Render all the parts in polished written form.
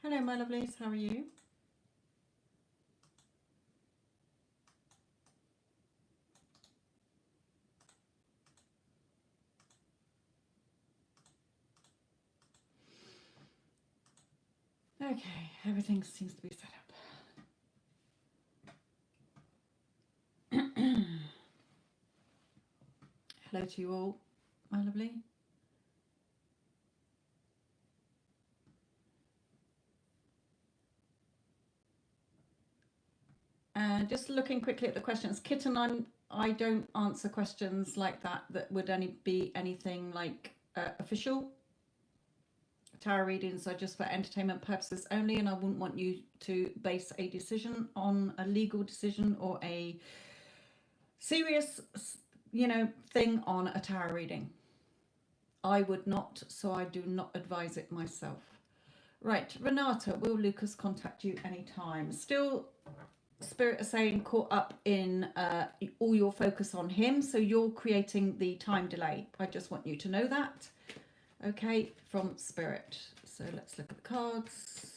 Hello, my lovelies. How are you? Okay, everything seems to be set up. Hello to you all, my lovely. Just looking quickly at the questions. Kitten, I don't answer questions like that would be anything like official. Tarot readings are just for entertainment purposes only, and I wouldn't want you to base a decision on a legal decision or a serious, thing on a tarot reading. I would not, so I do not advise it myself. Right, Renata, will Lucas contact you anytime? Still, Spirit is saying caught up in all your focus on him, so you're creating the time delay. I just want you to know that. Okay, from Spirit. So let's look at the cards.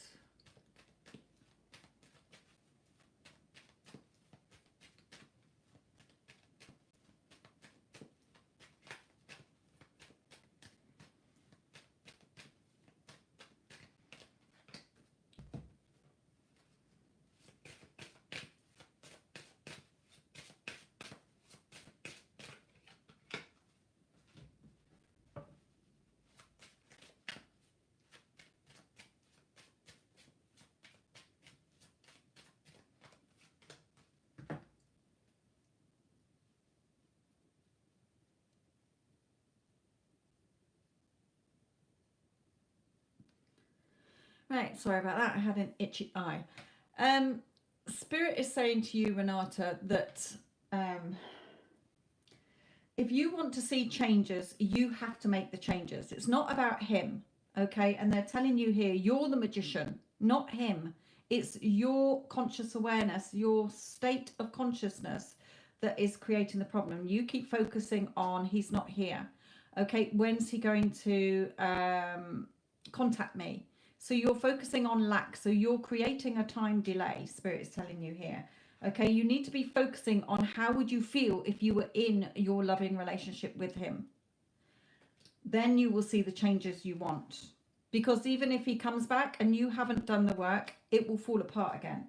Right, sorry about that. I had an itchy eye. Spirit is saying to you, Renata, that if you want to see changes, you have to make the changes. It's not about him, okay? And they're telling you here, you're the magician, not him. It's your conscious awareness, your state of consciousness that is creating the problem. You keep focusing on he's not here. Okay, when's he going to contact me? So you're focusing on lack. So you're creating a time delay, Spirit is telling you here. Okay, you need to be focusing on how would you feel if you were in your loving relationship with him. Then you will see the changes you want. Because even if he comes back and you haven't done the work, it will fall apart again.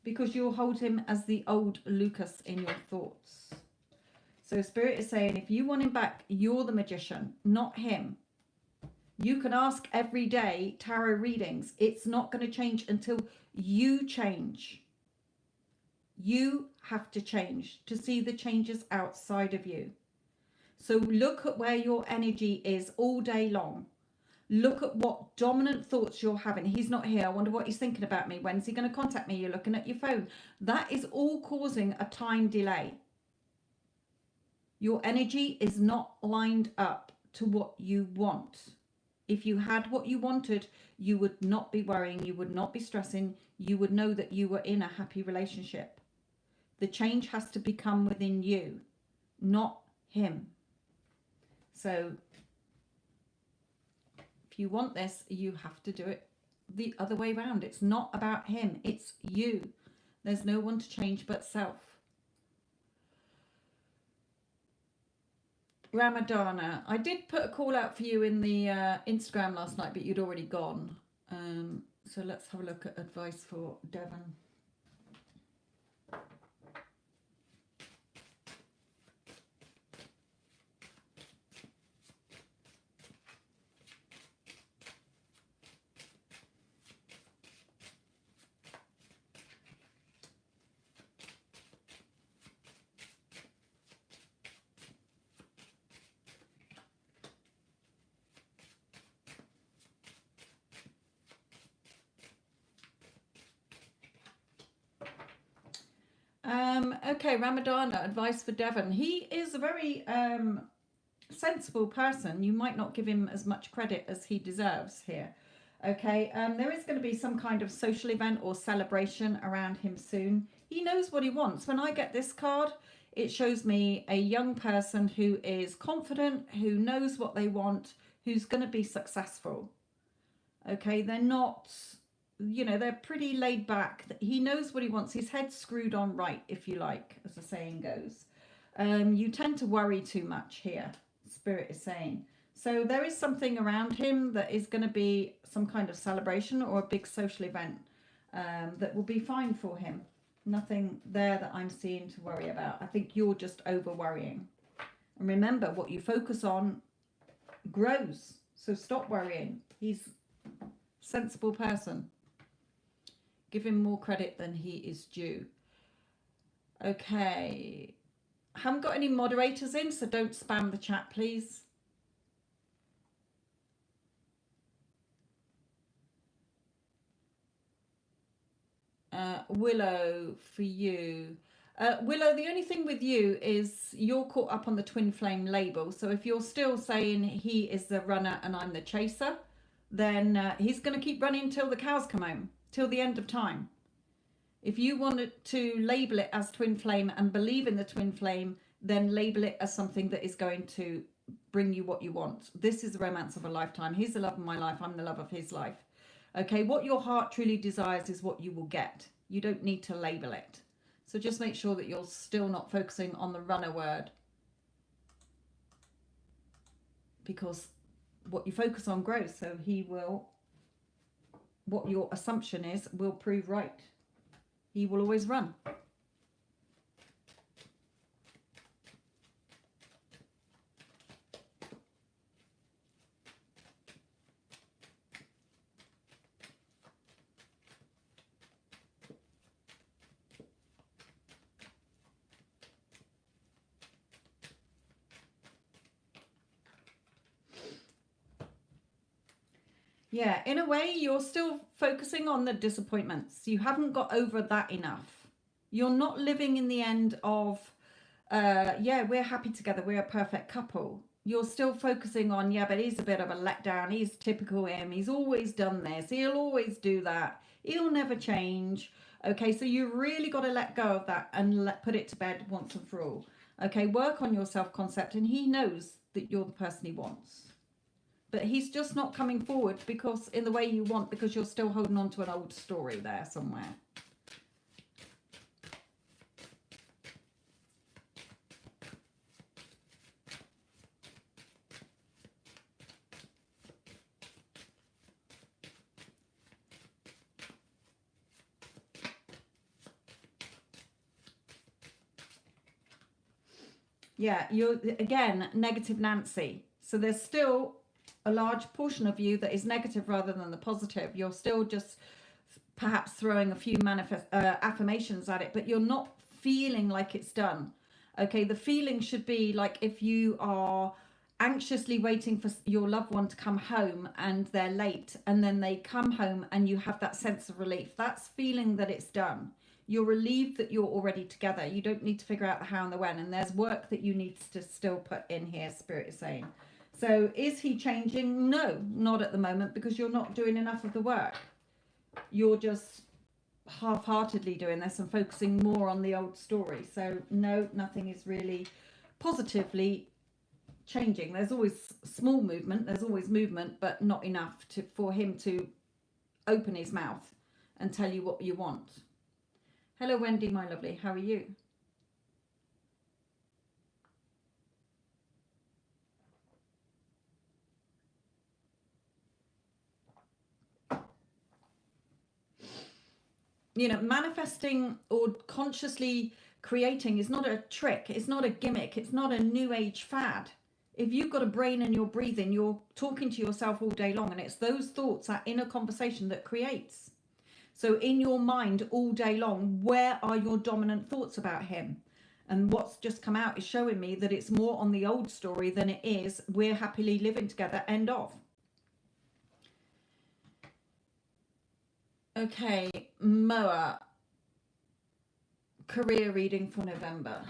Because you'll hold him as the old Lucas in your thoughts. So Spirit is saying, if you want him back, you're the magician, not him. You can ask every day tarot readings. It's not going to change until you change. You have to change to see the changes outside of you. So look at where your energy is all day long. Look at what dominant thoughts you're having. He's not here. I wonder what he's thinking about me. When's he going to contact me? You're looking at your phone. That is all causing a time delay. Your energy is not lined up to what you want. If you had what you wanted, you would not be worrying. You would not be stressing. You would know that you were in a happy relationship. The change has to become within you, not him. So if you want this, you have to do it the other way around. It's not about him. It's you. There's no one to change but self. Ramadana, I did put a call out for you in the Instagram last night, but you'd already gone. So let's have a look at advice for Devon. Okay, Ramadana, advice for Devon. He is a very sensible person. You might not give him as much credit as he deserves here. Okay, there is going to be some kind of social event or celebration around him soon. He knows what he wants. When I get this card, it shows me a young person who is confident, who knows what they want, who's going to be successful. Okay, they're not you know, they're pretty laid back. He knows what he wants. His head's screwed on right, if you like, as the saying goes. You tend to worry too much here, Spirit is saying. So there is something around him that is going to be some kind of celebration or a big social event that will be fine for him. Nothing there that I'm seeing to worry about. I think you're just over worrying. And remember, what you focus on grows. So stop worrying. He's a sensible person. Give him more credit than he is due. Okay. I haven't got any moderators in, so don't spam the chat, please. Willow, for you. Willow, the only thing with you is you're caught up on the twin flame label. So if you're still saying he is the runner and I'm the chaser, then he's going to keep running till the cows come home, till the end of time. If you wanted to label it as twin flame and believe in the twin flame, then label it as something that is going to bring you what you want. This is the romance of a lifetime. He's the love of my life. I'm the love of his life. Okay, what your heart truly desires is what you will get. You don't need to label it. So just make sure that you're still not focusing on the runner word, because what you focus on grows. So he will, what your assumption is, will prove right. He will always run. Yeah, in a way, you're still focusing on the disappointments. You haven't got over that enough. You're not living in the end of, yeah, we're happy together, we're a perfect couple. You're still focusing on, yeah, but he's a bit of a letdown. He's typical him. He's always done this. He'll always do that. He'll never change. Okay, so you really got to let go of that and put it to bed once and for all. Okay, work on your self-concept, and he knows that you're the person he wants. But he's just not coming forward because in the way you want, because you're still holding on to an old story there somewhere. Yeah, you're, again, negative Nancy. So there's still a large portion of you that is negative rather than the positive. You're still just perhaps throwing a few affirmations at it, but you're not feeling like it's done. Okay, the feeling should be like if you are anxiously waiting for your loved one to come home and they're late, and then they come home and you have that sense of relief. That's feeling that it's done. You're relieved that you're already together. You don't need to figure out the how and the when, and there's work that you need to still put in here, Spirit is saying. So is he changing? No, not at the moment, because you're not doing enough of the work. You're just half-heartedly doing this and focusing more on the old story. So no, nothing is really positively changing. There's always small movement, there's always movement, but not enough for him to open his mouth and tell you what you want. Hello, Wendy, my lovely. How are you? You know, manifesting or consciously creating is not a trick. It's not a gimmick. It's not a new age fad. If you've got a brain and you're breathing, you're talking to yourself all day long, and it's those thoughts, that inner conversation that creates. So in your mind all day long, where are your dominant thoughts about him? And what's just come out is showing me that it's more on the old story than it is we're happily living together, end of. Okay, Moa, career reading for November.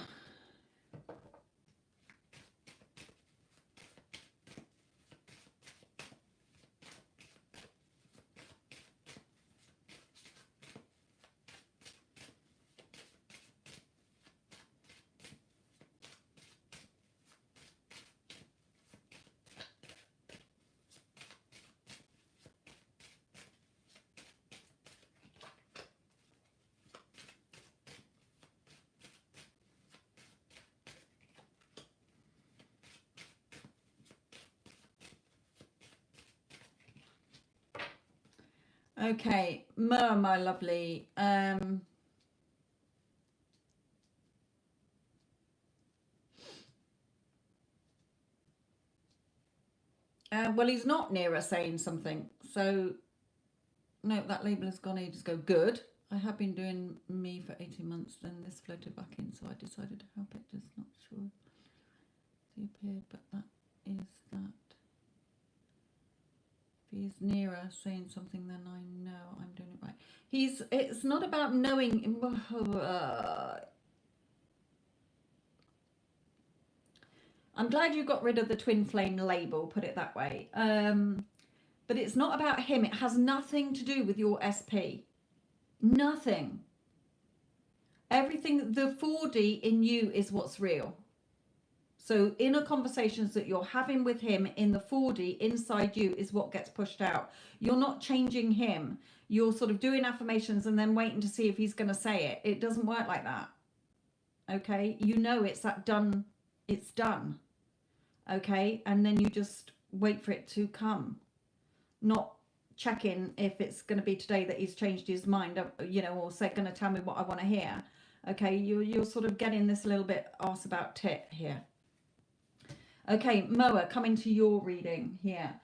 Okay, Mer, my lovely. Well, he's not near us saying something. So, no, that label has gone ages ago. Good. I have been doing me for 18 months, then this floated back in, so I decided to help it. Just not sure he appeared, but that is that. If he's near us saying something, then I know I'm doing it right. It's not about knowing. I'm glad you got rid of the twin flame label, put it that way. But it's not about him. It has nothing to do with your SP. Nothing. Everything, the 4D in you is what's real. So inner conversations that you're having with him in the 4D inside you is what gets pushed out. You're not changing him. You're sort of doing affirmations and then waiting to see if he's going to say it. It doesn't work like that. Okay? You know it's that done. It's done. Okay? And then you just wait for it to come. Not checking if it's going to be today that he's changed his mind, you know, or say going to tell me what I want to hear. Okay? You're sort of getting this a little bit arse about tit here. Okay, Moa, coming to your reading here.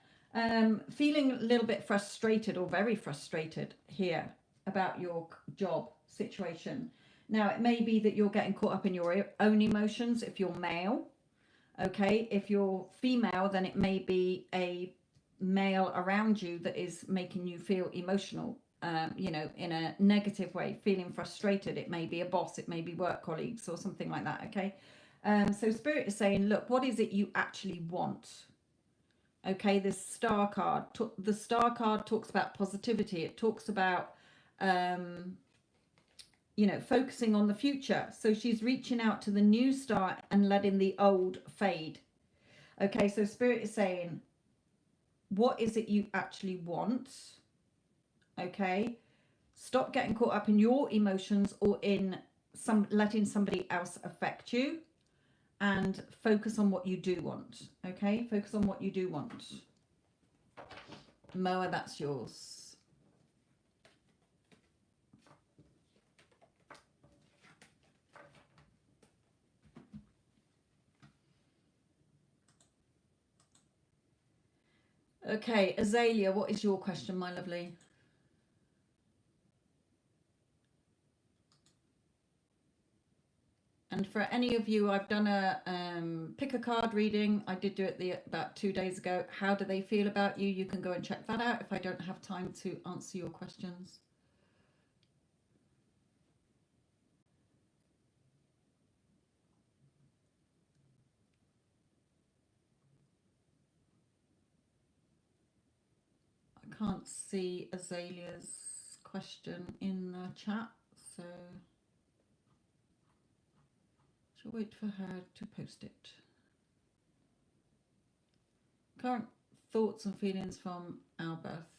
Feeling a little bit frustrated or very frustrated here about your job situation. Now, it may be that you're getting caught up in your own emotions if you're male. Okay, if you're female, then it may be a male around you that is making you feel emotional, you know, in a negative way, feeling frustrated. It may be a boss, it may be work colleagues or something like that, okay? So Spirit is saying, look, what is it you actually want? Okay, this star card. The star card talks about positivity. It talks about, you know, focusing on the future. So she's reaching out to the new star and letting the old fade. Okay, so Spirit is saying, what is it you actually want? Okay, stop getting caught up in your emotions or in letting somebody else affect you. And focus on what you do want. Okay, focus on what you do want. Moa, that's yours. Okay, Azalea, what is your question, my lovely? And for any of you, I've done a pick a card reading. I did do it about 2 days ago. How do they feel about you? You can go and check that out if I don't have time to answer your questions. I can't see Azalea's question in the chat, so shall wait for her to post it. Current thoughts and feelings from our birth.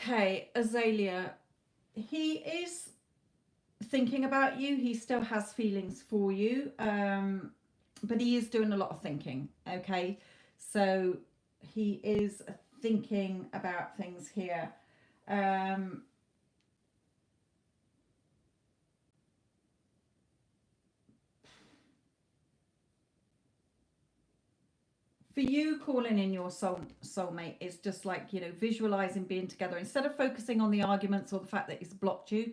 Okay, Azalea, he is thinking about you. He still has feelings for you, but he is doing a lot of thinking. Okay, so he is thinking about things here. Um, for you, calling in your soulmate is just like, you know, visualizing being together instead of focusing on the arguments or the fact that he's blocked you.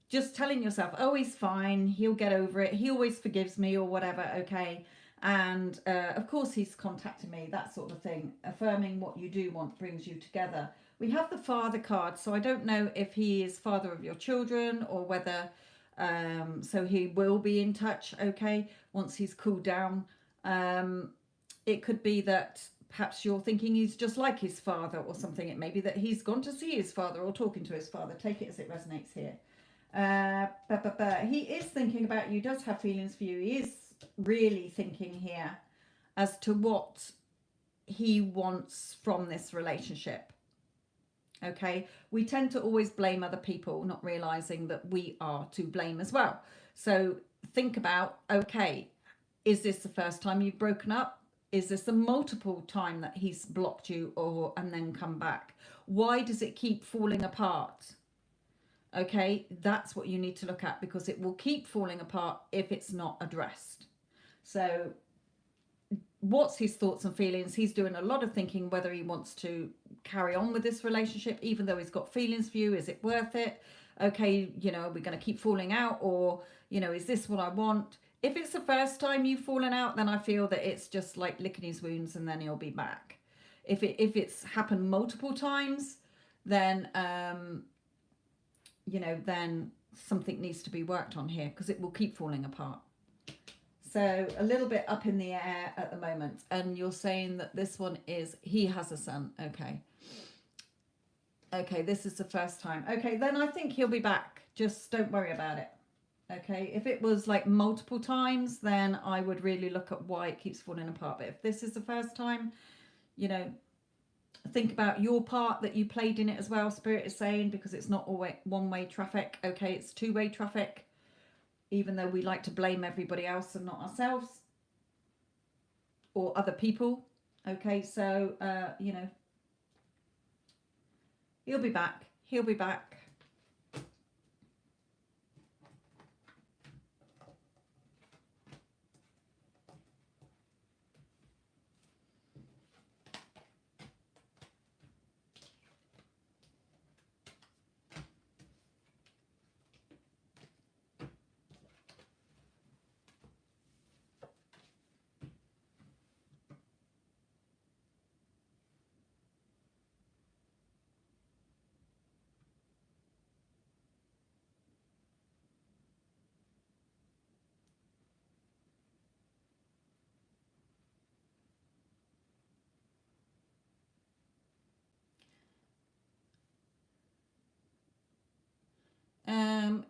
Just telling yourself, oh, he's fine, he'll get over it, he always forgives me or whatever. Okay, and of course he's contacting me, that sort of thing. Affirming what you do want brings you together. We have the father card, so I don't know if he is father of your children or whether so he will be in touch, okay, once he's cooled down. It could be that perhaps you're thinking he's just like his father or something. It may be that he's gone to see his father or talking to his father. Take it as it resonates here. He is thinking about you, does have feelings for you. He is really thinking here as to what he wants from this relationship. Okay, we tend to always blame other people, not realizing that we are to blame as well. So think about, okay, is this the first time you've broken up? Is this the multiple time that he's blocked you or and then come back? Why does it keep falling apart? Okay, that's what you need to look at, because it will keep falling apart if it's not addressed. So what's his thoughts and feelings? He's doing a lot of thinking whether he wants to carry on with this relationship, even though he's got feelings for you. Is it worth it? Okay, you know, are we going to keep falling out? Or, you know, is this what I want? If it's the first time you've fallen out, then I feel that it's just like licking his wounds and then he'll be back. If it's happened multiple times, then you know, then something needs to be worked on here, because it will keep falling apart. So a little bit up in the air at the moment. And you're saying that this one is, he has a son. Okay. Okay, this is the first time. Okay, then I think he'll be back. Just don't worry about it. Okay, if it was like multiple times, then I would really look at why it keeps falling apart. But if this is the first time, you know, think about your part that you played in it as well, Spirit is saying, because it's not always one-way traffic. Okay, it's two-way traffic, even though we like to blame everybody else and not ourselves or other people. Okay, so you know, he'll be back. He'll be back.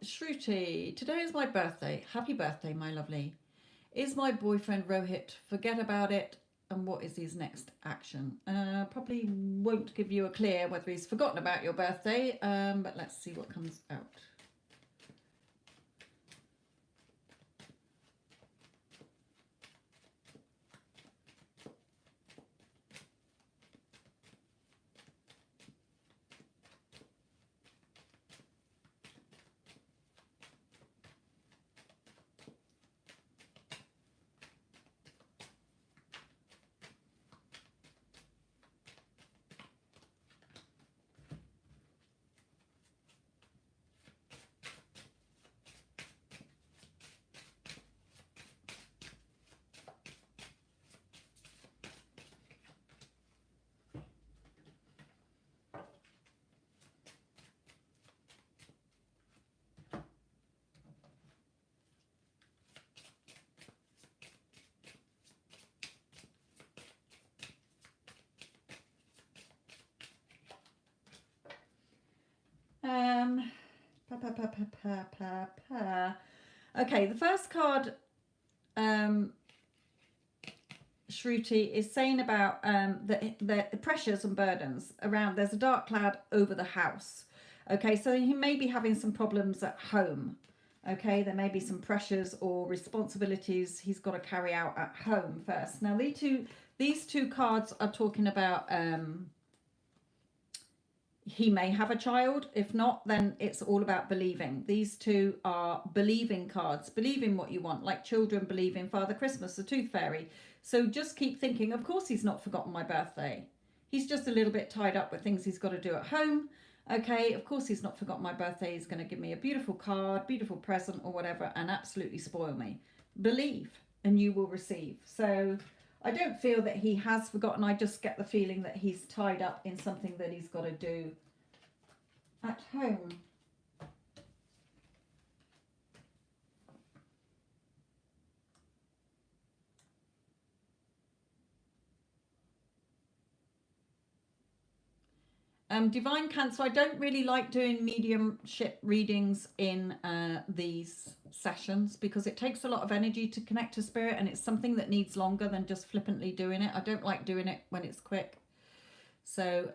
Shruti, today is my birthday. Happy birthday, my lovely. Is my boyfriend Rohit? Forget about it. And what is his next action? Probably won't give you a clear whether he's forgotten about your birthday, but let's see what comes out. Okay, the first card, Shruti, Shruti, is saying about the pressures and burdens around. There's a dark cloud over the house. Okay, so he may be having some problems at home. Okay, there may be some pressures or responsibilities he's got to carry out at home first. Now, these two cards are talking about he may have a child. If not, then it's all about believing. These two are believing cards, believing what you want, like children believing Father Christmas, the Tooth Fairy. So just keep thinking, of course he's not forgotten my birthday. He's just a little bit tied up with things he's got to do at home. Okay, of course he's not forgotten my birthday. He's going to give me a beautiful card, beautiful present or whatever, and absolutely spoil me. Believe and you will receive. So I don't feel that he has forgotten. I just get the feeling that he's tied up in something that he's got to do at home. Divine Cancer, I don't really like doing mediumship readings in these sessions because it takes a lot of energy to connect to spirit, and it's something that needs longer than just flippantly doing it. I don't like doing it when it's quick. So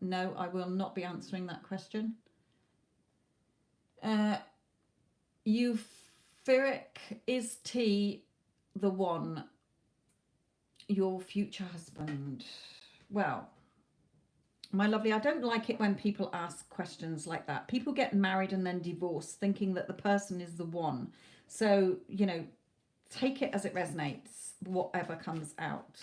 no, I will not be answering that question. Euphoric, is T the one, your future husband? Well, my lovely, I don't like it when people ask questions like that. People get married and then divorce thinking that the person is the one. So, you know, take it as it resonates, whatever comes out.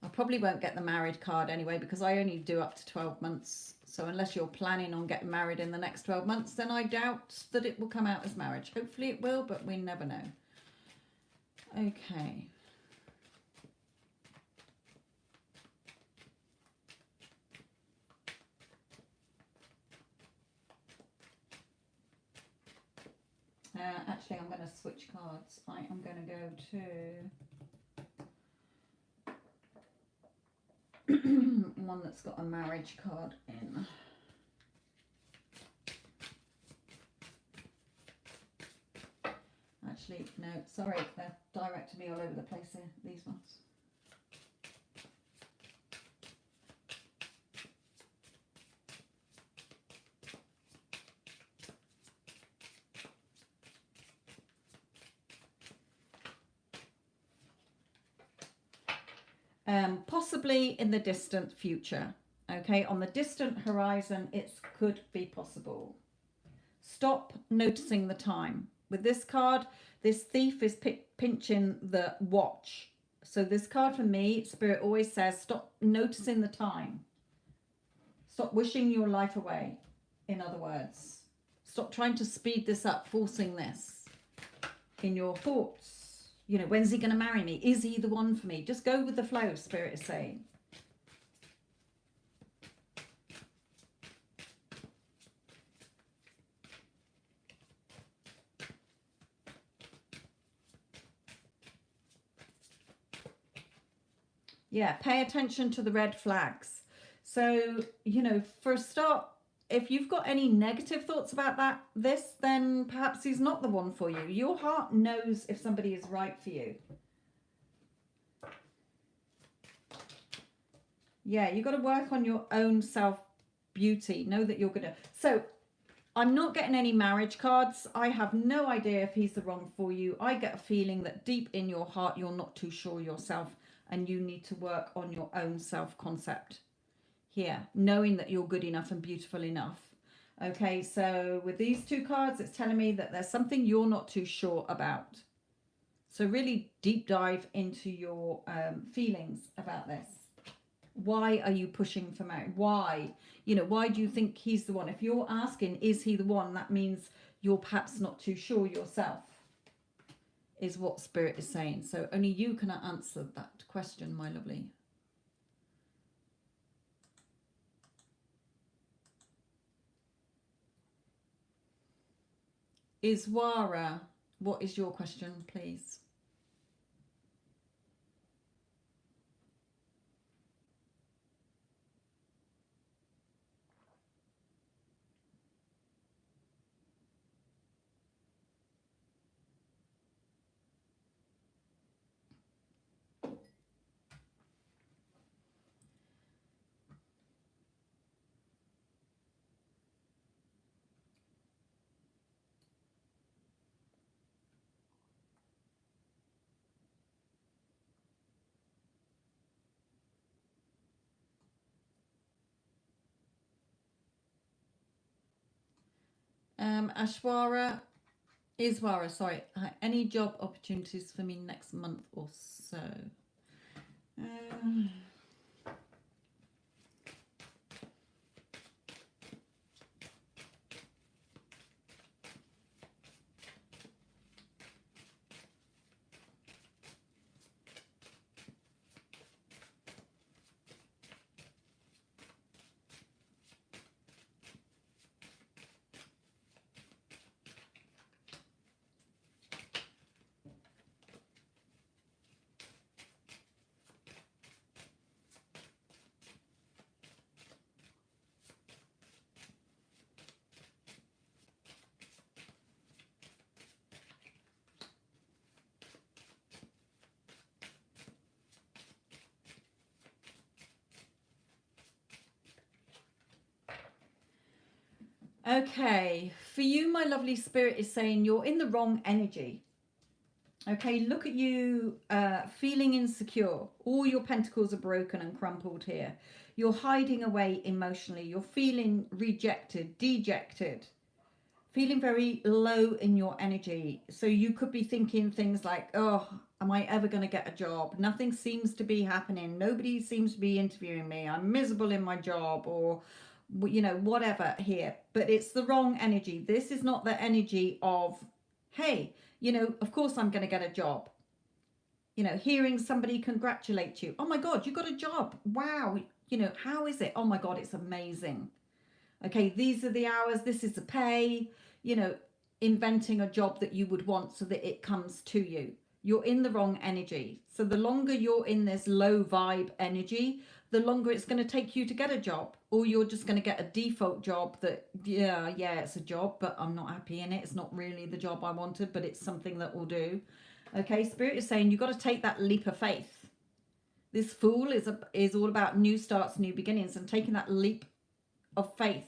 I probably won't get the married card anyway because I only do up to 12 months. So unless you're planning on getting married in the next 12 months, then I doubt that it will come out as marriage. Hopefully it will, but we never know. Okay. Actually, I'm going to switch cards. I am going to go to one that's got a marriage card in. Actually, no, sorry, they're directing me all over the place here, these ones. Possibly in the distant future. Okay, on the distant horizon, it could be possible. Stop noticing the time. With this card, this thief is pinching the watch. So this card for me, Spirit always says, stop noticing the time. Stop wishing your life away, in other words. Stop trying to speed this up, forcing this in your thoughts. You know, when's he going to marry me? Is he the one for me? Just go with the flow, Spirit is saying. Yeah, pay attention to the red flags. So, you know, for a start, if you've got any negative thoughts about this, then perhaps he's not the one for you. Your heart knows if somebody is right for you. Yeah, you've got to work on your own self-beauty. Know that you're going to... So, I'm not getting any marriage cards. I have no idea if he's the wrong for you. I get a feeling that deep in your heart, you're not too sure yourself and you need to work on your own self-concept here, knowing that you're good enough and beautiful enough. Okay, so with these two cards, it's telling me that there's something you're not too sure about. So really deep dive into your feelings about this. Why are you pushing for marriage? Why? You know, why do you think he's the one? If you're asking, is he the one? That means you're perhaps not too sure yourself, is what Spirit is saying. So only you can answer that question, my lovely. Iswara, what is your question, please? Ashwara, Iswara, sorry. Any job opportunities for me next month or so? Um, Okay, for you, my lovely spirit is saying you're in the wrong energy. Okay, look at you feeling insecure. All your pentacles are broken and crumpled here. You're hiding away emotionally. You're feeling rejected, dejected, feeling very low in your energy. So you could be thinking things like, oh, am I ever going to get a job? Nothing seems to be happening. Nobody seems to be interviewing me. I'm miserable in my job, or you know, whatever here. But it's the wrong energy. This is not the energy of, hey, you know, of course I'm going to get a job. You know, hearing somebody congratulate you. Oh my God, you got a job. Wow. You know, how is it? Oh my God, it's amazing. Okay, these are the hours. This is the pay. You know, inventing a job that you would want so that it comes to you. You're in the wrong energy. So the longer you're in this low vibe energy, the longer it's going to take you to get a job, or you're just going to get a default job that, yeah, it's a job, but I'm not happy in it. It's not really the job I wanted, but it's something that will do. Okay, Spirit is saying you've got to take that leap of faith. This Fool is all about new starts, new beginnings, and taking that leap of faith.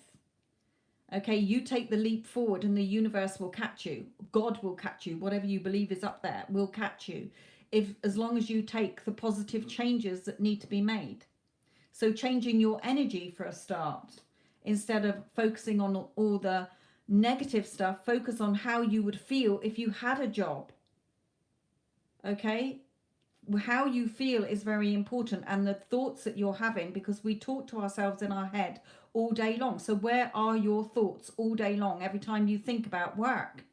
Okay, you take the leap forward and the universe will catch you. God will catch you. Whatever you believe is up there will catch you, as long as you take the positive changes that need to be made. So changing your energy for a start. Instead of focusing on all the negative stuff, focus on how you would feel if you had a job. Okay? How you feel is very important, and the thoughts that you're having, because we talk to ourselves in our head all day long. So where are your thoughts all day long every time you think about work?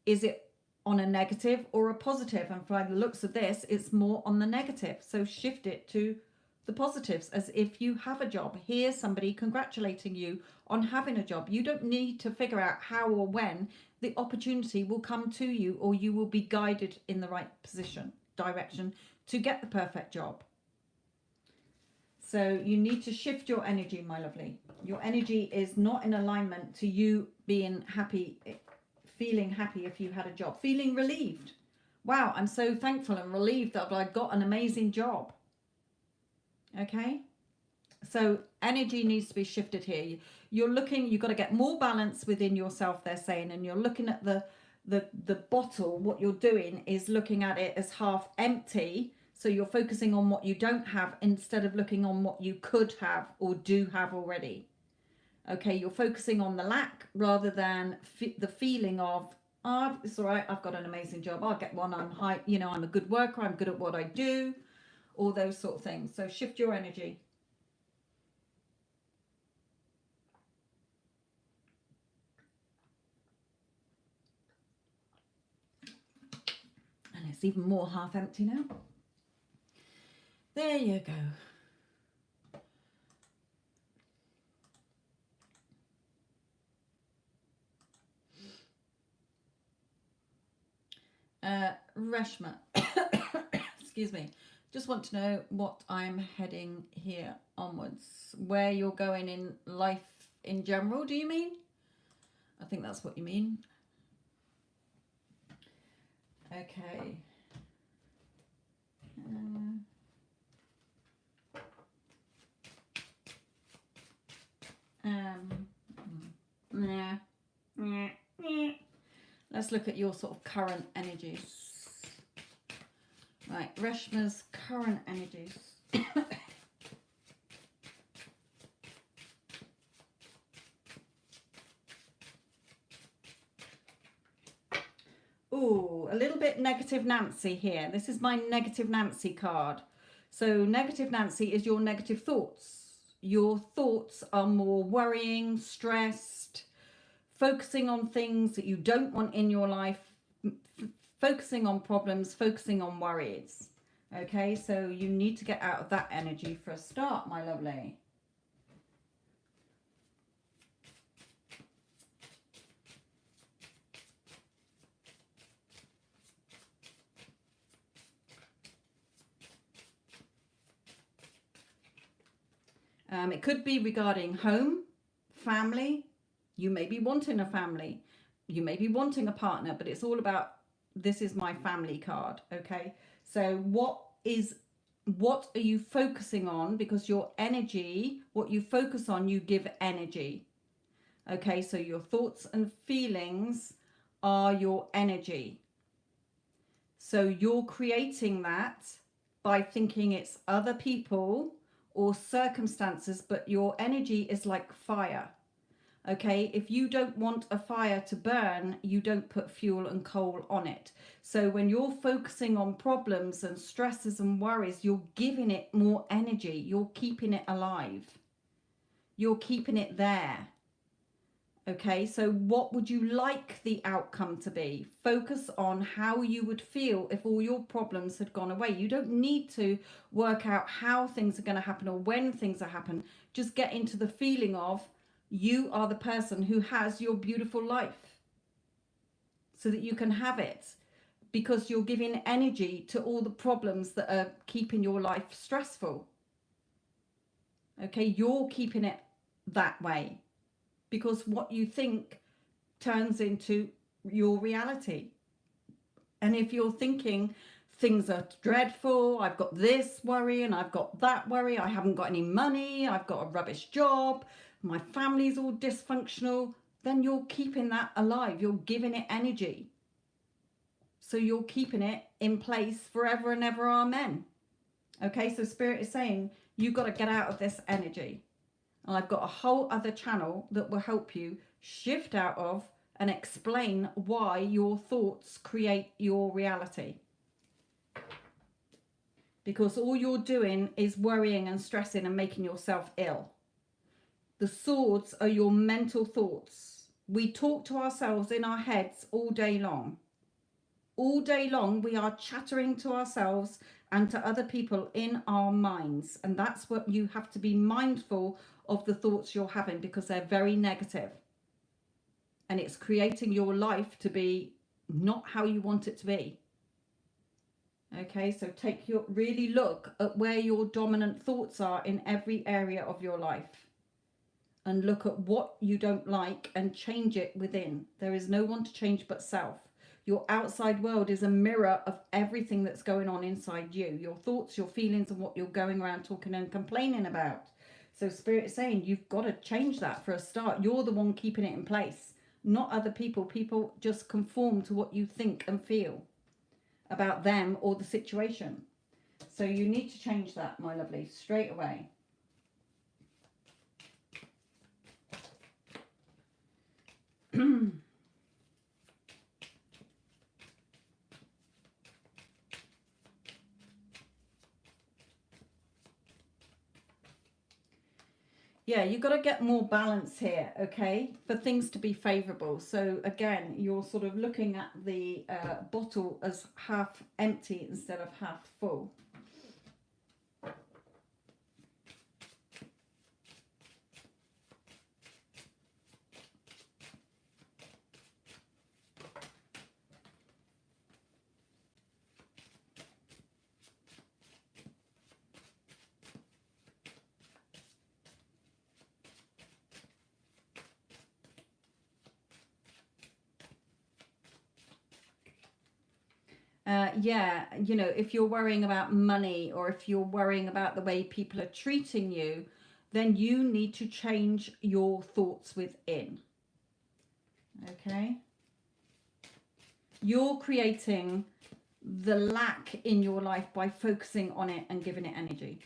Is it on a negative or a positive? And by the looks of this, it's more on the negative. So shift it to the positives, as if you have a job. Here's somebody congratulating you on having a job. You don't need to figure out how or when. The opportunity will come to you, or you will be guided in the right direction to get the perfect job. So you need to shift your energy, my lovely. Your energy is not in alignment to you being happy, feeling happy if you had a job, feeling relieved. Wow, I'm so thankful and relieved that I got an amazing job. Okay, so energy needs to be shifted here. You're looking, you've got to get more balance within yourself, they're saying, and you're looking at the bottle. What you're doing is looking at it as half empty. So you're focusing on what you don't have instead of looking on what you could have or do have already. Okay, you're focusing on the lack rather than the feeling of, oh, it's all right, I've got an amazing job, I'll get one, I'm high, you know, I'm a good worker, I'm good at what I do, all those sort of things. So shift your energy. And it's even more half empty now. There you go. Reshma, excuse me, just want to know what I'm heading here onwards, where you're going in life in general, do you mean? I think that's what you mean. Okay. Let's look at your sort of current energies. Right, Reshma's current energies. Ooh, a little bit negative Nancy here. This is my negative Nancy card. So negative Nancy is your negative thoughts. Your thoughts are more worrying, stressed, focusing on things that you don't want in your life, focusing on problems, focusing on worries. Okay, so you need to get out of that energy for a start, my lovely. It could be regarding home, family. You may be wanting a family. You may be wanting a partner, but it's all about, this is my family card, okay? So what are you focusing on? Because your energy, what you focus on, you give energy. Okay, so your thoughts and feelings are your energy. So you're creating that by thinking it's other people or circumstances, but your energy is like fire. Okay, if you don't want a fire to burn, you don't put fuel and coal on it. So when you're focusing on problems and stresses and worries, you're giving it more energy. You're keeping it alive. You're keeping it there. Okay, so what would you like the outcome to be? Focus on how you would feel if all your problems had gone away. You don't need to work out how things are going to happen or when things are happen. Just get into the feeling of, you are the person who has your beautiful life so that you can have it, because you're giving energy to all the problems that are keeping your life stressful. Okay, you're keeping it that way because what you think turns into your reality. And if you're thinking things are dreadful, I've got this worry and I've got that worry, I haven't got any money, I've got a rubbish job, my family's all dysfunctional, then you're keeping that alive. You're giving it energy. So you're keeping it in place forever and ever. Amen. Okay, so Spirit is saying you've got to get out of this energy. And I've got a whole other channel that will help you shift out of and explain why your thoughts create your reality. Because all you're doing is worrying and stressing and making yourself ill. The swords are your mental thoughts. We talk to ourselves in our heads all day long. All day long, we are chattering to ourselves and to other people in our minds. And that's what you have to be mindful of, the thoughts you're having, because they're very negative. And it's creating your life to be not how you want it to be. Okay, so really look at where your dominant thoughts are in every area of your life. And look at what you don't like and change it within. There is no one to change but self. Your outside world is a mirror of everything that's going on inside you. Your thoughts, your feelings, and what you're going around talking and complaining about. So Spirit is saying you've got to change that for a start. You're the one keeping it in place, not other people. People just conform to what you think and feel about them or the situation. So you need to change that, my lovely, straight away. Yeah, you've got to get more balance here, okay, for things to be favourable. So again, you're sort of looking at the bottle as half empty instead of half full. Yeah, you know, if you're worrying about money or if you're worrying about the way people are treating you, then you need to change your thoughts within. Okay? You're creating the lack in your life by focusing on it and giving it energy.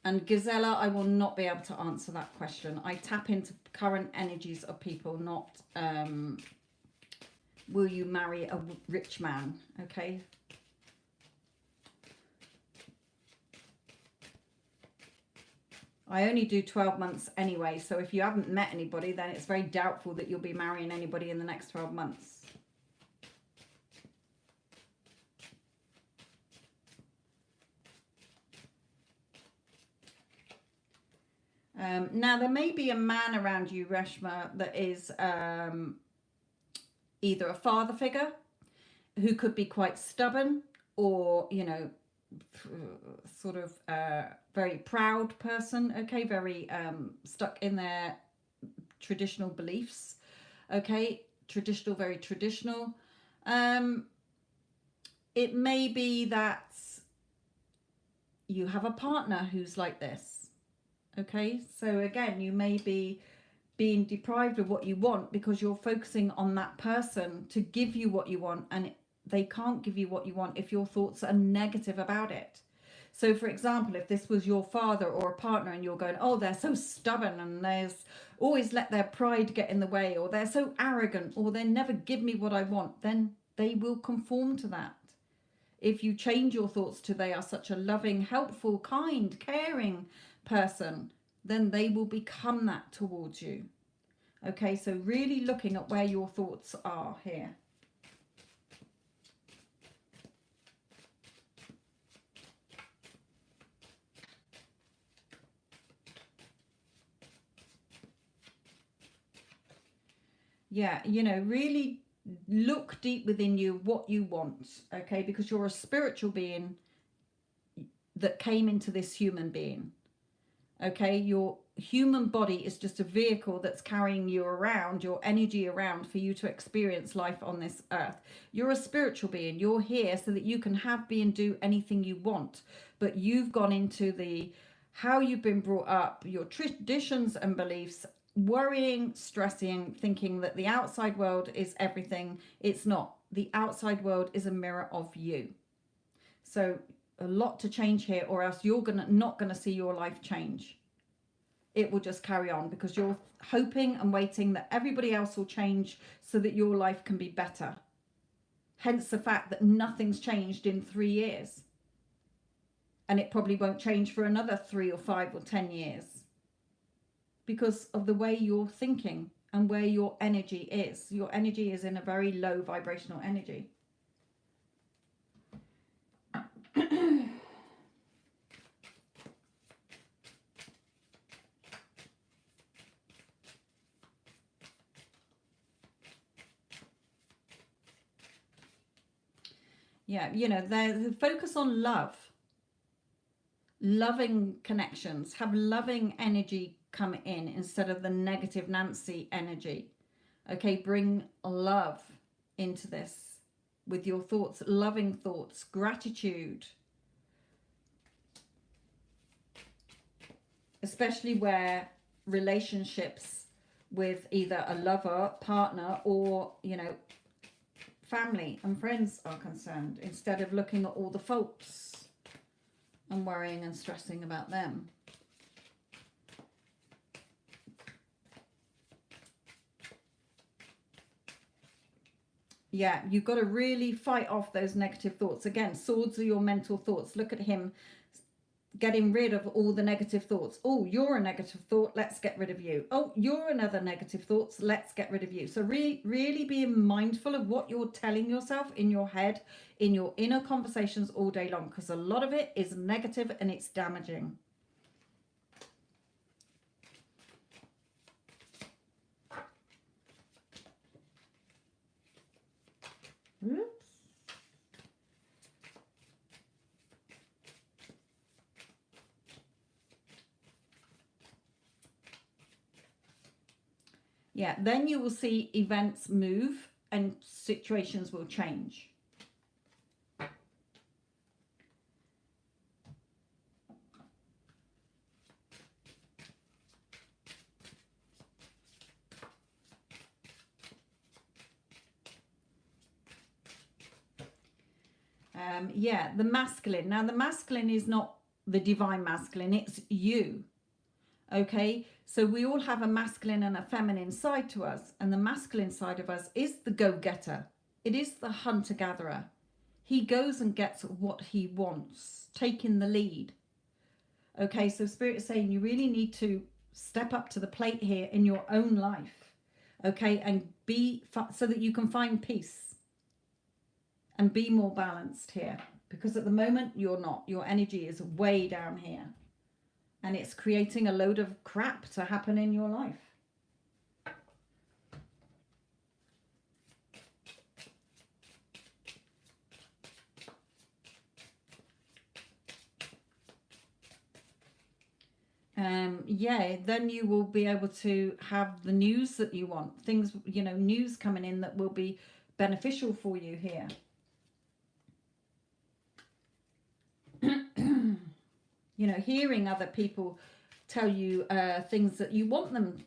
And Gazella, I will not be able to answer that question. I tap into current energies of people, not will you marry a rich man? Okay. I only do 12 months anyway, so if you haven't met anybody, then it's very doubtful that you'll be marrying anybody in the next 12 months. Now, there may be a man around you, Reshma, that is either a father figure who could be quite stubborn, or, you know, sort of very proud person, okay, very stuck in their traditional beliefs, okay, traditional, very traditional. It may be that you have a partner who's like this, okay, so again, you may be being deprived of what you want because you're focusing on that person to give you what you want, and they can't give you what you want if your thoughts are negative about it. So for example, if this was your father or a partner and you're going, oh, they're so stubborn and there's always let their pride get in the way, or they're so arrogant, or they never give me what I want, then they will conform to that. If you change your thoughts to they are such a loving, helpful, kind, caring person, then they will become that towards you. Okay, so really looking at where your thoughts are here. Yeah, you know, really look deep within you what you want, okay? Because you're a spiritual being that came into this human being, okay? Your human body is just a vehicle that's carrying you around, your energy around, for you to experience life on this earth. You're a spiritual being. You're here so that you can have, be, and do anything you want. But you've gone into the how you've been brought up, your traditions and beliefs, worrying, stressing, thinking that the outside world is everything. It's not. The outside world is a mirror of you. So a lot to change here, or else you're not gonna see your life change. It will just carry on because you're hoping and waiting that everybody else will change so that your life can be better. Hence the fact that nothing's changed in 3 years. And it probably won't change for another 3 or 5 or 10 years. Because of the way you're thinking and where your energy is. Your energy is in a very low vibrational energy. Yeah, you know, they focus on love. Loving connections. Have loving energy come in instead of the negative Nancy energy. Okay, bring love into this with your thoughts, loving thoughts, gratitude. Especially where relationships with either a lover, partner, or, you know, family and friends are concerned, instead of looking at all the faults and worrying and stressing about them. Yeah, you've got to really fight off those negative thoughts. Again, swords are your mental thoughts. Look at him getting rid of all the negative thoughts. Oh, you're a negative thought. Let's get rid of you. Oh, you're another negative thoughts. Let's get rid of you. So really being mindful of what you're telling yourself in your head, in your inner conversations all day long, because a lot of it is negative and it's damaging. Oops. Yeah, then you will see events move and situations will change. Yeah, the masculine. Now, the masculine is not the divine masculine, it's you. Okay, so we all have a masculine and a feminine side to us, and the masculine side of us is the go-getter. It is the hunter-gatherer. He goes and gets what he wants, taking the lead. Okay, so Spirit is saying you really need to step up to the plate here in your own life. Okay, and so that you can find peace and be more balanced here. Because at the moment you're not. Your energy is way down here. And it's creating a load of crap to happen in your life. Yeah, then you will be able to have the news that you want. Things, you know, news coming in that will be beneficial for you here. You know, hearing other people tell you things that you want them,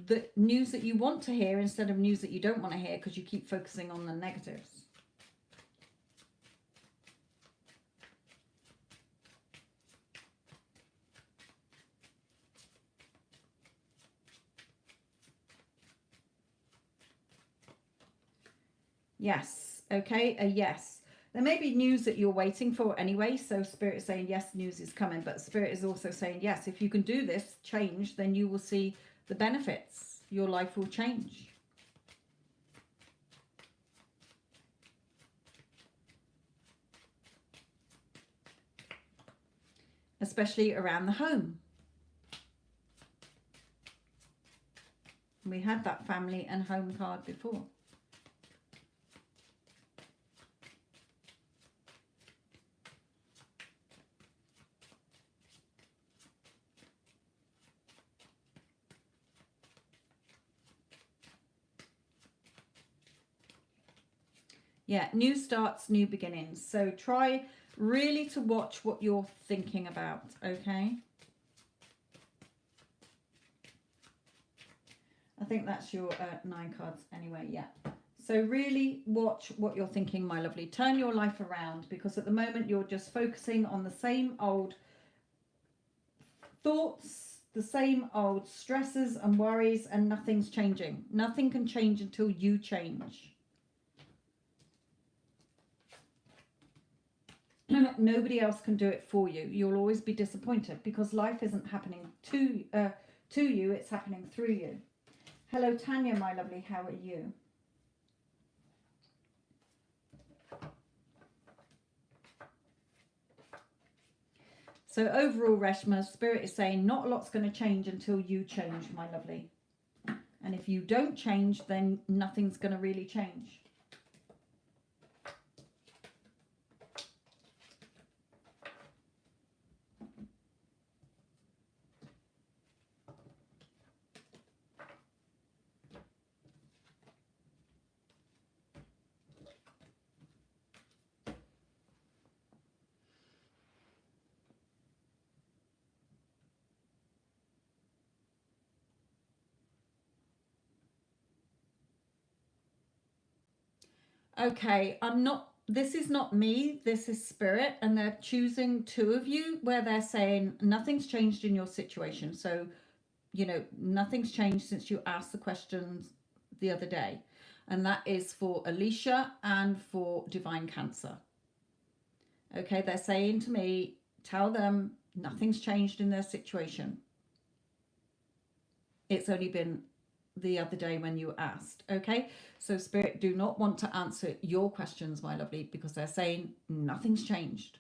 the news that you want to hear instead of news that you don't want to hear because you keep focusing on the negatives. Yes. Okay. A yes. There may be news that you're waiting for anyway. So Spirit is saying, yes, news is coming. But Spirit is also saying, yes, if you can do this change, then you will see the benefits. Your life will change. Especially around the home. We had that family and home card before. Yeah, new starts, new beginnings. So try really to watch what you're thinking about, okay? I think that's your 9 cards anyway, yeah. So really watch what you're thinking, my lovely. Turn your life around, because at the moment you're just focusing on the same old thoughts, the same old stresses and worries, and nothing's changing. Nothing can change until you change. Nobody else can do it for you. You'll always be disappointed because life isn't happening to you, it's happening through you. Hello, Tanya, my lovely. How are you? So overall, Reshma, Spirit is saying not a lot's going to change until you change, my lovely. And if you don't change, then nothing's going to really change. Okay, this is not me, this is Spirit, and they're choosing 2 of you where they're saying nothing's changed in your situation. So, you know, nothing's changed since you asked the questions the other day. And that is for Alicia and for Divine Cancer. Okay, they're saying to me, tell them nothing's changed in their situation. It's only been the other day when you asked. Okay, so Spirit do not want to answer your questions, my lovely, because they're saying nothing's changed.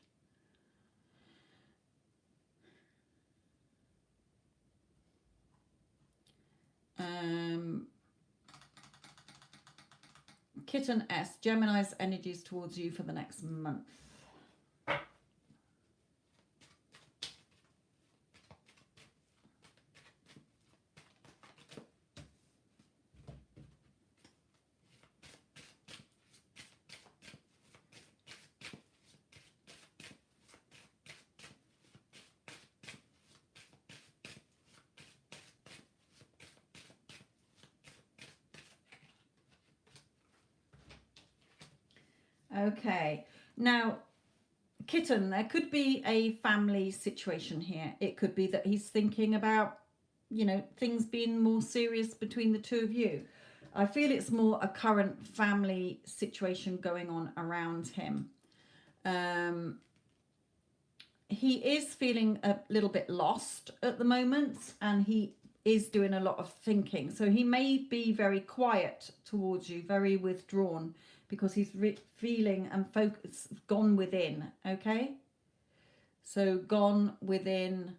Kitten S, Gemini's energies towards you for the next month. Okay, now, Kitten, there could be a family situation here. It could be that he's thinking about, you know, things being more serious between the 2 of you. I feel it's more a current family situation going on around him. He is feeling a little bit lost at the moment, and he is doing a lot of thinking. So he may be very quiet towards you, very withdrawn, because he's feeling and focus gone within. Okay, so gone within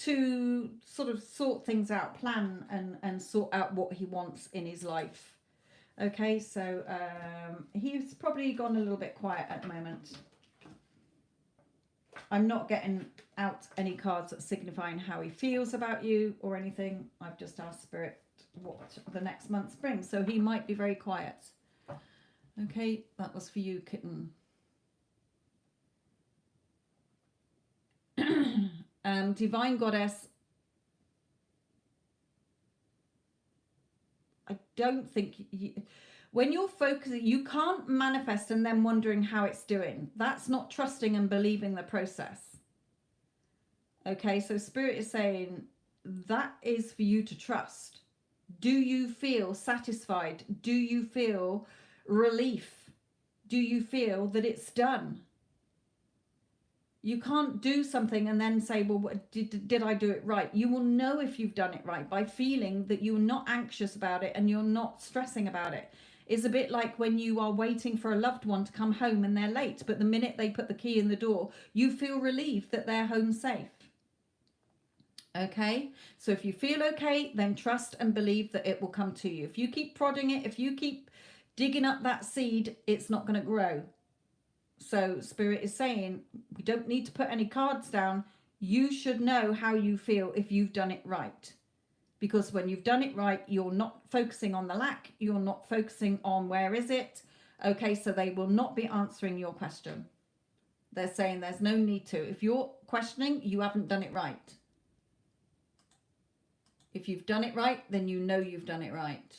to sort of sort things out, plan and sort out what he wants in his life. Okay, so he's probably gone a little bit quiet at the moment. I'm not getting out any cards that signifying how he feels about you or anything. I've just asked Spirit what the next month brings. So he might be very quiet. Okay, that was for you, kitten. Divine Goddess. I don't think when you're focusing, you can't manifest and then wondering how it's doing. That's not trusting and believing the process. Okay, so Spirit is saying that is for you to trust. Do you feel satisfied? Do you feel relief? Do you feel that it's done? You can't do something and then say, well, did I do it right? You will know if you've done it right by feeling that you're not anxious about it and you're not stressing about it. It's a bit like when you are waiting for a loved one to come home and they're late, but the minute they put the key in the door, you feel relieved that they're home safe. Okay, so if you feel okay, then trust and believe that it will come to you. If you keep prodding it, if you keep digging up that seed, it's not going to grow. So Spirit is saying, we don't need to put any cards down. You should know how you feel if you've done it right. Because when you've done it right, you're not focusing on the lack. You're not focusing on where is it. Okay, so they will not be answering your question. They're saying there's no need to. If you're questioning, you haven't done it right. If you've done it right, then you know you've done it right.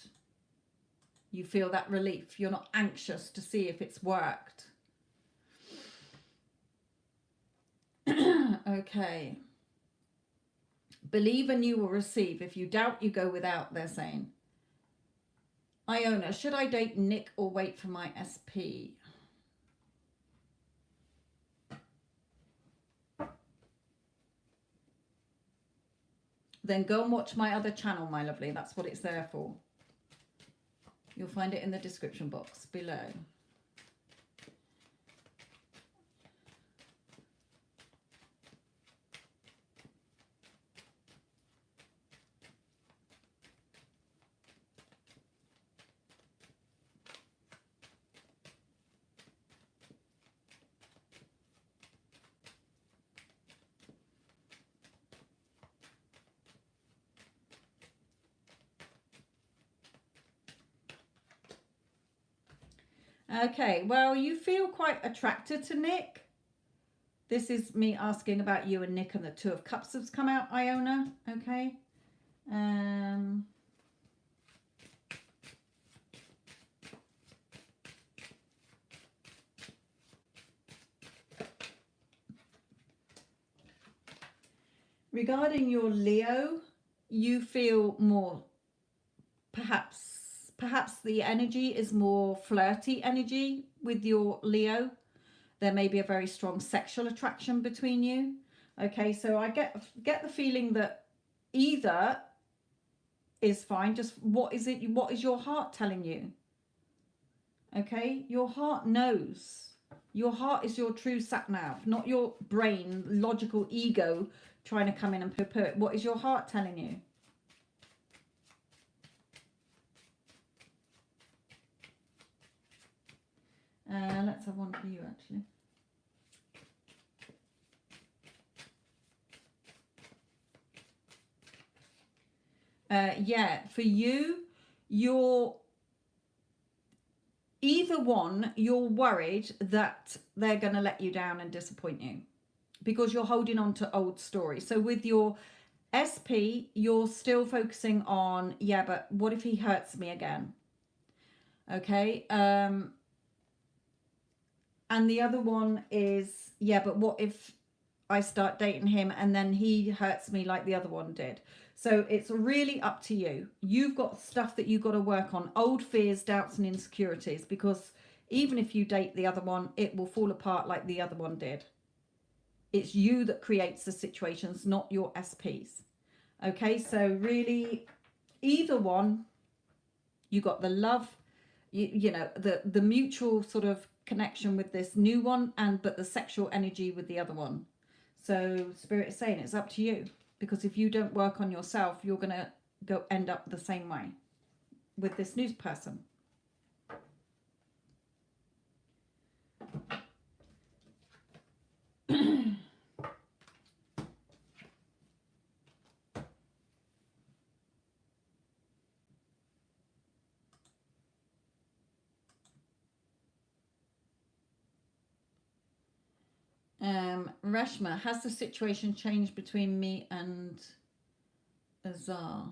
You feel that relief. You're not anxious to see if it's worked. Okay. Believe and you will receive. If you doubt, you go without, they're saying. Iona, should I date Nick or wait for my SP? Then go and watch my other channel, my lovely. That's what it's there for. You'll find it in the description box below. Okay, well, you feel quite attracted to Nick. This is me asking about you and Nick, and the Two of Cups has come out, Iona. Okay. Regarding your Leo, you feel more, perhaps the energy is more flirty energy with your Leo. There may be a very strong sexual attraction between you. Okay, so I get the feeling that either is fine. Just what is your heart telling you? Okay, your heart knows. Your heart is your true sat-nav, not your brain, logical ego trying to come in and poo-poo. What is your heart telling you? Let's have one for you, actually. Yeah, for you, you're either one, you're worried that they're going to let you down and disappoint you because you're holding on to old stories. So with your SP, you're still focusing on, yeah, but what if he hurts me again? Okay. And the other one is, yeah, but what if I start dating him and then he hurts me like the other one did? So it's really up to you. You've got stuff that you've got to work on, old fears, doubts and insecurities, because even if you date the other one, it will fall apart like the other one did. It's you that creates the situations, not your SPs. Okay, so really either one, you got the love, you know, the mutual sort of connection with this new one, but the sexual energy with the other one. So Spirit is saying it's up to you, because if you don't work on yourself, you're going to end up the same way with this new person. Reshma, has the situation changed between me and Azar?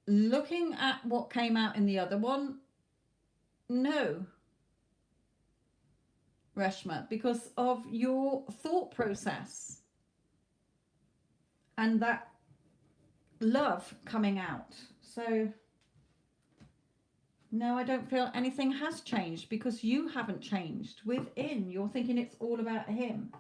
Looking at what came out in the other one, no, Reshma, because of your thought process and that love coming out. So no, I don't feel anything has changed, because you haven't changed within. You're thinking it's all about him.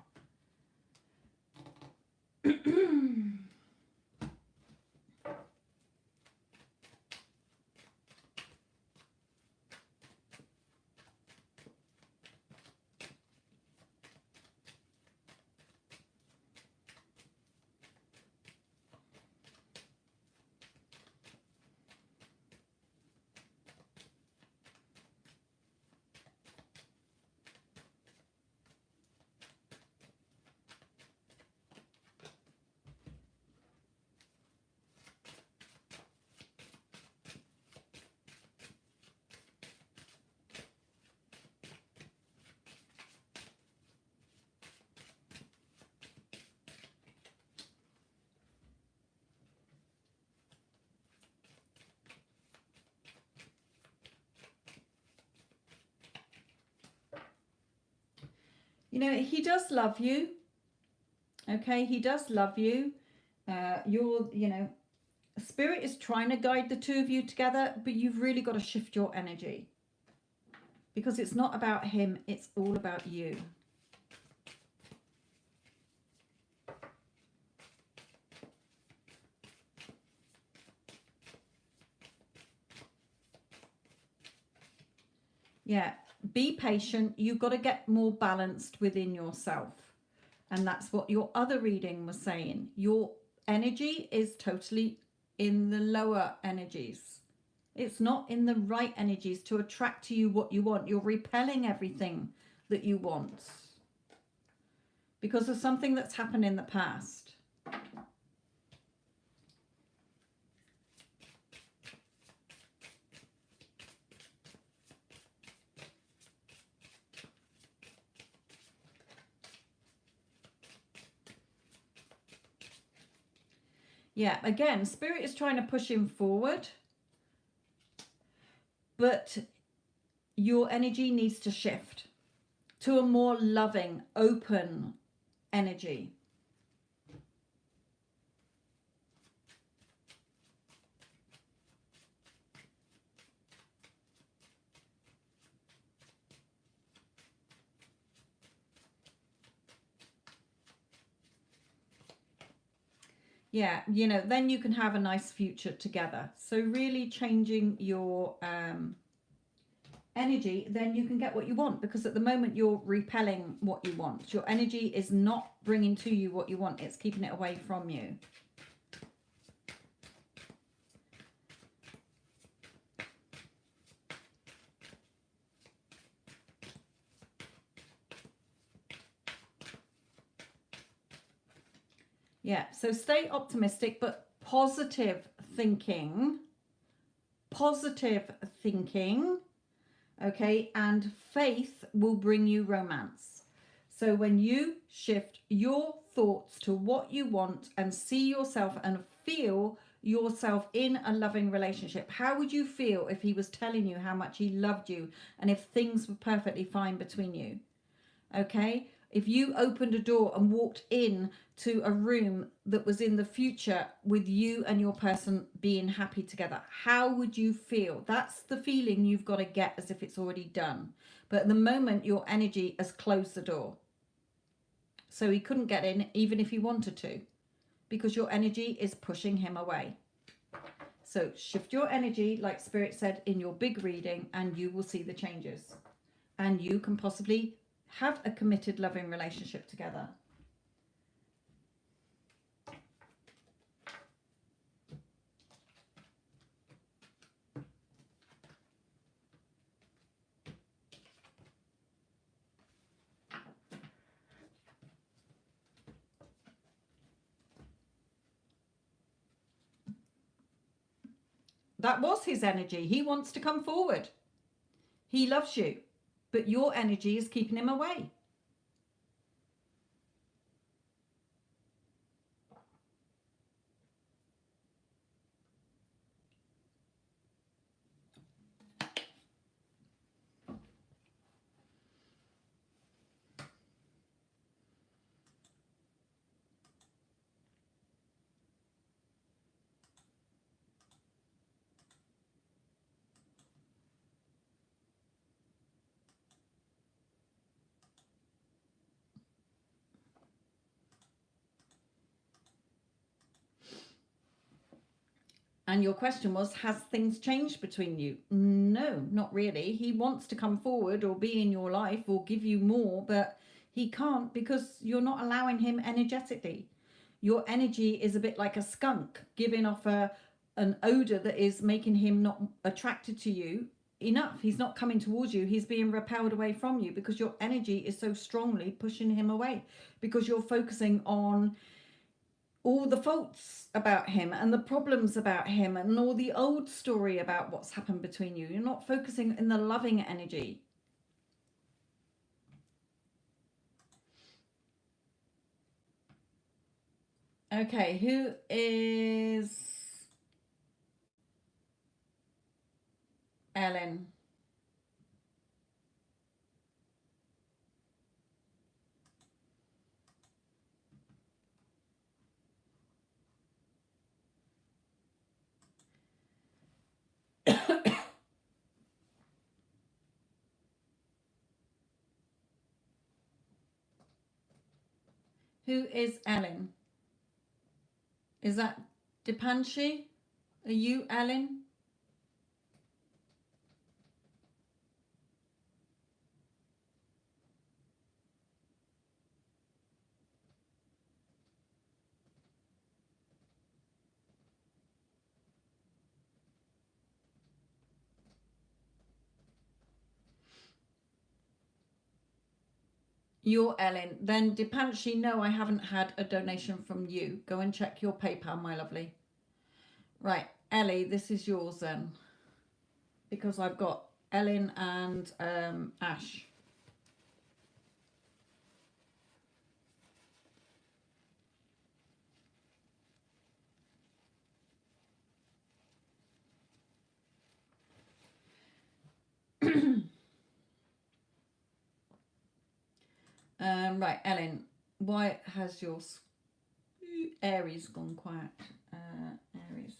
You know, he does love you. Okay, he does love you. You know, Spirit is trying to guide the two of you together, but you've really got to shift your energy, because it's not about him, it's all about you. Yeah, be patient. You've got to get more balanced within yourself. And that's what your other reading was saying. Your energy is totally in the lower energies. It's not in the right energies to attract to you what you want. You're repelling everything that you want because of something that's happened in the past. Yeah, again, Spirit is trying to push him forward, but your energy needs to shift to a more loving, open energy. Yeah, you know, then you can have a nice future together. So really changing your energy, then you can get what you want, because at the moment you're repelling what you want. Your energy is not bringing to you what you want. It's keeping it away from you. Yeah, so stay optimistic, but positive thinking, okay, and faith will bring you romance. So when you shift your thoughts to what you want and see yourself and feel yourself in a loving relationship? How would you feel if he was telling you how much he loved you and if things were perfectly fine between you? Okay, if you opened a door and walked in to a room that was in the future with you and your person being happy together, how would you feel? That's the feeling you've got to get, as if it's already done. But at the moment, your energy has closed the door, so he couldn't get in even if he wanted to, because your energy is pushing him away. So shift your energy, like Spirit said in your big reading, and you will see the changes, and you can possibly have a committed, loving relationship together. That was his energy. He wants to come forward. He loves you, but your energy is keeping him away. And your question was, has things changed between you? No, not really. He wants to come forward or be in your life or give you more, but he can't because you're not allowing him energetically. Your energy is a bit like a skunk giving off an odor that is making him not attracted to you enough. He's not coming towards you. He's being repelled away from you because your energy is so strongly pushing him away, because you're focusing on all the faults about him and the problems about him and all the old story about what's happened between you. You're not focusing in the loving energy. Okay, who is Ellen? Who is Ellen? Is that Dipanshi? Are you Ellen? You're Ellen. Then Dipanshi, no, I haven't had a donation from you. Go and check your PayPal, my lovely. Right, Ellie, this is yours then. Because I've got Ellen and Ash. Right, Ellen, why has your Aries gone quiet? Aries.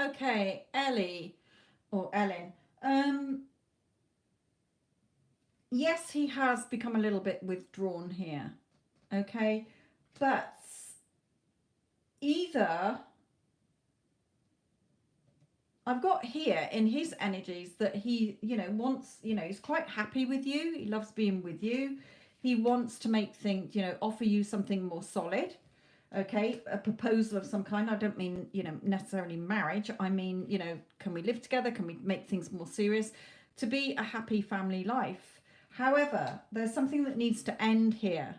Okay, Ellie or Ellen. Yes, he has become a little bit withdrawn here. Okay, but either I've got here in his energies that he, wants, he's quite happy with you. He loves being with you. He wants to make things, offer you something more solid. Okay, a proposal of some kind. I don't mean, necessarily marriage. I mean, can we live together? Can we make things more serious? To be a happy family life. However, there's something that needs to end here.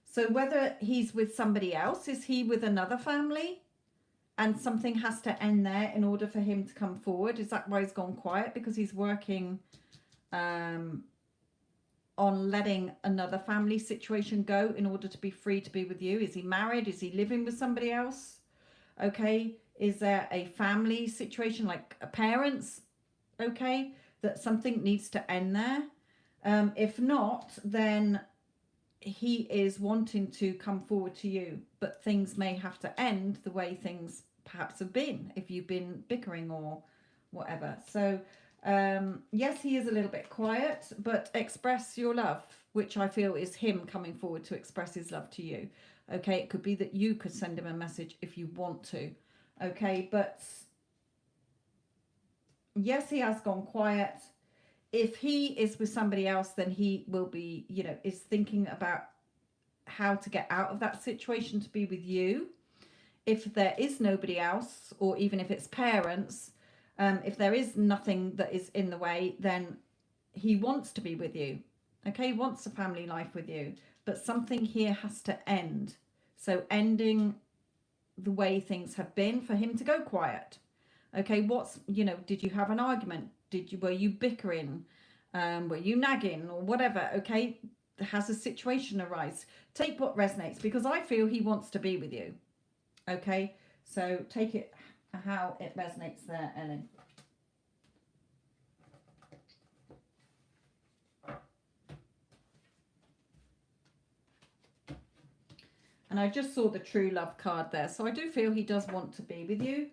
So whether he's with somebody else, is he with another family? And something has to end there in order for him to come forward. Is that why he's gone quiet? Because he's working on letting another family situation go in order to be free to be with you. Is he married? Is he living with somebody else? Okay. Is there a family situation like parents? Okay. That something needs to end there. If not, then he is wanting to come forward to you, but things may have to end the way things perhaps have been if you've been bickering or whatever. So yes, he is a little bit quiet, but express your love, which I feel is him coming forward to express his love to you. Okay, it could be that you could send him a message if you want to. Okay, but yes, he has gone quiet. If he is with somebody else, then he will be, is thinking about how to get out of that situation to be with you. If there is nobody else, or even if it's parents, if there is nothing that is in the way, then he wants to be with you. Okay, he wants a family life with you, but something here has to end. So ending the way things have been for him to go quiet. Okay, did you have an argument? Were you bickering? Were you nagging or whatever? Okay, has a situation arise? Take what resonates, because I feel he wants to be with you. Okay, so take it how it resonates there, Ellen. And I just saw the true love card there, so I do feel he does want to be with you.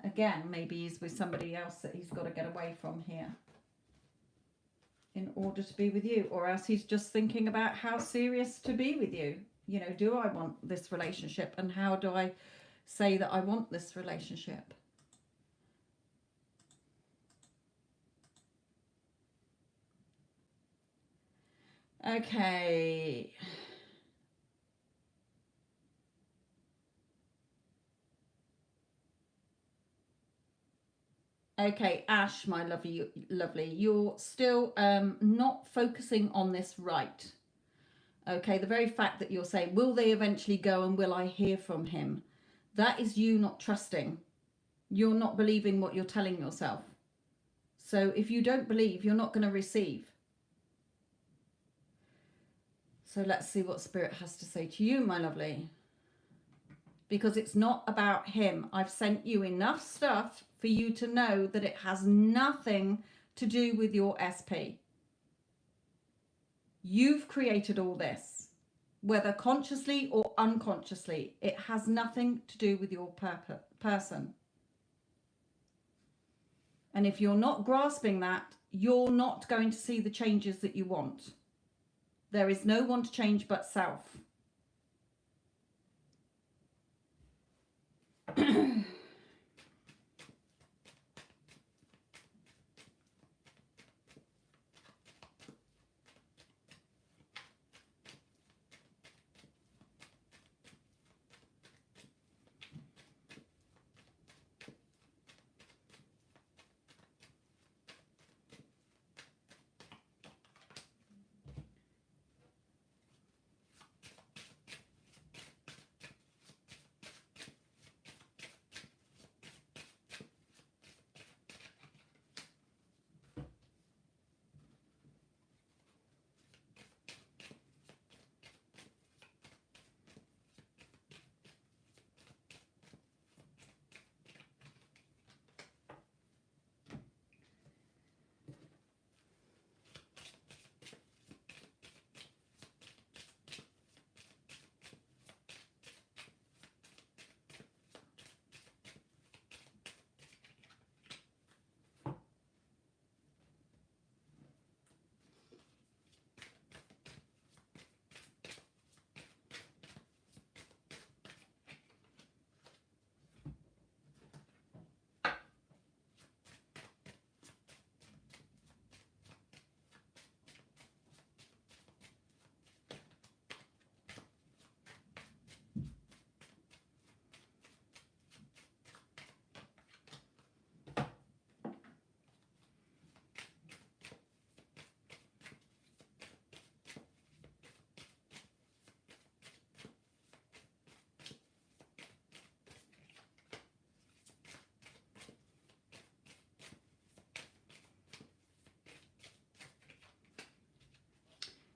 Again, maybe he's with somebody else that he's got to get away from here in order to be with you, or else he's just thinking about how serious to be with you. Do I want this relationship, and how do I say that I want this relationship? Okay. Okay, Ash, my lovely, you're still not focusing on this right. Okay, the very fact that you're saying, will they eventually go and will I hear from him? That is you not trusting. You're not believing what you're telling yourself. So if you don't believe, you're not going to receive. So let's see what Spirit has to say to you, my lovely. Because it's not about him. I've sent you enough stuff for you to know that it has nothing to do with your SP. You've created all this, whether consciously or unconsciously. It has nothing to do with your person. And if you're not grasping that, you're not going to see the changes that you want. There is no one to change but self.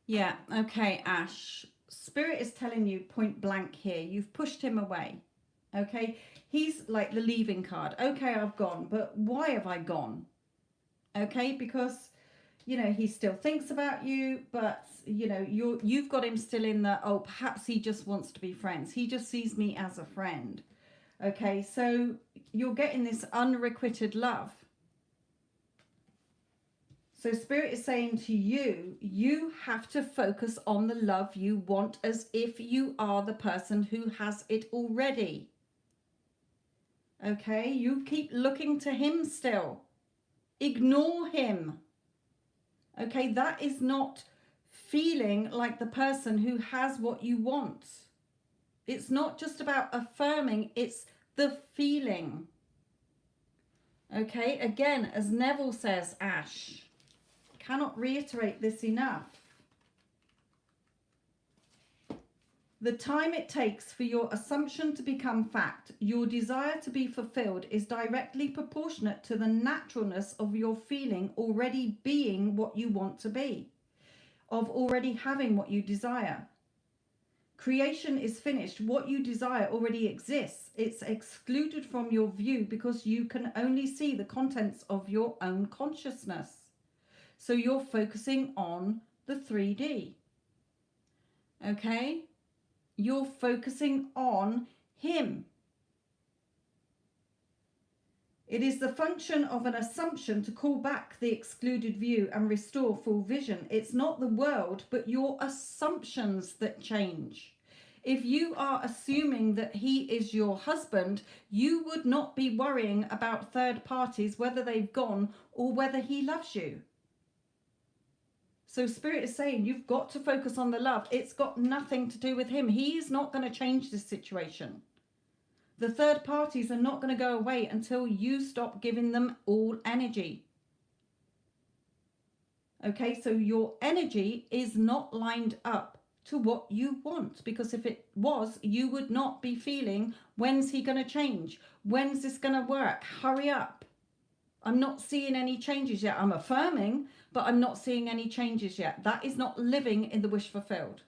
Yeah, okay, Ash. Spirit is telling you point blank here. You've pushed him away. Okay, he's like the leaving card. Okay, I've gone, but why have I gone? Okay, because you know he still thinks about you, but you know you've got him still in the, oh, perhaps he just wants to be friends. He just sees me as a friend. Okay, so you're getting this unrequited love. So Spirit is saying to you, you have to focus on the love you want as if you are the person who has it already. Okay, you keep looking to him still. Ignore him. Okay, that is not feeling like the person who has what you want. It's not just about affirming, it's the feeling. Okay, again, as Neville says, Ash, cannot reiterate this enough. The time it takes for your assumption to become fact, your desire to be fulfilled, is directly proportionate to the naturalness of your feeling already being what you want to be, of already having what you desire. Creation is finished. What you desire already exists. It's excluded from your view because you can only see the contents of your own consciousness. So you're focusing on the 3D. Okay? You're focusing on him. It is the function of an assumption to call back the excluded view and restore full vision. It's not the world, but your assumptions that change. If you are assuming that he is your husband, you would not be worrying about third parties, whether they've gone or whether he loves you. So Spirit is saying you've got to focus on the love. It's got nothing to do with him. He's not going to change this situation. The third parties are not going to go away until you stop giving them all energy. Okay, so your energy is not lined up to what you want, because if it was, you would not be feeling, when's he going to change? When's this going to work? Hurry up. I'm not seeing any changes yet. I'm affirming, but I'm not seeing any changes yet. That is not living in the wish fulfilled.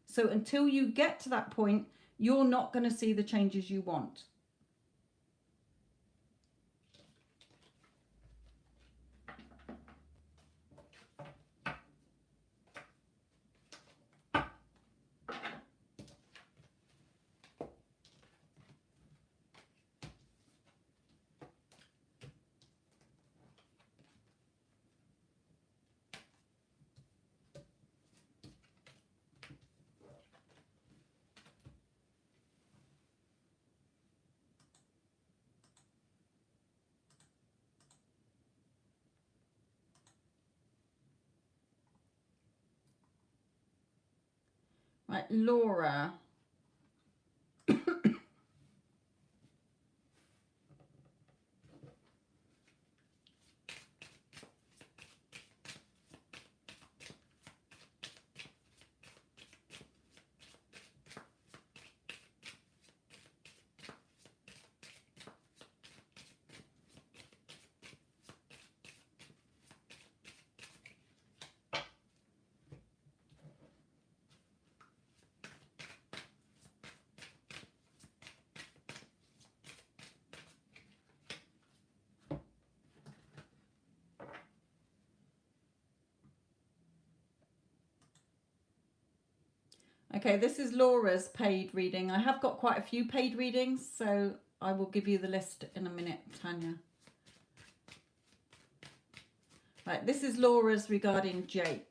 So until you get to that point, you're not going to see the changes you want. Right, Laura. Okay, this is Laura's paid reading. I have got quite a few paid readings, so I will give you the list in a minute, Tanya. Right, this is Laura's regarding Jake.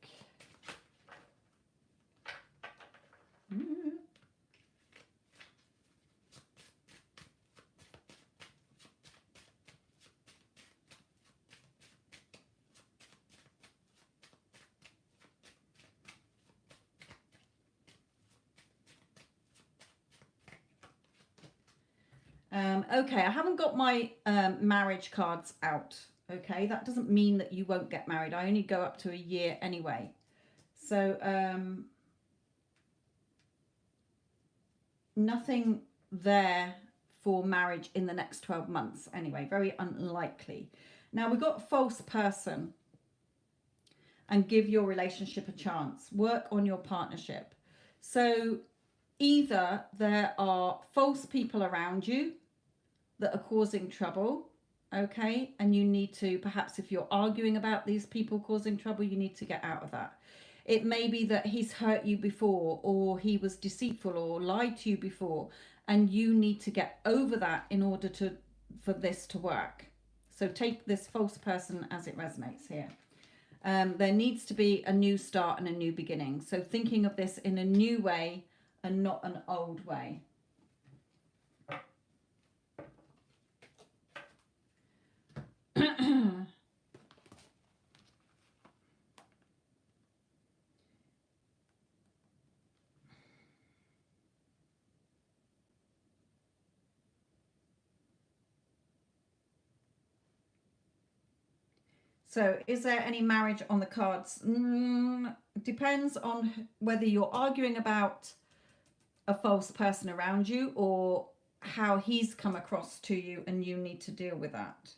Okay, I haven't got my marriage cards out. Okay, that doesn't mean that you won't get married. I only go up to a year anyway. So nothing there for marriage in the next 12 months anyway. Very unlikely. Now we've got false person. and give your relationship a chance. Work on your partnership. So either there are false people around you that are causing trouble, okay, and you need to, perhaps if you're arguing about these people causing trouble, you need to get out of that. It may be that he's hurt you before, or he was deceitful or lied to you before, and you need to get over that in order to for this to work. So take this false person as it resonates here. There needs to be a new start and a new beginning. So thinking of this in a new way and not an old way. So is there any marriage on the cards? Depends on whether you're arguing about a false person around you or how he's come across to you and you need to deal with that.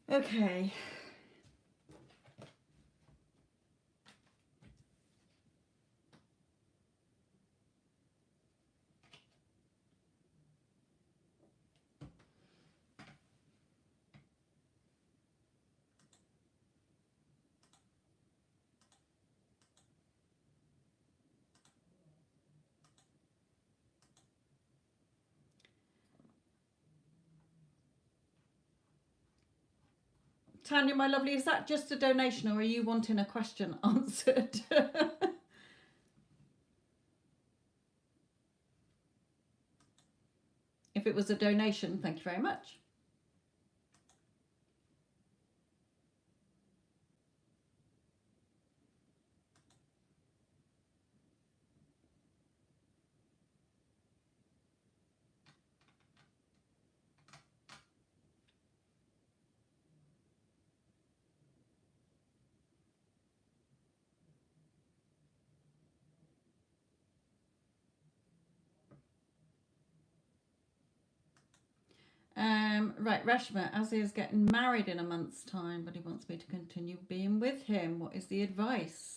Okay. Tanya, my lovely, is that just a donation or are you wanting a question answered? If it was a donation, thank you very much. Right, Reshma, as he is getting married in a month's time, but he wants me to continue being with him. What is the advice?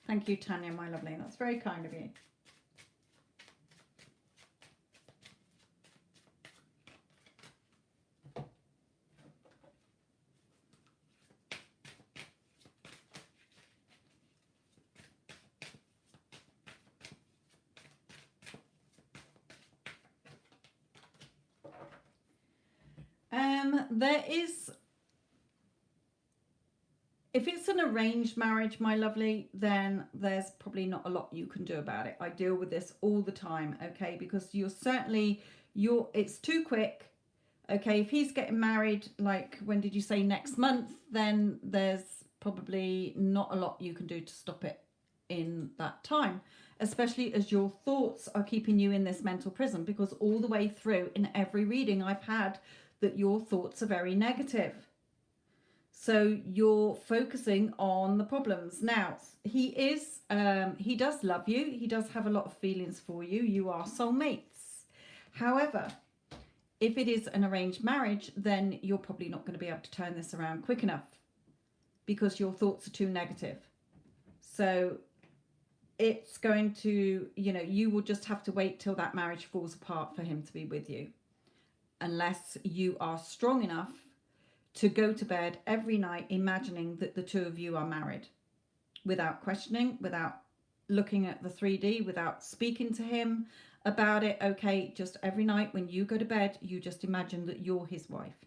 Thank you, Tanya, my lovely. That's very kind of you. There is, if it's an arranged marriage, my lovely, then there's probably not a lot you can do about it. I deal with this all the time, okay? Because it's too quick, okay? If he's getting married, like, when did you say, next month, then there's probably not a lot you can do to stop it in that time, especially as your thoughts are keeping you in this mental prison, because all the way through in every reading I've had that your thoughts are very negative. So you're focusing on the problems. Now, he does love you. He does have a lot of feelings for you. You are soulmates. However, if it is an arranged marriage, then you're probably not going to be able to turn this around quick enough because your thoughts are too negative. So it's going to, you will just have to wait till that marriage falls apart for him to be with you. Unless you are strong enough to go to bed every night imagining that the two of you are married, without questioning, without looking at the 3D, without speaking to him about it. Okay, just every night when you go to bed, you just imagine that you're his wife.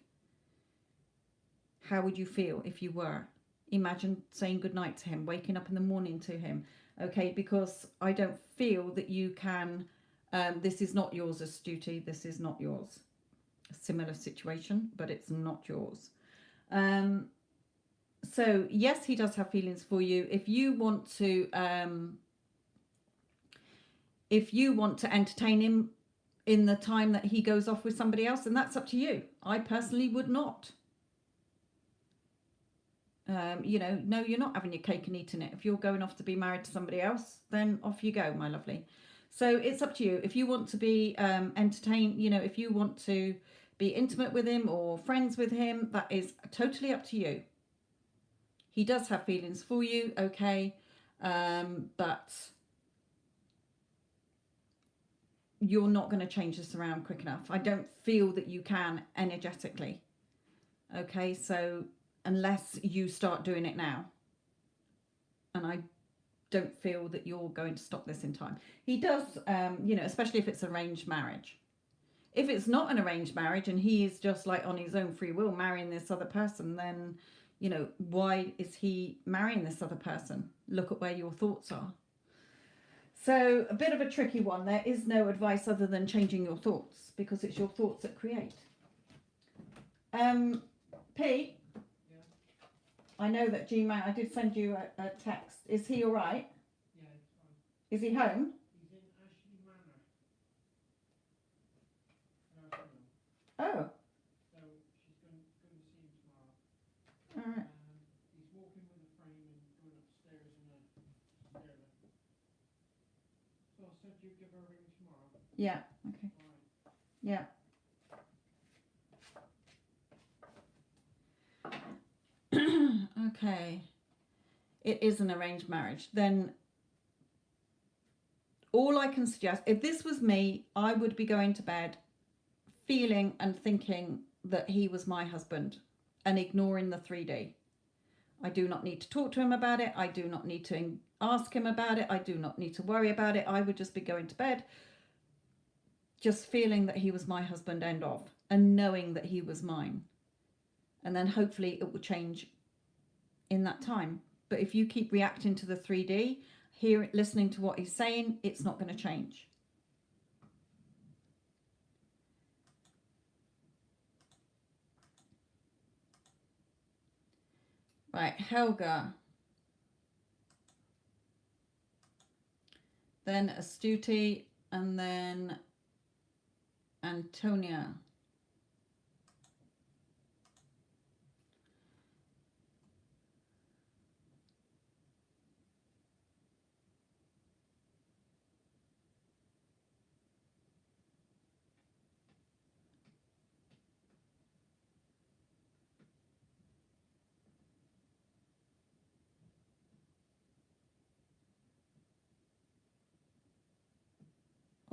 How would you feel if you were? Imagine saying goodnight to him, waking up in the morning to him. Okay, because I don't feel that you can, this is not yours, Astuti, this is not yours. A similar situation, but it's not yours. So yes, he does have feelings for you. If you want to entertain him in the time that he goes off with somebody else, then that's up to you. I personally would not. No, you're not having your cake and eating it. If you're going off to be married to somebody else, then off you go, my lovely. So it's up to you. If you want to be entertained, if you want to be intimate with him or friends with him, that is totally up to you. He does have feelings for you, okay, but you're not going to change this around quick enough. I don't feel that you can energetically, okay, so unless you start doing it now, and I don't feel that you're going to stop this in time. He does, especially if it's arranged marriage. If it's not an arranged marriage and he is just like on his own free will marrying this other person, then, why is he marrying this other person? Look at where your thoughts are. So a bit of a tricky one. There is no advice other than changing your thoughts, because it's your thoughts that create. Pete? Yeah. I know that G-Man, I did send you a text. Is he all right? Yeah, it's fine. Is he home? He's in Ashley Manor. Oh. So she's going to see him tomorrow. All right. He's walking with a frame and going upstairs in a stairlift. So I said you'd give her a ring tomorrow. Yeah. Okay. All right. Yeah. Okay. It is an arranged marriage. Then all I can suggest, if this was me, I would be going to bed feeling and thinking that he was my husband and ignoring the 3D. I do not need to talk to him about it. I do not need to ask him about it. I do not need to worry about it. I would just be going to bed just feeling that he was my husband, end of, and knowing that he was mine. And then hopefully it will change in that time. But if you keep reacting to the 3D, listening to what he's saying, it's not going to change. Right, Helga. Then Astuti, and then Antonia.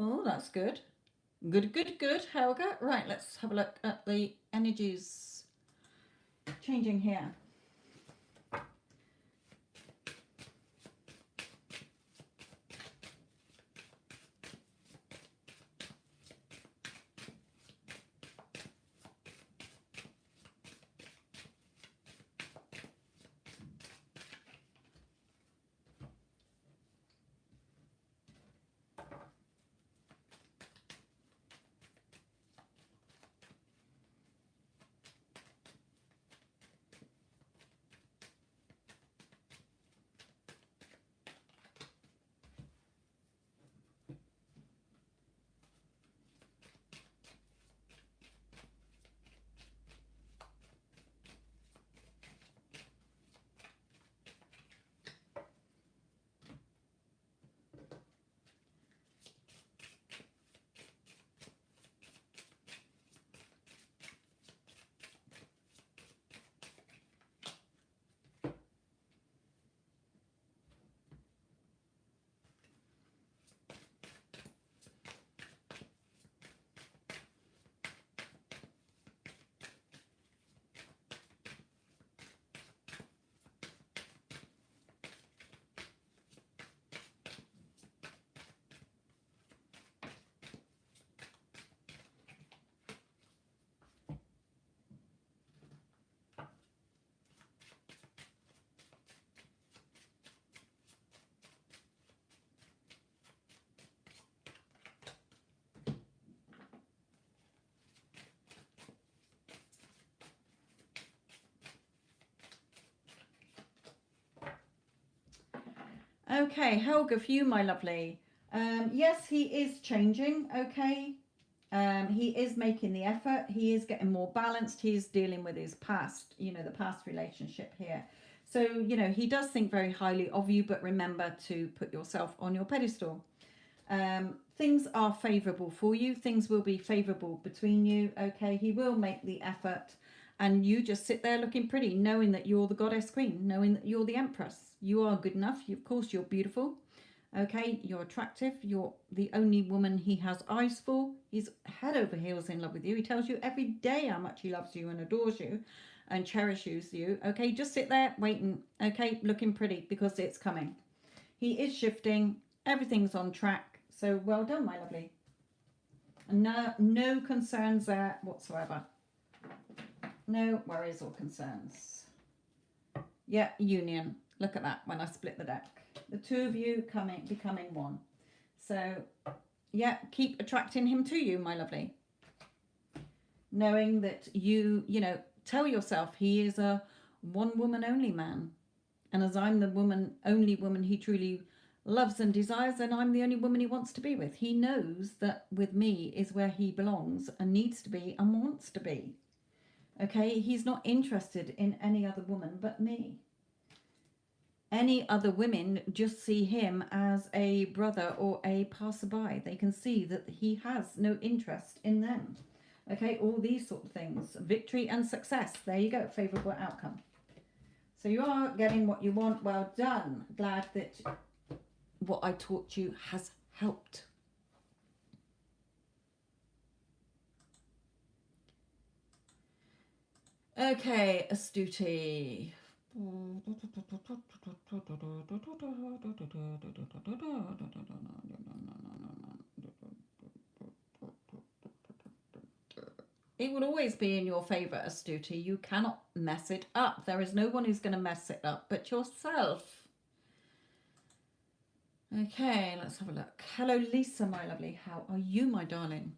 Oh, that's good. Good, Helga. Right, let's have a look at the energies changing here. Okay, Helga, for you, my lovely. Yes, he is changing, okay? He is making the effort. He is getting more balanced. He is dealing with his past, you know, the past relationship here. So, you know, he does think very highly of you, but remember to put yourself on your pedestal. Things are favorable for you. Things will be favorable between you, okay? He will make the effort, and you just sit there looking pretty, knowing that you're the goddess queen, knowing that you're the empress. You are good enough. Of course, you're beautiful. Okay, you're attractive. You're the only woman he has eyes for. He's head over heels in love with you. He tells you every day how much he loves you and adores you and cherishes you. Okay, just sit there waiting. Okay, looking pretty because it's coming. He is shifting. Everything's on track. So well done, my lovely. No concerns there whatsoever. No worries or concerns. Yeah, union. Look at that when I split the deck. The two of you becoming one. So, yeah, keep attracting him to you, my lovely. Knowing that you know, tell yourself he is a one woman only man. And as I'm the only woman he truly loves and desires, then I'm the only woman he wants to be with. He knows that with me is where he belongs and needs to be and wants to be. Okay, he's not interested in any other woman but me. Any other women just see him as a brother or a passerby. They can see that he has no interest in them. Okay, all these sort of things. Victory and success. There you go, favourable outcome. So you are getting what you want. Well done. Glad that what I taught you has helped. Okay, Astuti. It will always be in your favour, Astuti. You cannot mess it up. There is no one who's going to mess it up but yourself. Okay, let's have a look. Hello, Lisa, my lovely. How are you, my darling?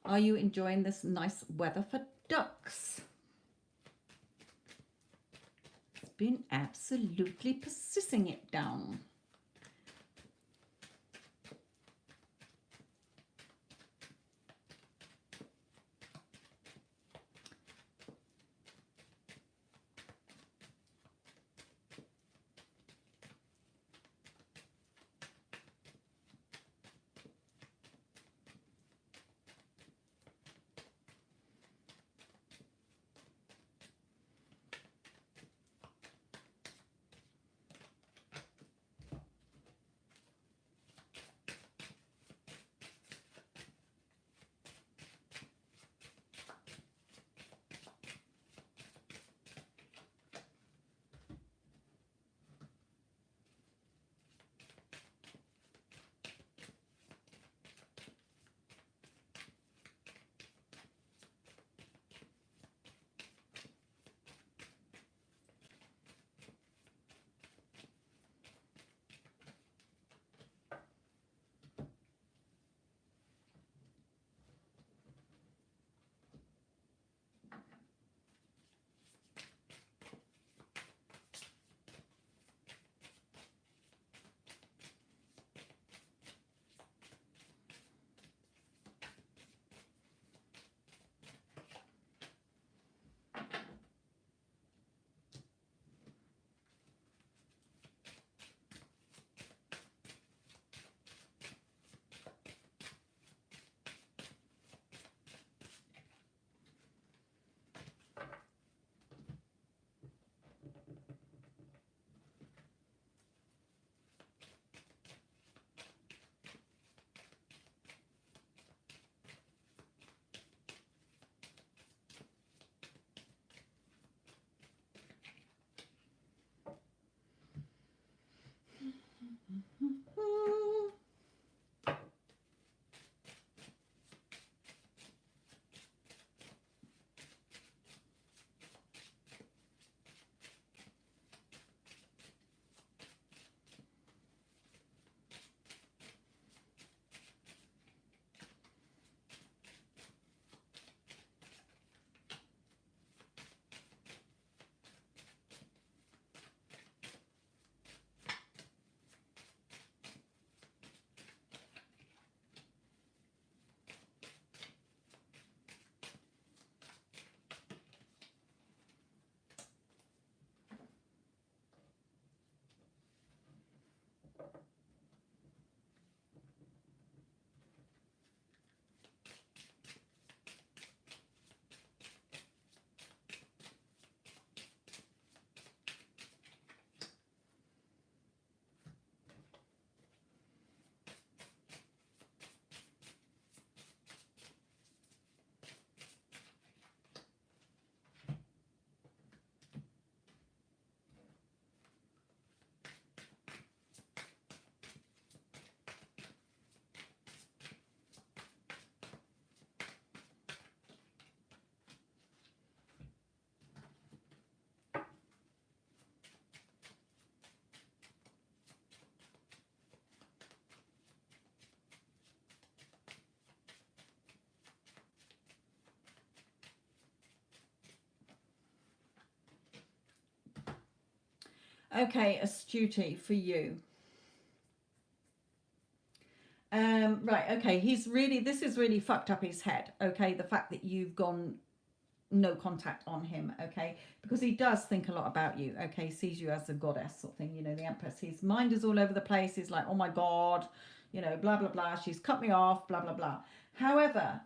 Are you enjoying this nice weather for ducks? It's been absolutely persisting it down. Okay, astute for you. Right, okay, this is really fucked up his head, okay, the fact that you've gone no contact on him, okay, because he does think a lot about you, okay, sees you as a goddess sort of thing, you know, the Empress. His mind is all over the place. He's like, oh my God, you know, blah, blah, blah, she's cut me off, blah, blah, blah. However,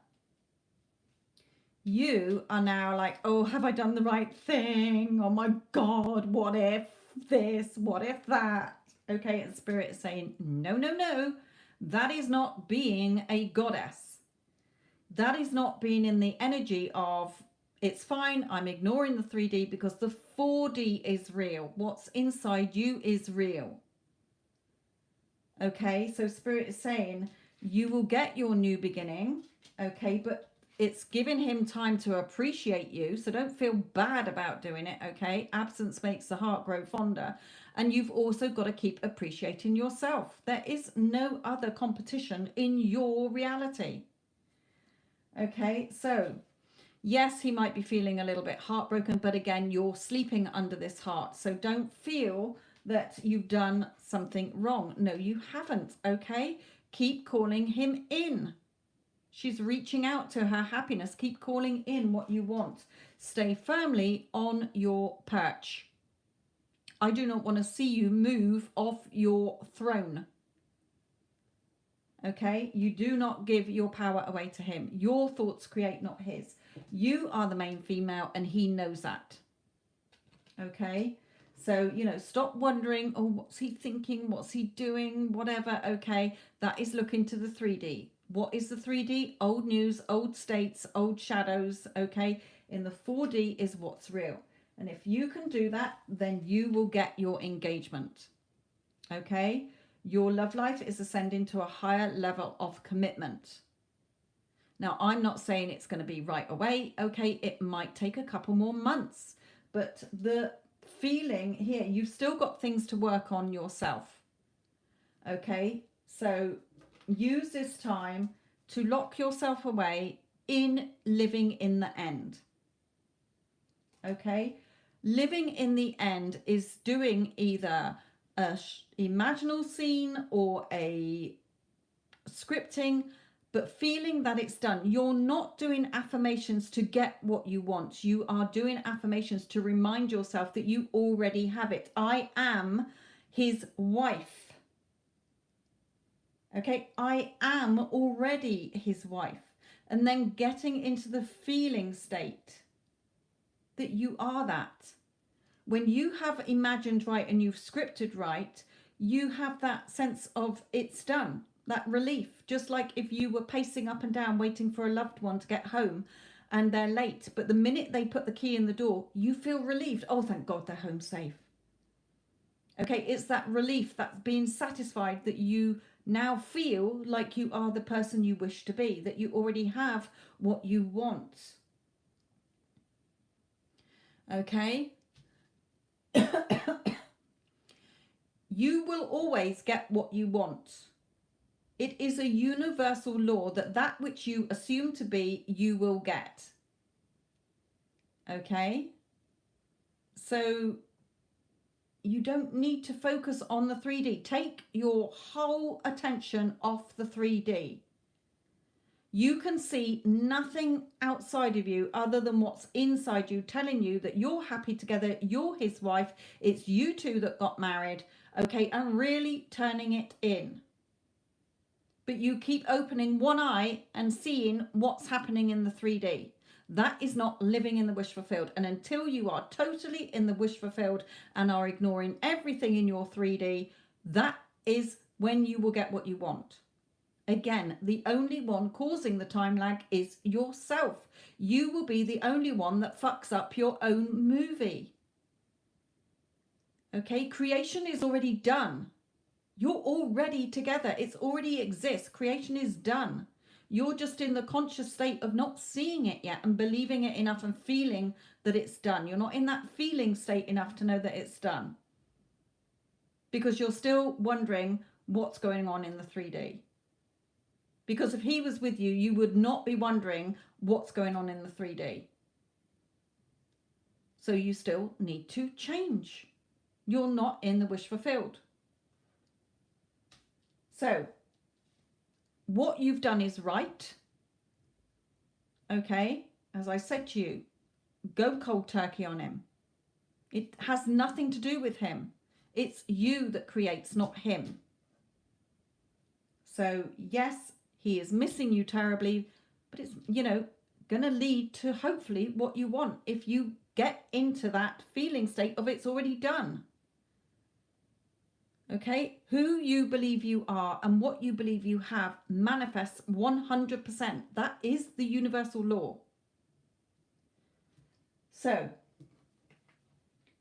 you are now like, oh, have I done the right thing? Oh my God, what if this, what if that? Okay, and Spirit is saying, no, no, no, that is not being a goddess. That is not being in the energy of, it's fine, I'm ignoring the 3D because the 4D is real. What's inside you is real. Okay, so Spirit is saying, you will get your new beginning, okay, but it's giving him time to appreciate you, so don't feel bad about doing it, okay? Absence makes the heart grow fonder. And you've also got to keep appreciating yourself. There is no other competition in your reality. Okay, so yes, he might be feeling a little bit heartbroken, but again, you're sleeping under this heart. So don't feel that you've done something wrong. No, you haven't, okay? Keep calling him in. She's reaching out to her happiness. Keep calling in what you want. Stay firmly on your perch. I do not want to see you move off your throne. Okay? You do not give your power away to him. Your thoughts create, not his. You are the main female and he knows that. Okay? So, you know, stop wondering, oh, what's he thinking? What's he doing? Whatever. Okay? That is looking to the 3D. What is the 3D? Old news, old states, old shadows, okay? In the 4D is what's real. And if you can do that, then you will get your engagement, okay? Your love life is ascending to a higher level of commitment. Now, I'm not saying it's going to be right away, okay? It might take a couple more months. But the feeling here, you've still got things to work on yourself, okay? So use this time to lock yourself away in living in the end. Okay? Living in the end is doing either a imaginal scene or a scripting, but feeling that it's done. You're not doing affirmations to get what you want. You are doing affirmations to remind yourself that you already have it. I am his wife. Okay, I am already his wife. And then getting into the feeling state that you are that. When you have imagined right and you've scripted right, you have that sense of it's done, that relief. Just like if you were pacing up and down waiting for a loved one to get home and they're late, but the minute they put the key in the door, you feel relieved. Oh, thank God they're home safe. Okay, it's that relief, that's being satisfied that you now feel like you are the person you wish to be, that you already have what you want. Okay? You will always get what you want. It is a universal law that that which you assume to be, you will get. Okay? So you don't need to focus on the 3D. Take your whole attention off the 3D. You can see nothing outside of you other than what's inside you, telling you that you're happy together, you're his wife, it's you two that got married, okay, and really turning it in. But you keep opening one eye and seeing what's happening in the 3D. That is not living in the wish fulfilled. And until you are totally in the wish fulfilled and are ignoring everything in your 3D, that is when you will get what you want. Again, the only one causing the time lag is yourself. You will be the only one that fucks up your own movie. Okay, creation is already done. You're already together. It's already exists. Creation is done. You're just in the conscious state of not seeing it yet and believing it enough and feeling that it's done. You're not in that feeling state enough to know that it's done. Because you're still wondering what's going on in the 3D. Because if he was with you, you would not be wondering what's going on in the 3D. So you still need to change. You're not in the wish fulfilled. So what you've done is right. Okay, as I said to you, go cold turkey on him. It has nothing to do with him. It's you that creates, not him. So yes, he is missing you terribly, but it's, you know, going to lead to hopefully what you want if you get into that feeling state of it's already done. Okay, who you believe you are and what you believe you have manifests 100%. That is the universal law. So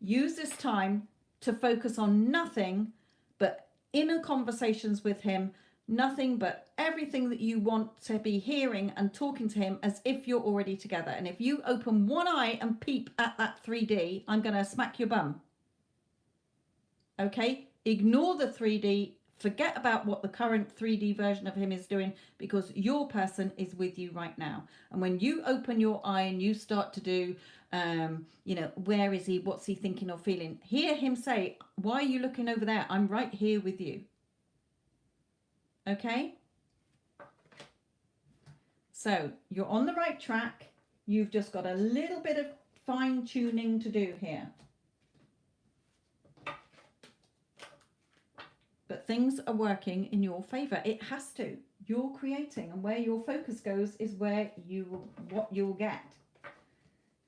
use this time to focus on nothing but inner conversations with him, nothing but everything that you want to be hearing and talking to him as if you're already together. And if you open one eye and peep at that 3D, I'm going to smack your bum. Okay, ignore the 3D, forget about what the current 3D version of him is doing, because your person is with you right now. And when you open your eye and you start to do, you know, where is he, what's he thinking or feeling, hear him say, why are you looking over there? I'm right here with you. Okay, so you're on the right track. You've just got a little bit of fine tuning to do here. But things are working in your favor. It has to. You're creating, and where your focus goes is where what you'll get.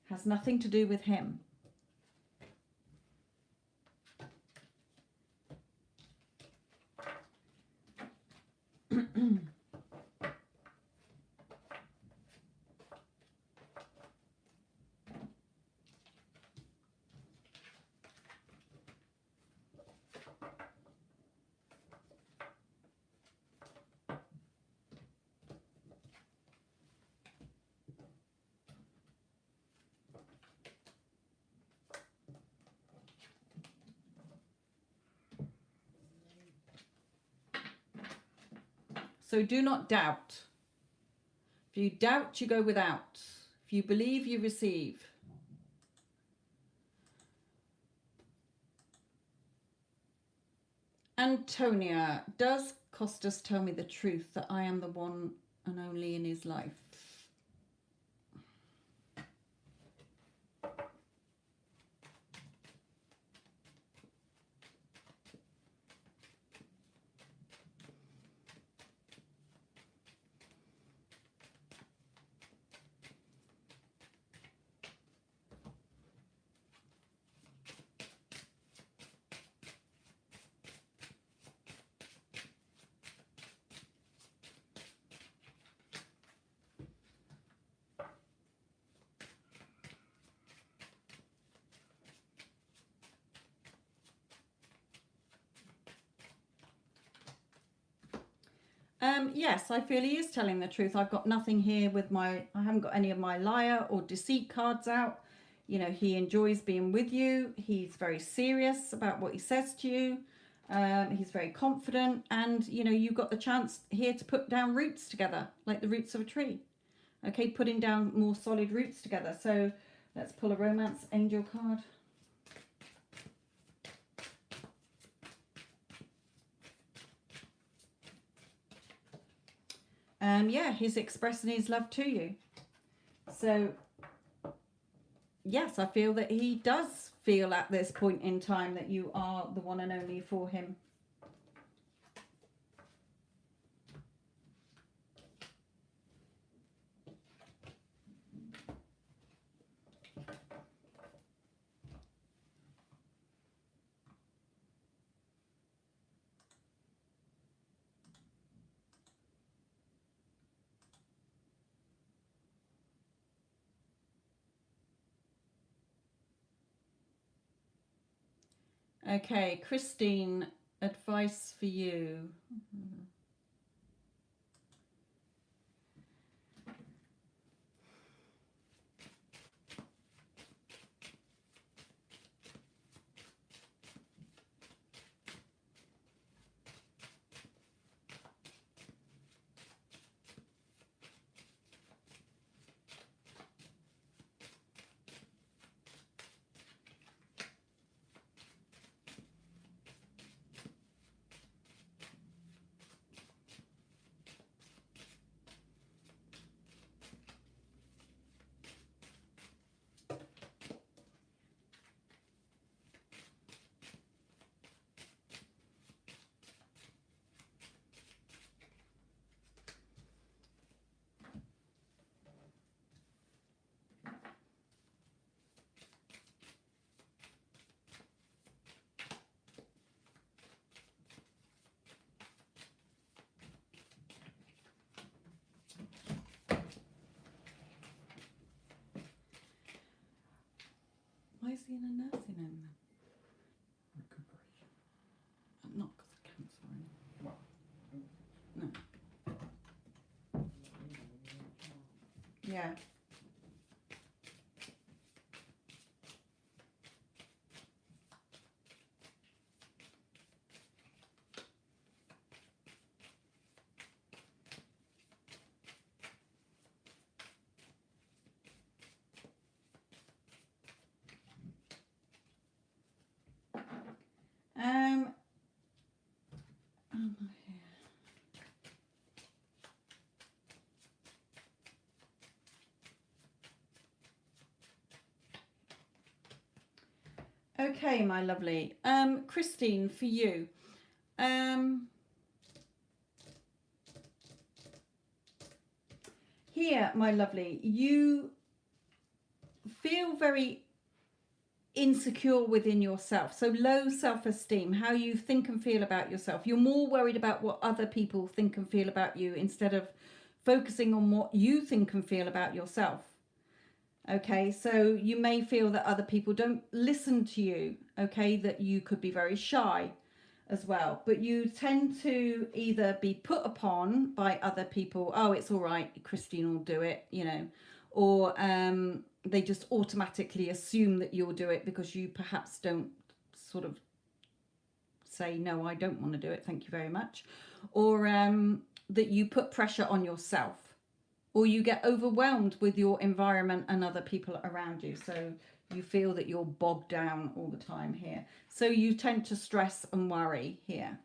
Has nothing to do with him. So do not doubt. If you doubt, you go without. If you believe, you receive. Antonia, does Costas tell me the truth that I am the one and only in his life? Yes, I feel he is telling the truth. I've got nothing here with I haven't got any of my liar or deceit cards out. You know, he enjoys being with you. He's very serious about what he says to you. He's very confident, and you know, you've got the chance here to put down roots together, like the roots of a tree. Okay, putting down more solid roots together. So let's pull a romance angel card. Yeah, he's expressing his love to you. So yes, I feel that he does feel at this point in time that you are the one and only for him. Okay, Christine, advice for you. is he in a nursing home then? Recuperation. Not because of cancer or anything. Well, No. Yeah. Oh my hair. Okay, my lovely. Christine, for you. Here, my lovely, you feel very insecure within yourself. So low self-esteem, how you think and feel about yourself. You're more worried about what other people think and feel about you instead of focusing on what you think and feel about yourself. Okay, so you may feel that other people don't listen to you, okay, that you could be very shy as well, but you tend to either be put upon by other people. Oh, it's all right, Christine will do it, you know, or they just automatically assume that you'll do it because you perhaps don't sort of say, no, I don't want to do it, thank you very much, or that you put pressure on yourself, or you get overwhelmed with your environment and other people around you. So you feel that you're bogged down all the time here. So you tend to stress and worry here.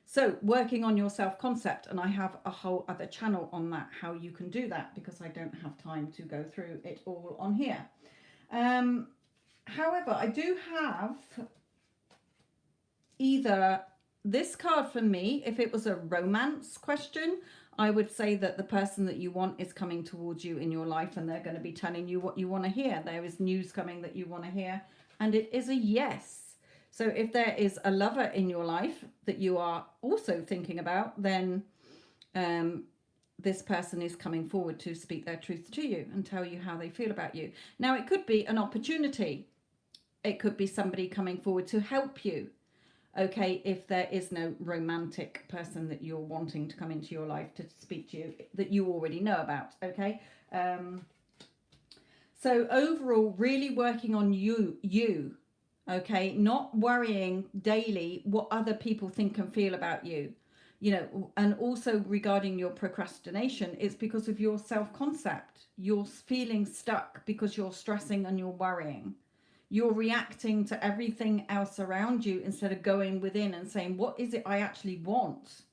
So working on your self-concept, and I have a whole other channel on that, how you can do that, because I don't have time to go through it all on here. However, I do have either this card for me, if it was a romance question, I would say that the person that you want is coming towards you in your life and they're going to be telling you what you want to hear. There is news coming that you want to hear, and it is a yes. So if there is a lover in your life that you are also thinking about, then this person is coming forward to speak their truth to you and tell you how they feel about you. Now, it could be an opportunity. It could be somebody coming forward to help you. Okay, if there is no romantic person that you're wanting to come into your life to speak to you that you already know about, okay? So overall, really working on you, okay? Not worrying daily what other people think and feel about you, you know, and also regarding your procrastination, it's because of your self-concept. You're feeling stuck because you're stressing and you're worrying. You're reacting to everything else around you instead of going within and saying, what is it I actually want?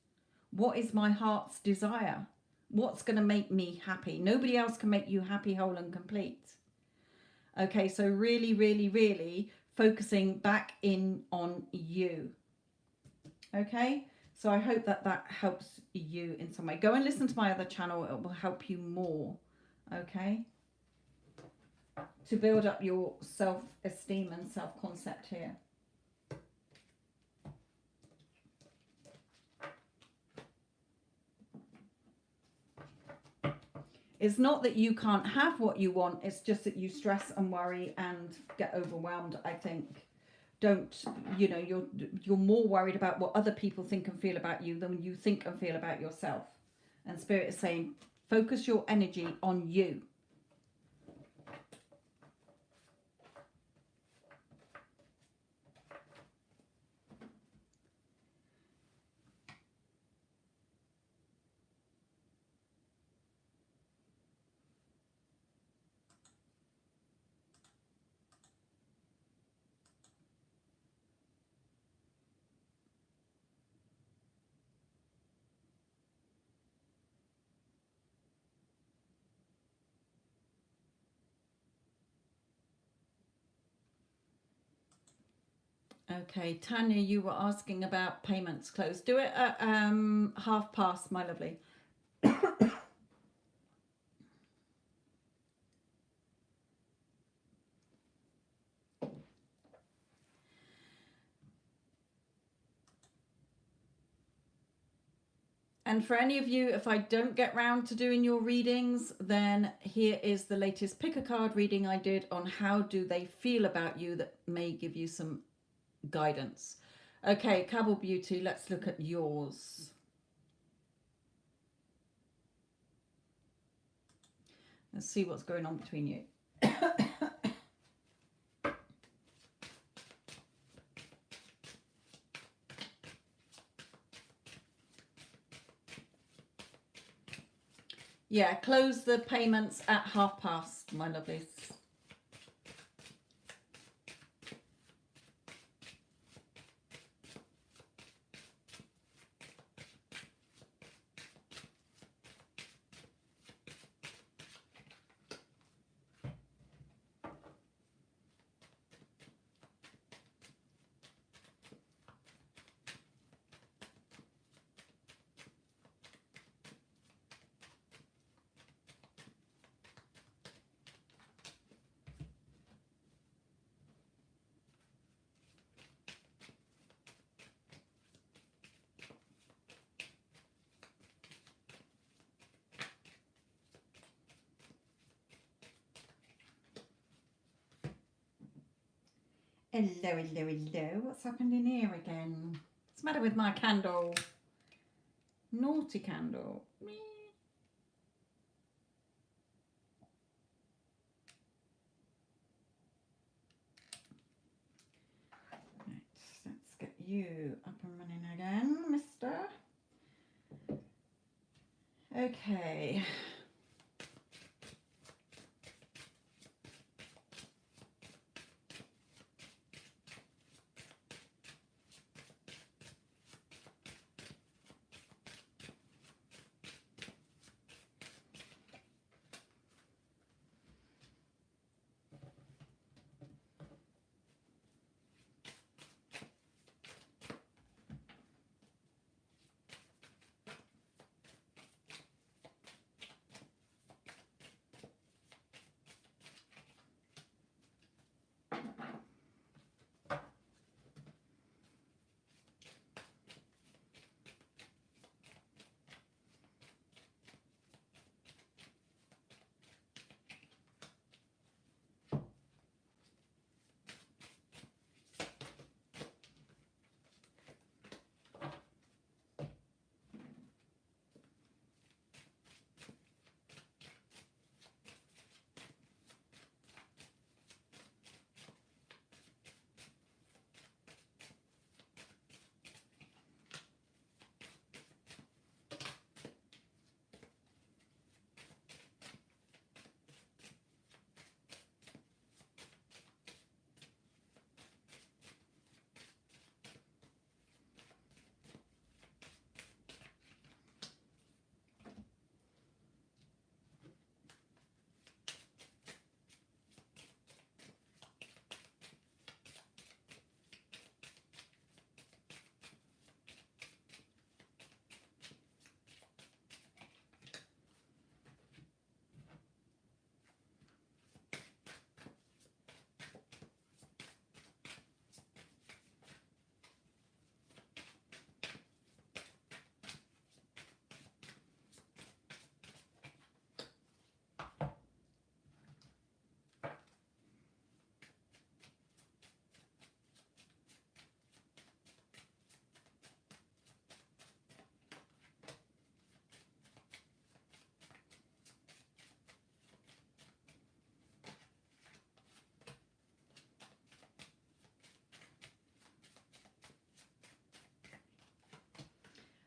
What is my heart's desire? What's going to make me happy? Nobody else can make you happy, whole and complete. Okay, so really, really, really focusing back in on you. Okay, so I hope that that helps you in some way. Go and listen to my other channel. It will help you more. Okay, to build up your self-esteem and self-concept here. It's not that you can't have what you want, it's just that you stress and worry and get overwhelmed, I think. Don't, you know, you're more worried about what other people think and feel about you than you think and feel about yourself. And Spirit is saying, focus your energy on you. Okay, Tanya, you were asking about payments closed. Do it at past, my lovely. And for any of you, if I don't get round to doing your readings, then here is the latest pick a card reading I did on how do they feel about you that may give you some guidance. Okay, Cabal Beauty, let's look at yours. Let's see what's going on between you. Yeah, close the payments at past, my lovelies. Hello, hello, hello. What's happened in here again? What's the matter with my candle? Naughty candle. Right, let's get you up and running again, mister. Okay.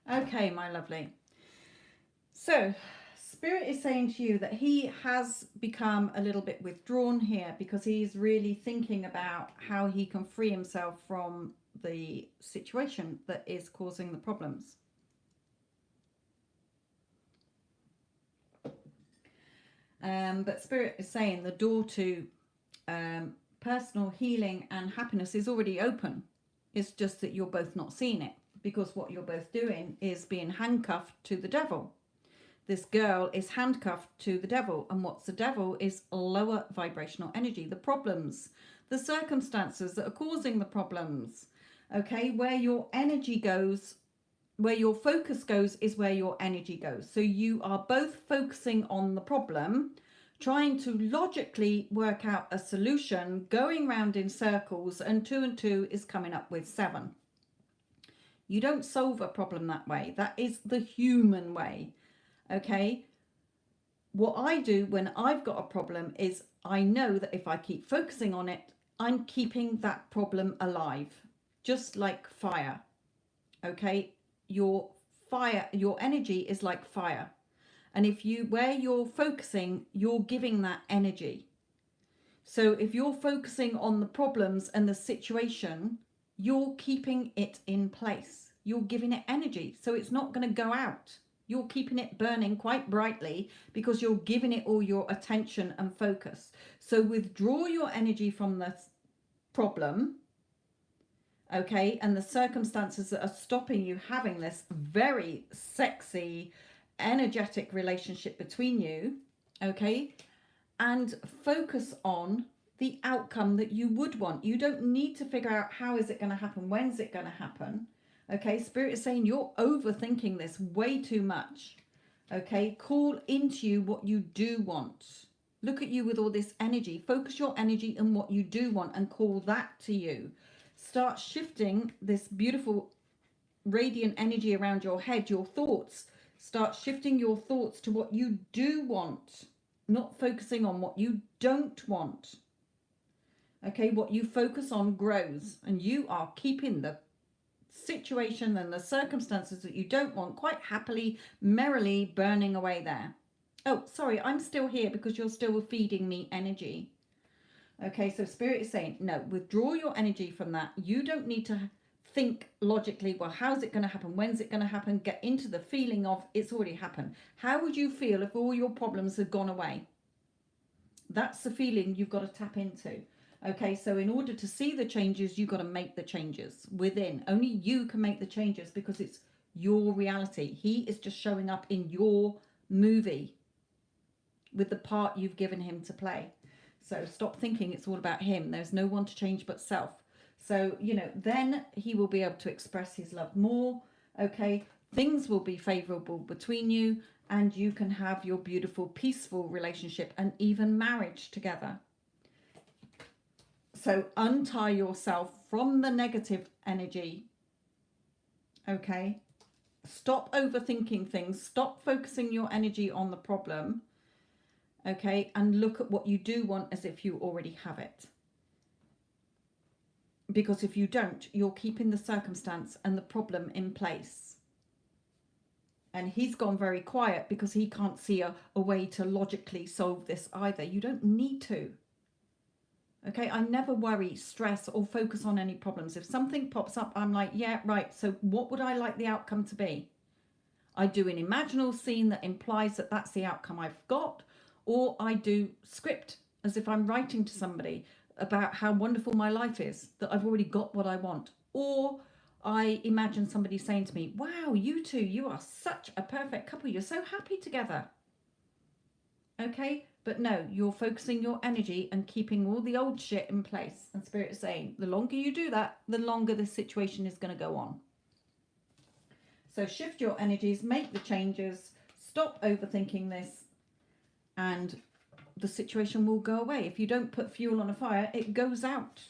Okay, my lovely. So, Spirit is saying to you that he has become a little bit withdrawn here because he's really thinking about how he can free himself from the situation that is causing the problems. But Spirit is saying the door to personal healing and happiness is already open. It's just that you're both not seeing it because what you're both doing is being handcuffed to the devil. This girl is handcuffed to the devil, and what's the devil is lower vibrational energy, the problems, the circumstances that are causing the problems. Okay, where your energy goes where your focus goes is where your energy goes. So you are both focusing on the problem, trying to logically work out a solution, going round in circles, and 2 and 2 is coming up with 7. You don't solve a problem that way. That is the human way. Okay? What I do when I've got a problem is I know that if I keep focusing on it, I'm keeping that problem alive, just like fire. Okay? Your energy is like fire. And where you're focusing, you're giving that energy. So if you're focusing on the problems and the situation, you're keeping it in place. You're giving it energy. So it's not going to go out. You're keeping it burning quite brightly because you're giving it all your attention and focus. So withdraw your energy from the problem, okay, and the circumstances that are stopping you having this very sexy, energetic relationship between you, okay, and focus on the outcome that you would want. You don't need to figure out how is it going to happen, when's it going to happen. Okay, Spirit is saying you're overthinking this way too much. Okay, call into you what you do want. Look at you with all this energy. Focus your energy on what you do want and call that to you. Start shifting this beautiful radiant energy around your head, your thoughts. Start shifting your thoughts to what you do want, not focusing on what you don't want. Okay, what you focus on grows, and you are keeping the situation and the circumstances that you don't want quite happily, merrily burning away there. Oh, sorry, I'm still here because you're still feeding me energy. Okay, so Spirit is saying, no, withdraw your energy from that. You don't need to think logically, well, how's it going to happen? When's it going to happen? Get into the feeling of it's already happened. How would you feel if all your problems had gone away? That's the feeling you've got to tap into. Okay, so in order to see the changes, you've got to make the changes within. Only you can make the changes because it's your reality. He is just showing up in your movie with the part you've given him to play. So stop thinking it's all about him. There's no one to change but self. So, then he will be able to express his love more. Okay, things will be favorable between you and you can have your beautiful, peaceful relationship and even marriage together. So untie yourself from the negative energy. Okay, stop overthinking things. Stop focusing your energy on the problem. Okay, and look at what you do want as if you already have it. Because if you don't, you're keeping the circumstance and the problem in place. And he's gone very quiet because he can't see a way to logically solve this either. You don't need to. Okay, I never worry, stress, or focus on any problems. If something pops up, I'm like, yeah, right. So what would I like the outcome to be? I do an imaginal scene that implies that that's the outcome I've got. Or I do script as if I'm writing to somebody about how wonderful my life is, that I've already got what I want. Or I imagine somebody saying to me, wow, you two, you are such a perfect couple. You're so happy together. Okay, but no, you're focusing your energy and keeping all the old shit in place. And Spirit is saying, the longer you do that, the longer this situation is going to go on. So shift your energies, make the changes, stop overthinking this, and the situation will go away. If you don't put fuel on a fire, it goes out.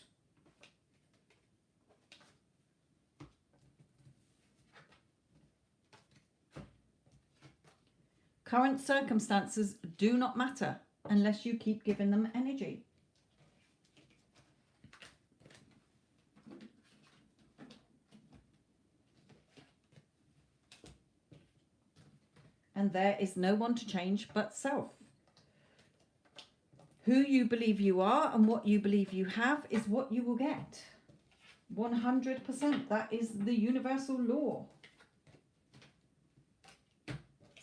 Current circumstances do not matter unless you keep giving them energy. And there is no one to change but self. Who you believe you are and what you believe you have is what you will get. 100%. That is the universal law.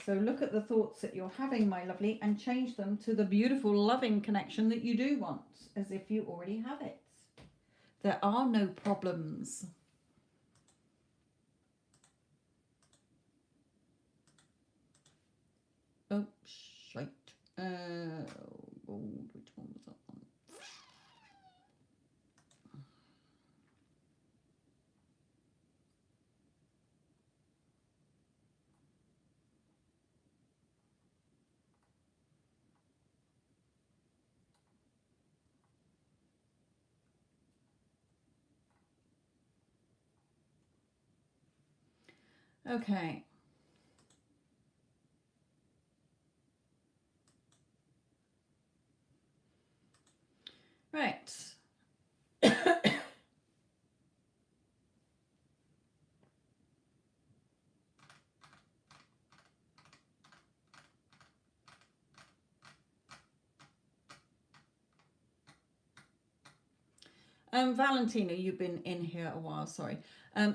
So look at the thoughts that you're having, my lovely, and change them to the beautiful, loving connection that you do want, as if you already have it. There are no problems. Oh, shite. Which one was that one? Okay. Right. Valentina, you've been in here a while, sorry.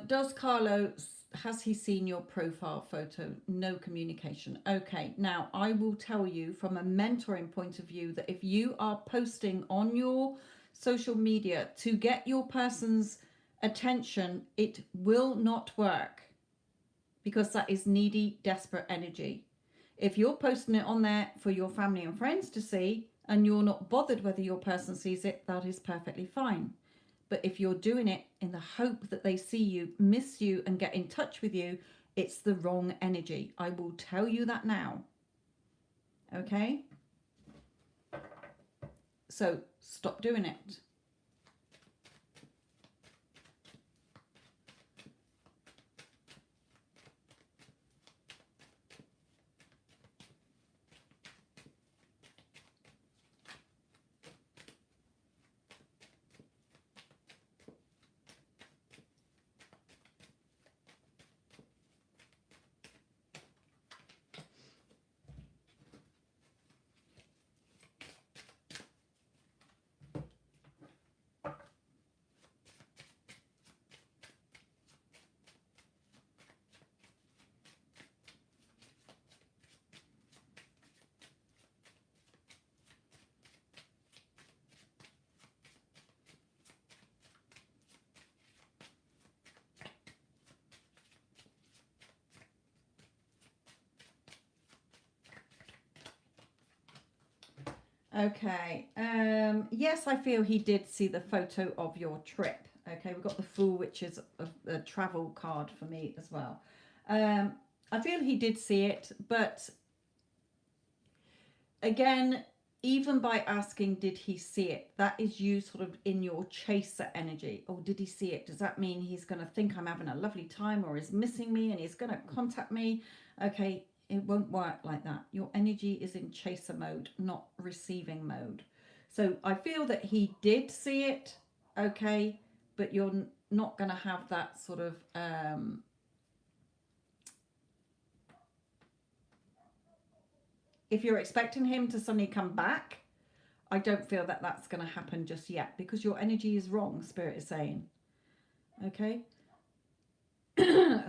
Does Carlos, has he seen your profile photo? No communication. Okay, now I will tell you from a mentoring point of view that if you are posting on your social media to get your person's attention, it will not work because that is needy, desperate energy. If you're posting it on there for your family and friends to see and you're not bothered whether your person sees it, that is perfectly fine. But if you're doing it in the hope that they see you, miss you, and get in touch with you, it's the wrong energy. I will tell you that now. Okay? So stop doing it. Okay. Yes, I feel he did see the photo of your trip. Okay, we've got the Fool, which is a travel card for me as well. I feel he did see it, but again, even by asking, did he see it? That is you sort of in your chaser energy. Oh, did he see it? Does that mean he's going to think I'm having a lovely time or is missing me and he's going to contact me? Okay, it won't work like that. Your energy is in chaser mode, not receiving mode. So I feel that he did see it, okay, but you're not going to have that sort of if you're expecting him to suddenly come back, I don't feel that that's going to happen just yet because your energy is wrong, Spirit is saying. Okay.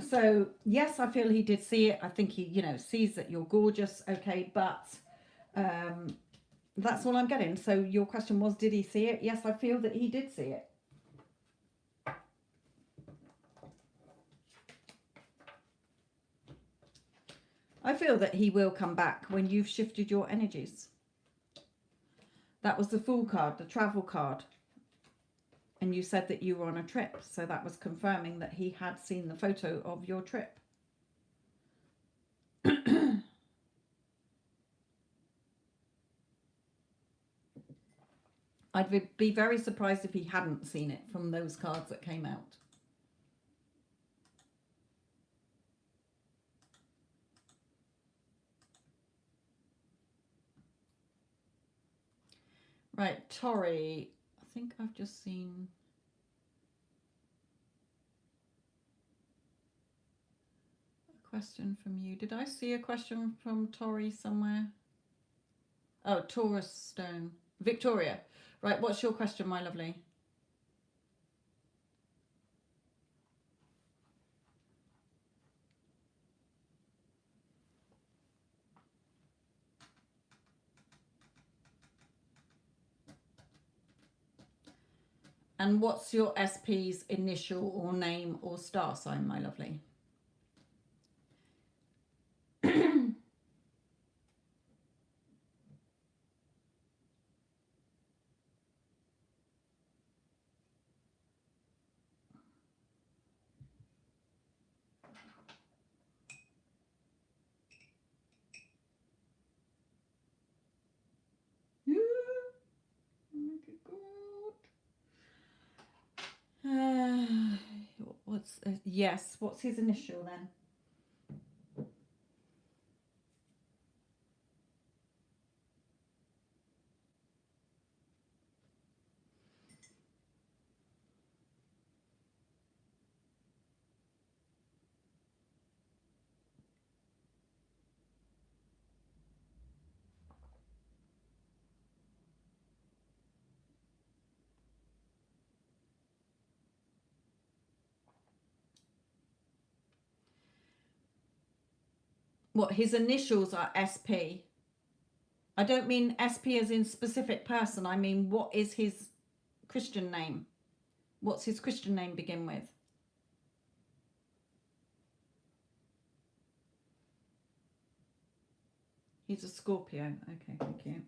So, yes, I feel he did see it. I think he, sees that you're gorgeous. Okay. But that's all I'm getting. So, your question was, did he see it? Yes, I feel that he did see it. I feel that he will come back when you've shifted your energies. That was the Fool card, the travel card. And you said that you were on a trip. So that was confirming that he had seen the photo of your trip. I'd be very surprised if he hadn't seen it from those cards that came out. Right, Tori, I think I've just seen a question from you. Did I see a question from Tori somewhere? Oh, Taurus Stone. Victoria. Right, what's your question, my lovely? And what's your SP's initial or name or star sign, my lovely? What's yes? What's his initial then? What, his initials are SP? I don't mean SP as in specific person. I mean, what is his Christian name? What's his Christian name begin with? He's a Scorpio. Okay, thank you.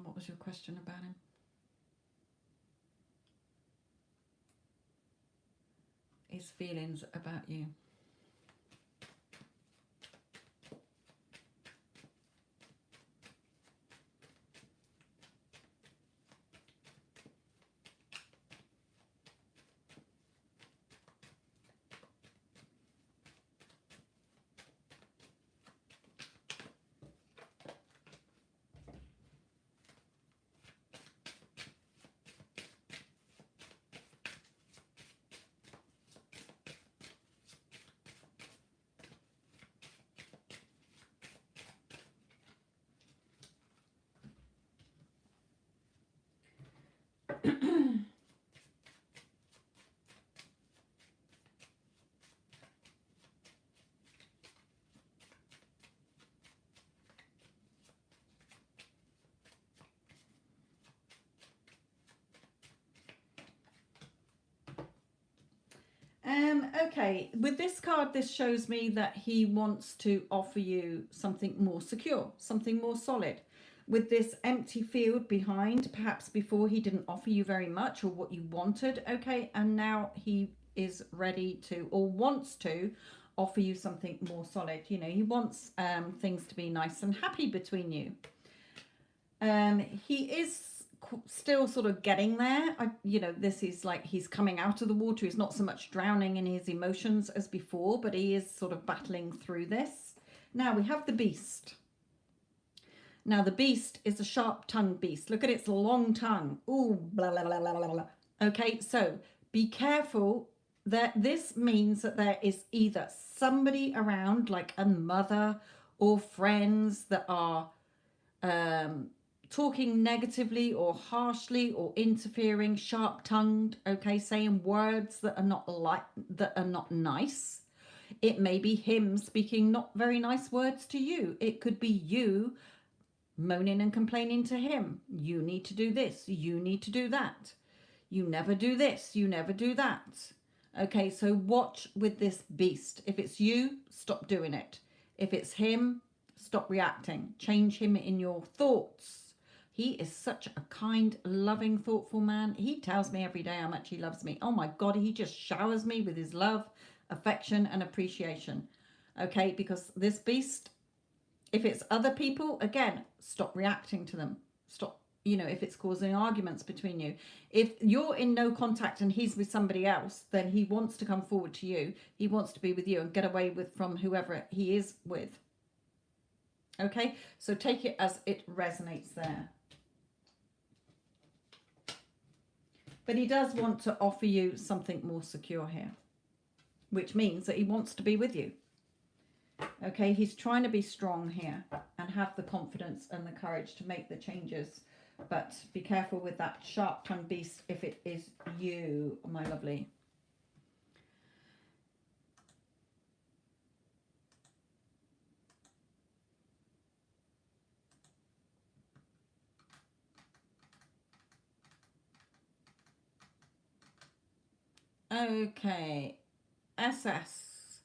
What was your question about him? His feelings about you. Okay, with this card, this shows me that he wants to offer you something more secure, something more solid. With this empty field behind, perhaps before he didn't offer you very much or what you wanted, okay, and now he is ready to, or wants to, offer you something more solid. You know, he wants things to be nice and happy between you. He is still sort of getting there. You know, this is like he's coming out of the water. He's not so much drowning in his emotions as before, but he is sort of battling through this. Now we have the beast. Now the beast is a sharp-tongued beast. Look at its long tongue. Ooh, blah, blah, blah, blah, blah, blah. Okay, so be careful that this means that there is either somebody around, like a mother or friends that are talking negatively or harshly or interfering, sharp-tongued, okay, saying words that are not nice. It may be him speaking not very nice words to you. It could be you moaning and complaining to him. You need to do this. You need to do that. You never do this. You never do that. Okay, so watch with this beast. If it's you, stop doing it. If it's him, stop reacting. Change him in your thoughts. He is such a kind, loving, thoughtful man. He tells me every day how much he loves me. Oh my God, he just showers me with his love, affection, and appreciation. Okay, because this beast, if it's other people, again, stop reacting to them. Stop, you know, if it's causing arguments between you. If you're in no contact and he's with somebody else, then he wants to come forward to you. He wants to be with you and get away from whoever he is with. Okay, so take it as it resonates there. But he does want to offer you something more secure here, which means that he wants to be with you. Okay, he's trying to be strong here and have the confidence and the courage to make the changes. But be careful with that sharp-tongued beast if it is you, my lovely. Okay, SS.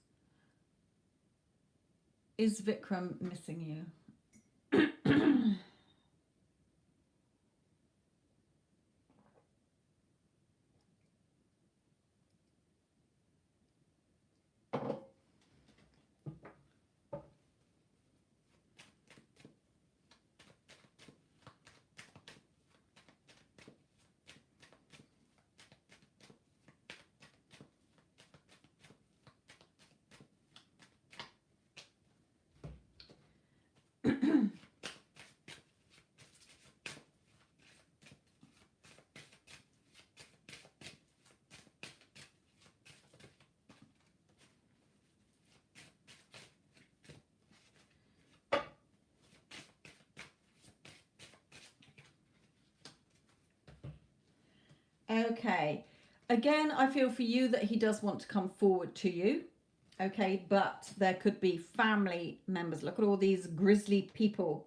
Is Vikram missing you? Okay, again, I feel for you that he does want to come forward to you. okay, but there could be family members. Look at all these grisly people,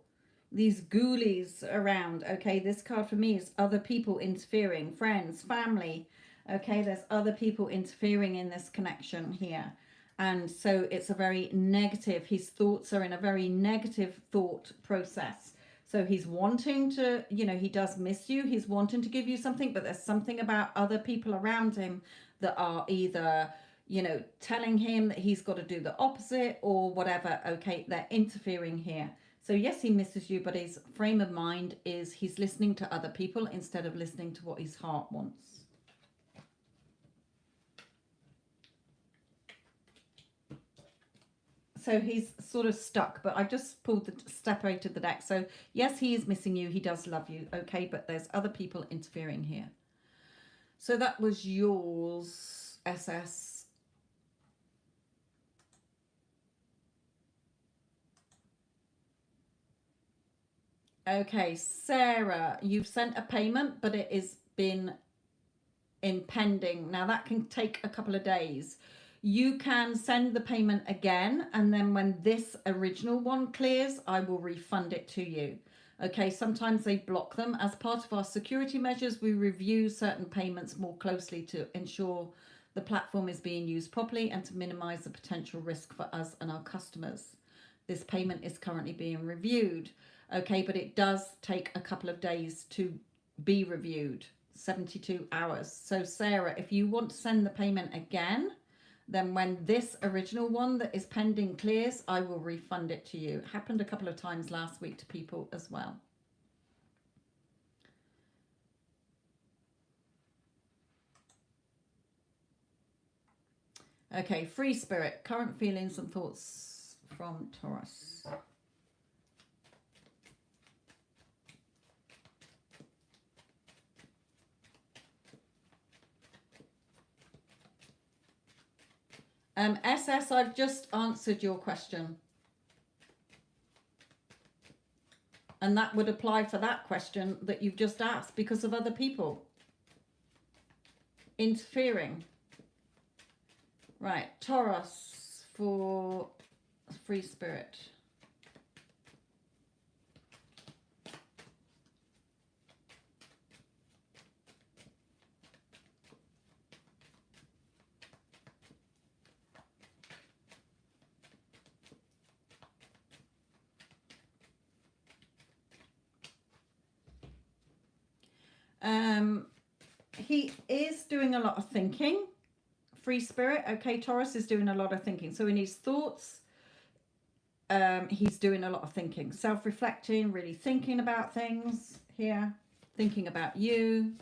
these ghoulies around. Okay, this card for me is other people interfering, friends, family. Okay, there's other people interfering in this connection here. And so it's a very negative, his thoughts are in a very negative thought process. So he's wanting to, you know, he does miss you. He's wanting to give you something, but there's something about other people around him that are either, you know, telling him that he's got to do the opposite or whatever. Okay, they're interfering here. So yes, he misses you, but his frame of mind is he's listening to other people instead of listening to what his heart wants. So he's sort of stuck, but I just separated the deck. So yes, he is missing you. He does love you. Okay, but there's other people interfering here. So that was yours, SS. Okay, Sarah, you've sent a payment, but it has been impending. Now that can take a couple of days. You can send the payment again, and then when this original one clears, I will refund it to you. Okay, sometimes they block them. As part of our security measures, we review certain payments more closely to ensure the platform is being used properly and to minimize the potential risk for us and our customers. This payment is currently being reviewed. Okay, but it does take a couple of days to be reviewed, 72 hours. So Sarah, if you want to send the payment again, then when this original one that is pending clears, I will refund it to you. It happened a couple of times last week to people as well. Okay, free spirit, current feelings and thoughts from Taurus. SS, I've just answered your question. And that would apply for that question that you've just asked because of other people interfering. Right, Taurus for free spirit. He is doing a lot of thinking. Free spirit. Okay, Taurus is doing a lot of thinking. So in his thoughts, he's doing a lot of thinking. Self-reflecting, really thinking about things here. Thinking about you.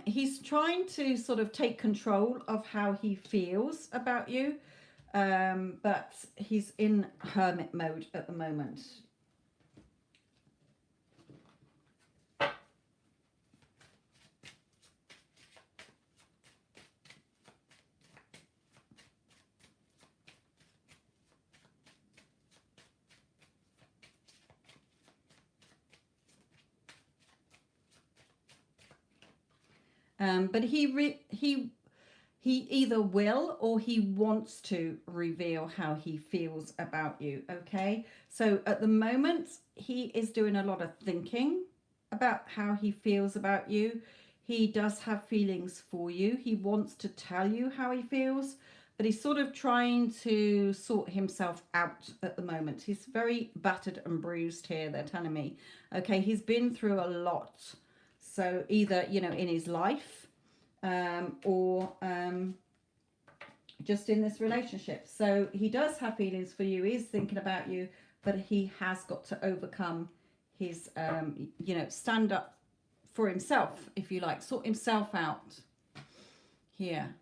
He's trying to sort of take control of how he feels about you, but he's in hermit mode at the moment. But he either will or he wants to reveal how he feels about you. Okay, so at the moment he is doing a lot of thinking about how he feels about you. He does have feelings for you. He wants to tell you how he feels, but he's sort of trying to sort himself out at the moment. He's very battered and bruised here, they're telling me. Okay, he's been through a lot. So either, you know, in his life or just in this relationship. So he does have feelings for you. He's thinking about you, but he has got to overcome his, you know, stand up for himself, if you like, sort himself out here.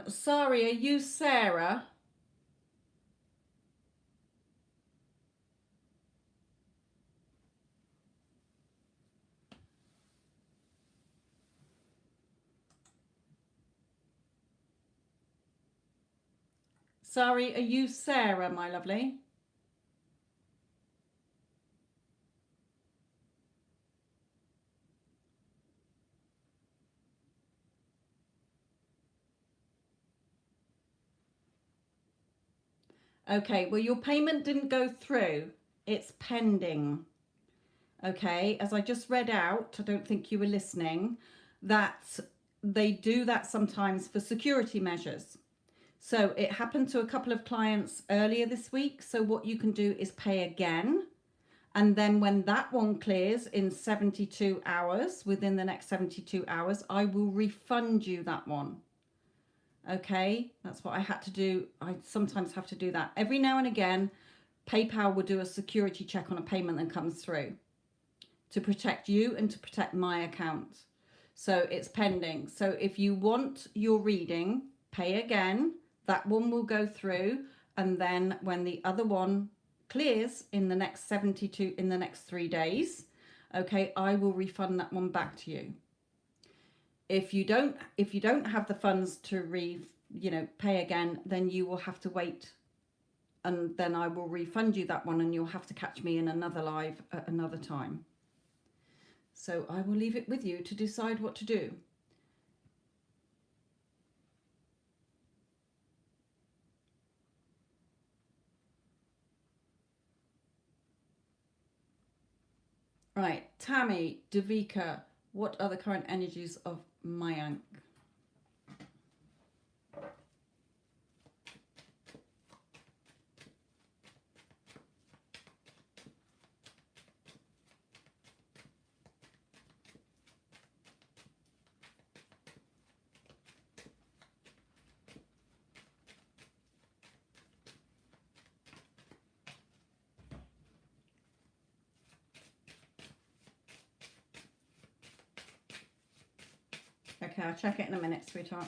Sorry, are you Sarah? Sorry, are you Sarah, my lovely? Okay, well, your payment didn't go through. It's pending. Okay, as I just read out, I don't think you were listening, that they do that sometimes for security measures. So it happened to a couple of clients earlier this week. So what you can do is pay again. And then when that one clears in 72 hours, within the next 72 hours, I will refund you that one. Okay, that's what I had to do. I sometimes have to do that. Every now and again, PayPal will do a security check on a payment that comes through to protect you and to protect my account. So it's pending. So if you want your reading, pay again. That one will go through. And then when the other one clears in the next 72, in the next 3 days, okay, I will refund that one back to you. If you don't have the funds to pay again, then you will have to wait, and then I will refund you that one, and you'll have to catch me in another live at another time. So I will leave it with you to decide what to do. Right, Tammy, Davika, what are the current energies of Mayank? Okay, I'll check it in a minute, sweetheart.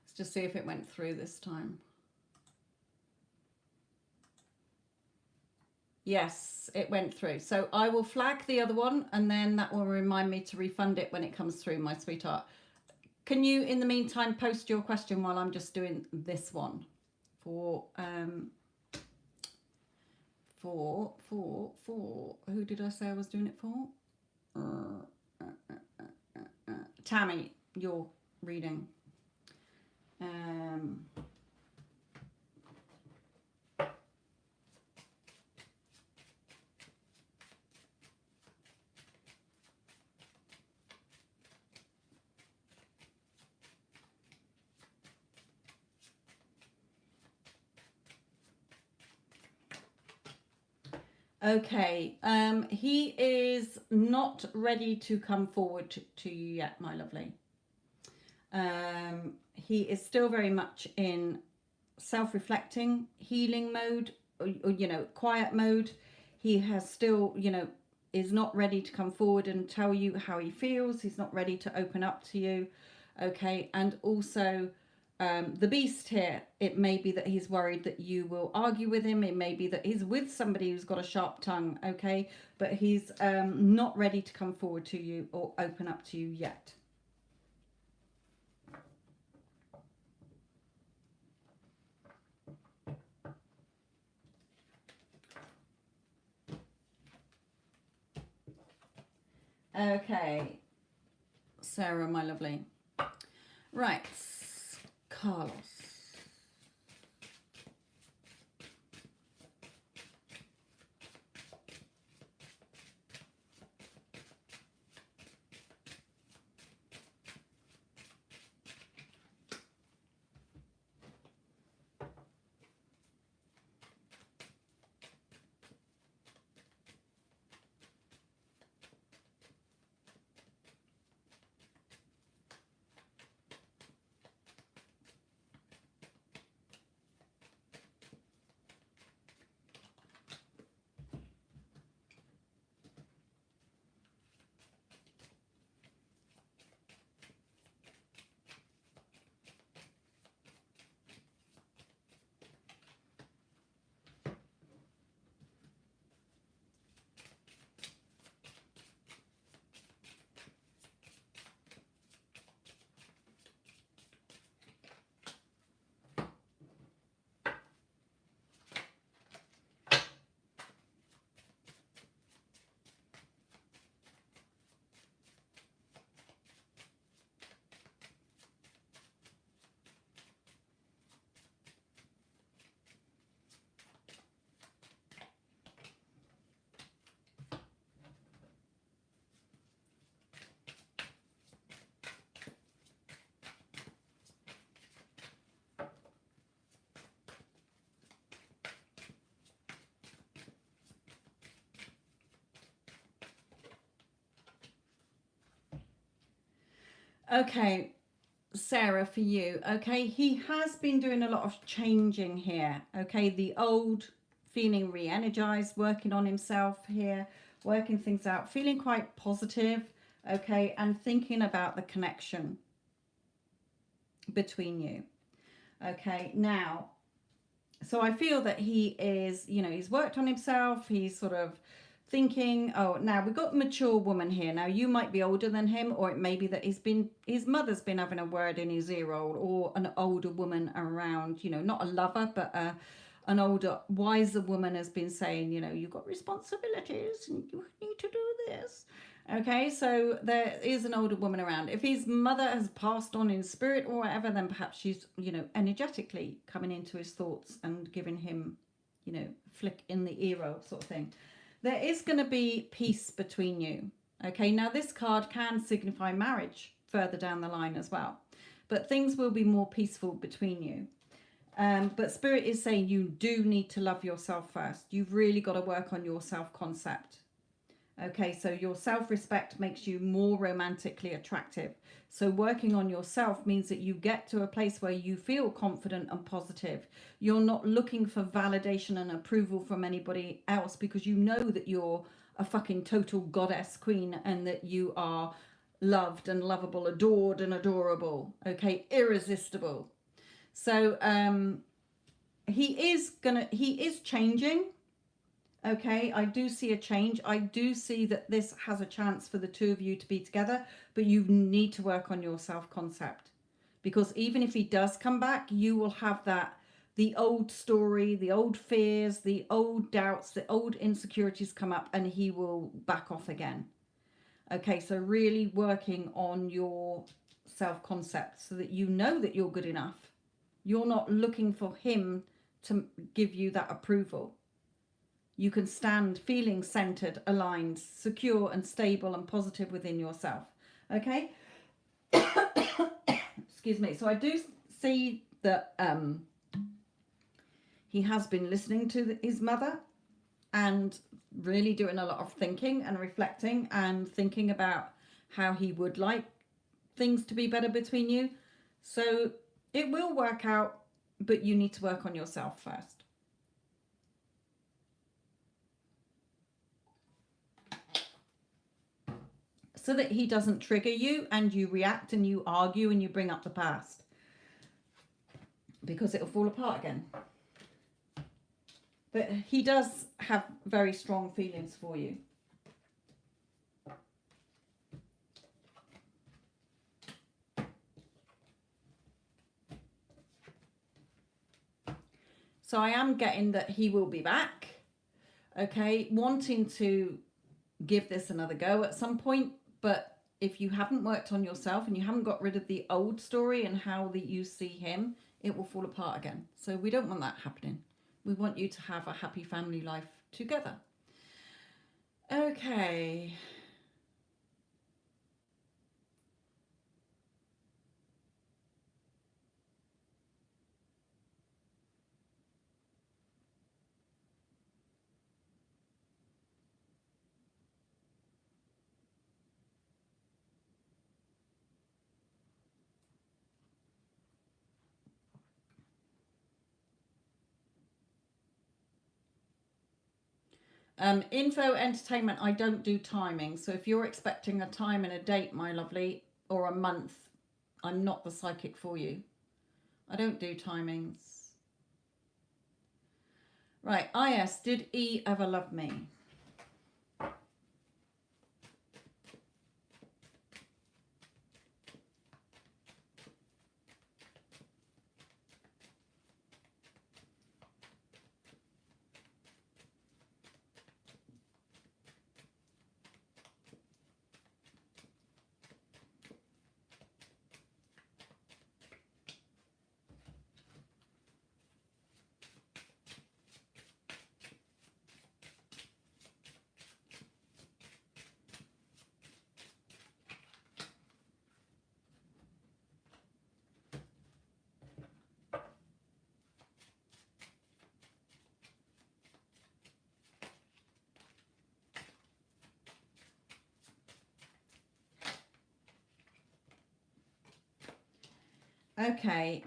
Let's just see if it went through this time. Yes, it went through. So I will flag the other one, and then that will remind me to refund it when it comes through, my sweetheart. Can you, in the meantime, post your question while I'm just doing this one for who did I say I was doing it for? Tammy, your reading. Okay, he is not ready to come forward to you yet, my lovely. He is still very much in self-reflecting, healing mode, or quiet mode. He has still, is not ready to come forward and tell you how he feels. He's not ready to open up to you. Okay, and also the beast here, it may be that he's worried that you will argue with him. It may be that he's with somebody who's got a sharp tongue, okay? But he's not ready to come forward to you or open up to you yet. Okay, Sarah, my lovely. Right, Carlos. Okay, Sarah, for you. Okay, he has been doing a lot of changing here. Okay, the old, feeling re-energized, working on himself here, working things out, feeling quite positive. Okay, and thinking about the connection between you. Okay, now, so I feel that he is, you know, he's worked on himself. He's sort of thinking, oh, now we've got a mature woman here. Now you might be older than him, or it may be that his mother's been having a word in his ear, or an older woman around, you know, not a lover, but an older, wiser woman has been saying, you know, you've got responsibilities and you need to do this. Okay, so there is an older woman around. If his mother has passed on in spirit or whatever, then perhaps she's, you know, energetically coming into his thoughts and giving him, you know, flick in the ear sort of thing. There is going to be peace between you. Okay, now this card can signify marriage further down the line as well. But things will be more peaceful between you. But Spirit is saying you do need to love yourself first. You've really got to work on your self-concept. Okay, so your self-respect makes you more romantically attractive. So working on yourself means that you get to a place where you feel confident and positive. You're not looking for validation and approval from anybody else, because you know that you're a fucking total goddess queen and that you are loved and lovable, adored and adorable. Okay, irresistible. So he is changing. Okay, I do see a change. I do see that this has a chance for the two of you to be together, but you need to work on your self-concept, because even if he does come back, you will have that, the old story, the old fears, the old doubts, the old insecurities come up, and he will back off again. Okay, so really working on your self-concept so that you know that you're good enough. You're not looking for him to give you that approval. You can stand feeling centered, aligned, secure and stable and positive within yourself. Okay? Excuse me. So I do see that he has been listening to his mother and really doing a lot of thinking and reflecting and thinking about how he would like things to be better between you. So it will work out, but you need to work on yourself first. So that he doesn't trigger you and you react and you argue and you bring up the past, because it'll fall apart again. But he does have very strong feelings for you. So I am getting that he will be back, okay, wanting to give this another go at some point. But if you haven't worked on yourself and you haven't got rid of the old story and how that you see him, it will fall apart again. So we don't want that happening. We want you to have a happy family life together. Okay. Info entertainment, I don't do timing. So if you're expecting a time and a date, my lovely, or a month, I'm not the psychic for you. I don't do timings. Right, IS, did E ever love me? Okay.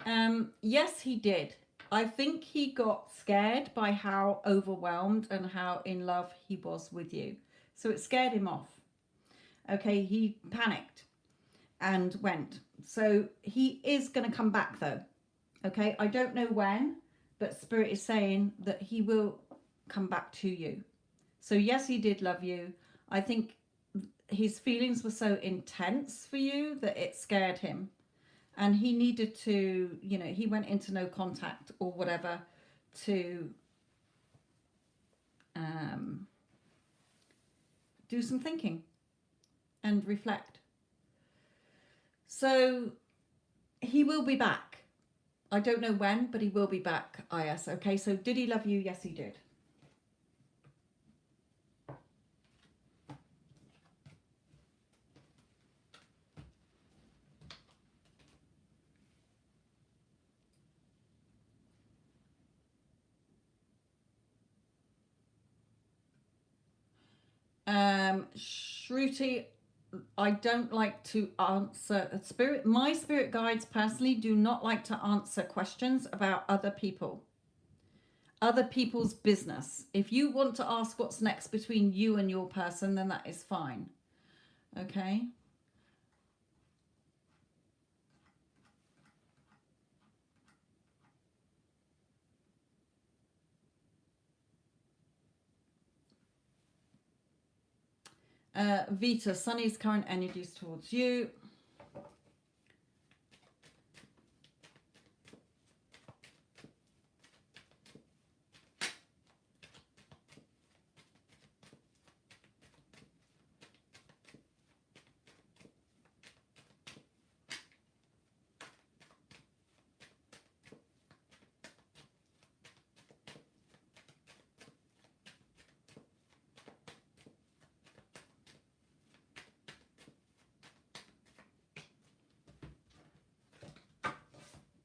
Yes, he did. I think he got scared by how overwhelmed and how in love he was with you. So it scared him off. Okay, he panicked and went. So he is going to come back though. Okay, I don't know when, but Spirit is saying that he will come back to you. So yes, he did love you. I think his feelings were so intense for you that it scared him. And he needed to, you know, he went into no contact or whatever to do some thinking and reflect. So he will be back. I don't know when, but he will be back, IS. Okay, so did he love you? Yes, he did. Shruti, I don't like to answer spirit. My spirit guides personally do not like to answer questions about other people, other people's business. If you want to ask what's next between you and your person, then that is fine. Okay. Vita, Sunny's current energies towards you.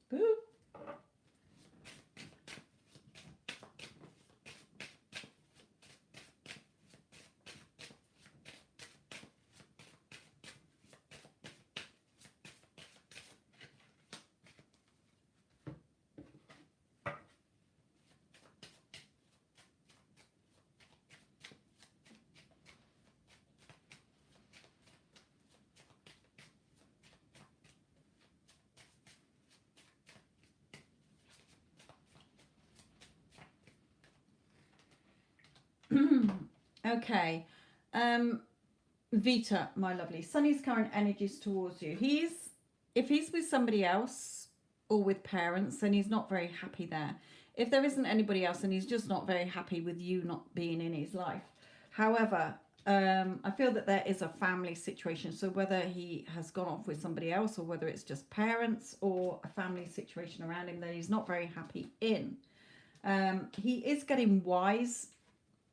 Boo. Okay. Vita, my lovely. Sunny's current energies towards you. If he's with somebody else or with parents, then he's not very happy there. If there isn't anybody else, then he's just not very happy with you not being in his life. However, I feel that there is a family situation. So whether he has gone off with somebody else or whether it's just parents or a family situation around him that he's not very happy in. He is getting wise,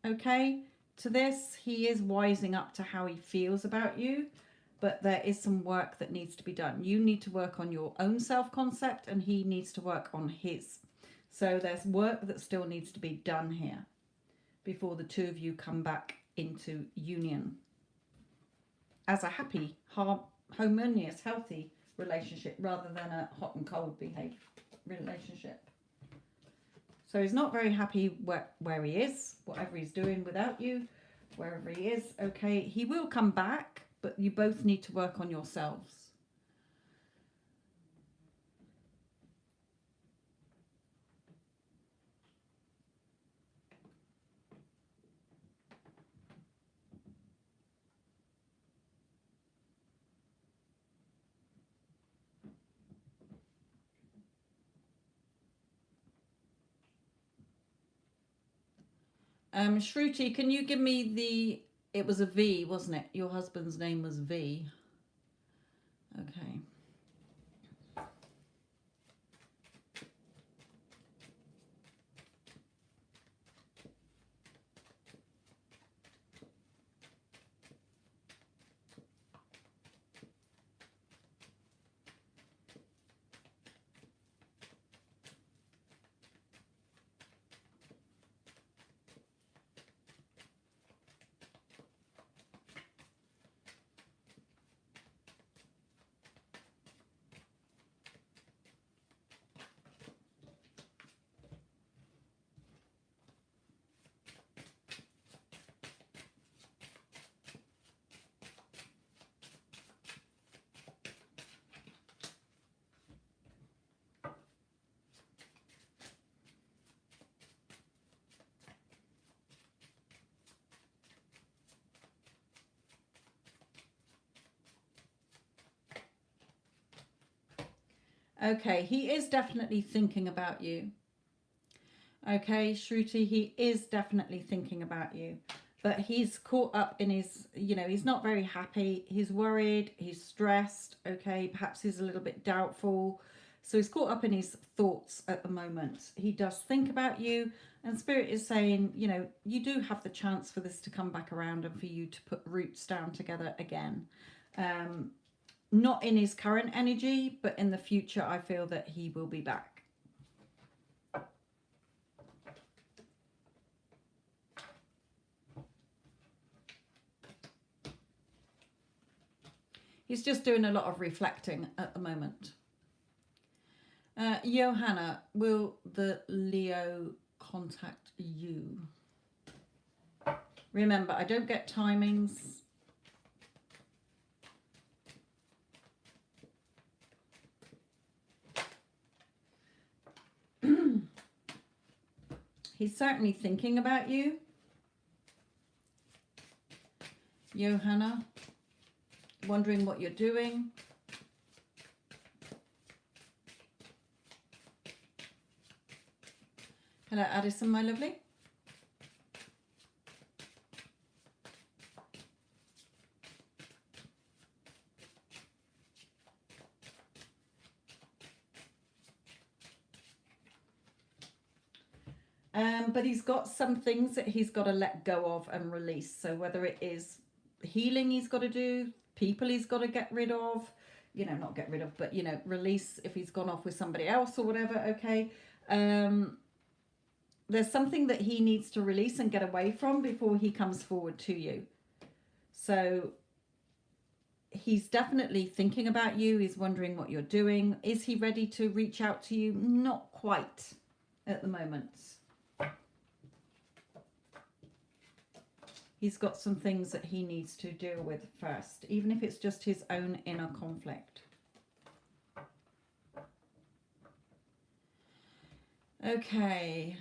okay, to this. He is wising up to how he feels about you, but there is some work that needs to be done. You need to work on your own self-concept and he needs to work on his. So there's work that still needs to be done here before the two of you come back into union as a happy, harmonious, healthy relationship rather than a hot and cold behaved relationship. So he's not very happy where he is, whatever he's doing without you, wherever he is. Okay, he will come back, but you both need to work on yourselves. Shruti, can you give me it was a V, wasn't it? Your husband's name was V. Okay. Okay, he is definitely thinking about you. Okay, Shruti, he is definitely thinking about you. But he's caught up in his, he's not very happy. He's worried, he's stressed, okay? Perhaps he's a little bit doubtful. So he's caught up in his thoughts at the moment. He does think about you, and Spirit is saying, you do have the chance for this to come back around and for you to put roots down together again. Not in his current energy, but in the future, I feel that he will be back. He's just doing a lot of reflecting at the moment. Johanna, will the Leo contact you? Remember, I don't get timings. He's certainly thinking about you. Johanna, wondering what you're doing. Hello, Addison, my lovely. But he's got some things that he's got to let go of and release. So whether it is healing he's got to do, people he's got to get rid of, not get rid of, but, release if he's gone off with somebody else or whatever, okay? There's something that he needs to release and get away from before he comes forward to you. So he's definitely thinking about you. He's wondering what you're doing. Is he ready to reach out to you? Not quite at the moment. He's got some things that he needs to deal with first, even if it's just his own inner conflict. Okay.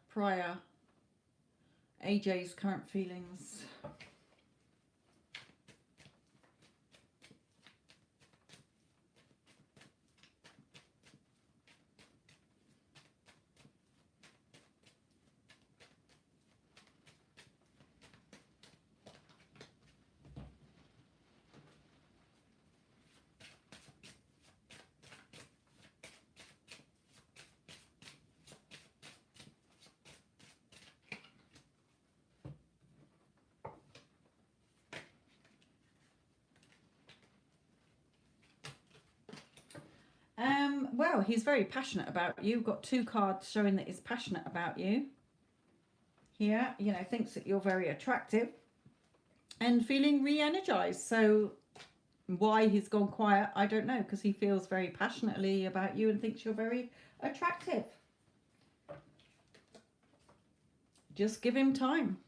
Prior, AJ's current feelings. Well, he's very passionate about you. We've got two cards showing that he's passionate about you. Here, thinks that you're very attractive and feeling re-energized. So why he's gone quiet, I don't know, because he feels very passionately about you and thinks you're very attractive. Just give him time.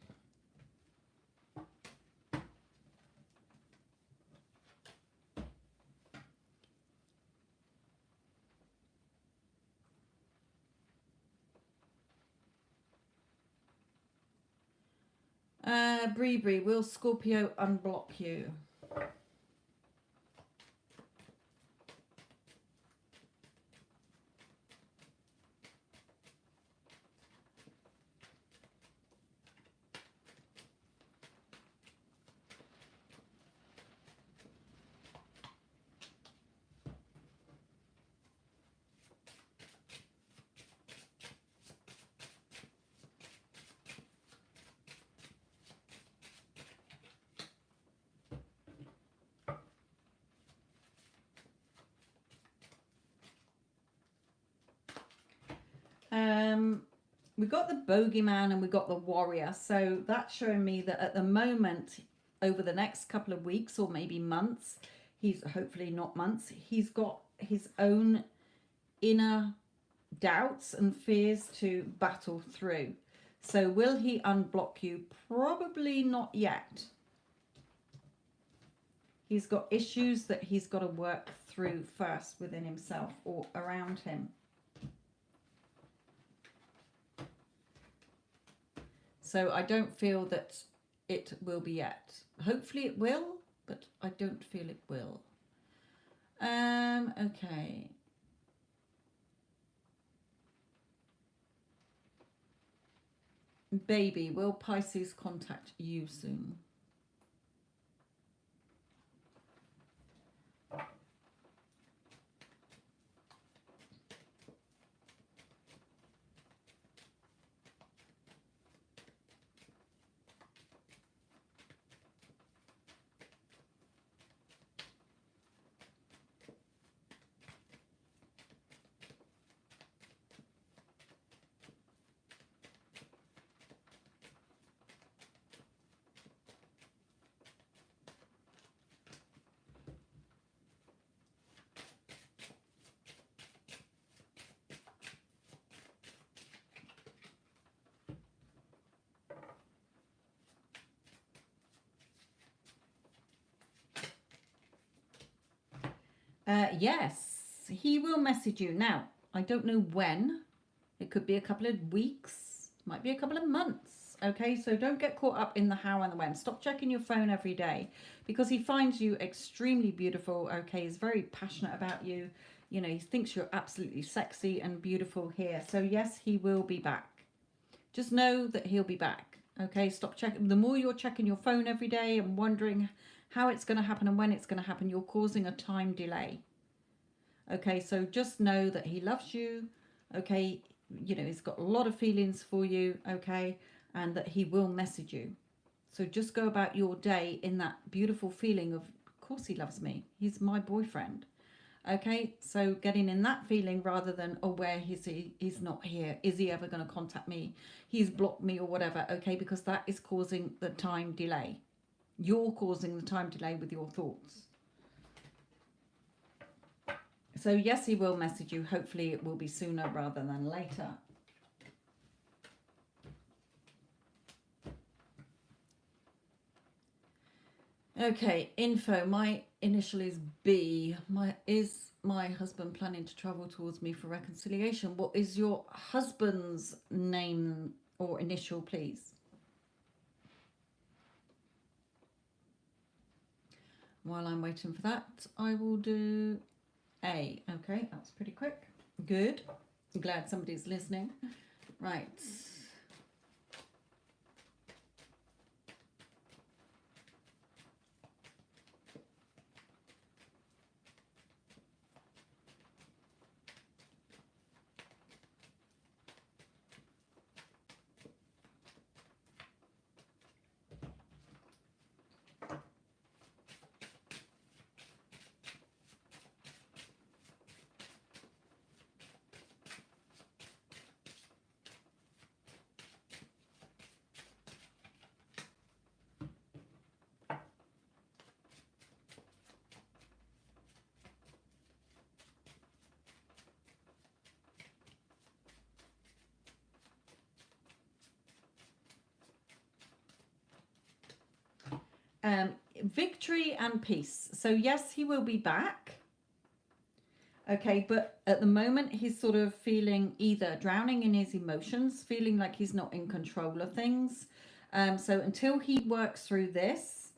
Bree, will Scorpio unblock you? We got the bogeyman and we got the warrior. So that's showing me that at the moment, over the next couple of weeks or maybe months, he's hopefully not months, he's got his own inner doubts and fears to battle through. So will he unblock you? Probably not yet. He's got issues that he's got to work through first within himself or around him. So I don't feel that it will be yet. Hopefully it will, but I don't feel it will. Okay. Baby, will Pisces contact you soon? Yes, he will message you. Now, I don't know when. It could be a couple of weeks, might be a couple of months. Okay, so don't get caught up in the how and the when. Stop checking your phone every day because he finds you extremely beautiful. Okay, he's very passionate about you. You know, he thinks you're absolutely sexy and beautiful here. So yes, he will be back. Just know that he'll be back. Okay, stop checking. The more you're checking your phone every day and wondering how it's going to happen and when it's going to happen, you're causing a time delay. Okay, so just know that he loves you. Okay, you know, he's got a lot of feelings for you. Okay, and that he will message you. So just go about your day in that beautiful feeling of course he loves me. He's my boyfriend. Okay, so getting in that feeling rather than, oh, where is he? He's not here. Is he ever going to contact me? He's blocked me or whatever. Okay, because that is causing the time delay. You're causing the time delay with your thoughts. So yes, he will message you. Hopefully it will be sooner rather than later. Okay, info. My initial is B. Is my husband planning to travel towards me for reconciliation? What is your husband's name or initial, please? While I'm waiting for that, I will do A. Okay, that's pretty quick. Good. I'm glad somebody's listening. Right. Victory and peace. So yes, he will be back. Okay, but at the moment he's sort of feeling either drowning in his emotions, feeling like he's not in control of things. So until he works through this,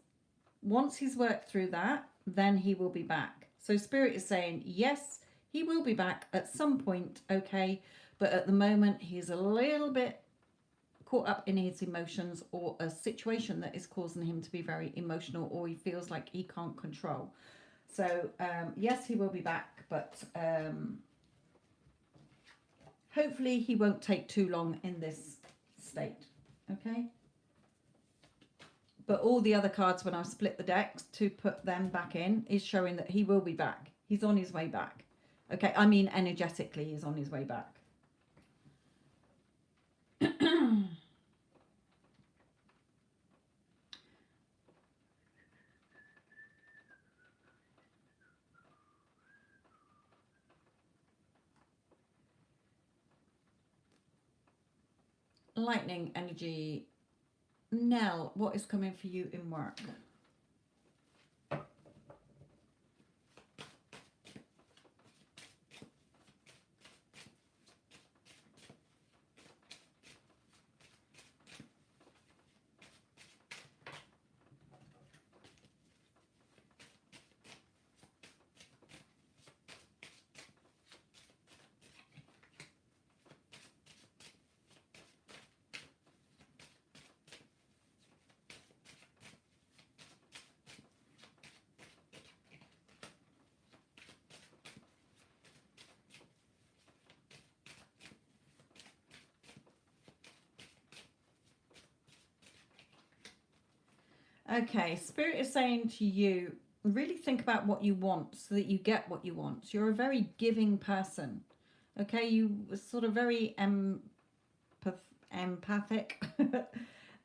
once he's worked through that, then he will be back. So Spirit is saying, yes, he will be back at some point, okay? But at the moment, he's a little bit caught up in his emotions or a situation that is causing him to be very emotional, or he feels like he can't control. So yes, he will be back, but hopefully he won't take too long in this state. Okay. But all the other cards, when I split the decks to put them back in, is showing that he will be back. He's on his way back. Okay, I mean energetically he's on his way back. Lightning energy. Nell, what is coming for you in work? Okay, Spirit is saying to you, really think about what you want so that you get what you want. You're a very giving person. Okay, you were sort of very empathic.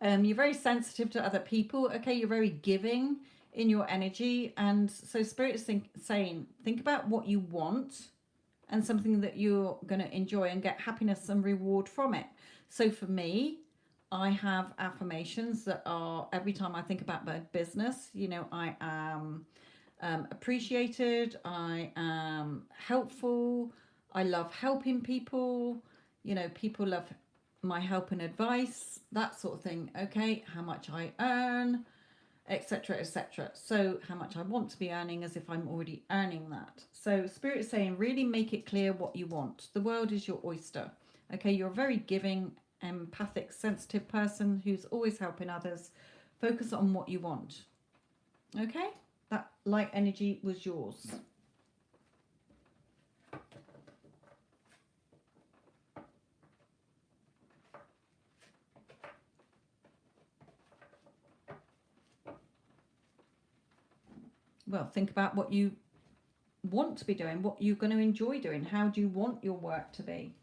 You're very sensitive to other people. Okay, you're very giving in your energy. And so Spirit is saying, think about what you want and something that you're going to enjoy and get happiness and reward from it. So for me, I have affirmations that are every time I think about my business, you know, I am appreciated, I am helpful, I love helping people, you know, people love my help and advice, that sort of thing. Okay, how much I earn, etc., etc. So how much I want to be earning as if I'm already earning that. So Spirit is saying, really make it clear what you want. The world is your oyster. Okay, you're a very giving, empathic, sensitive person who's always helping others. Focus on what you want. Okay, that light energy was yours. Well, think about what you want to be doing, what you're going to enjoy doing. How do you want your work to be?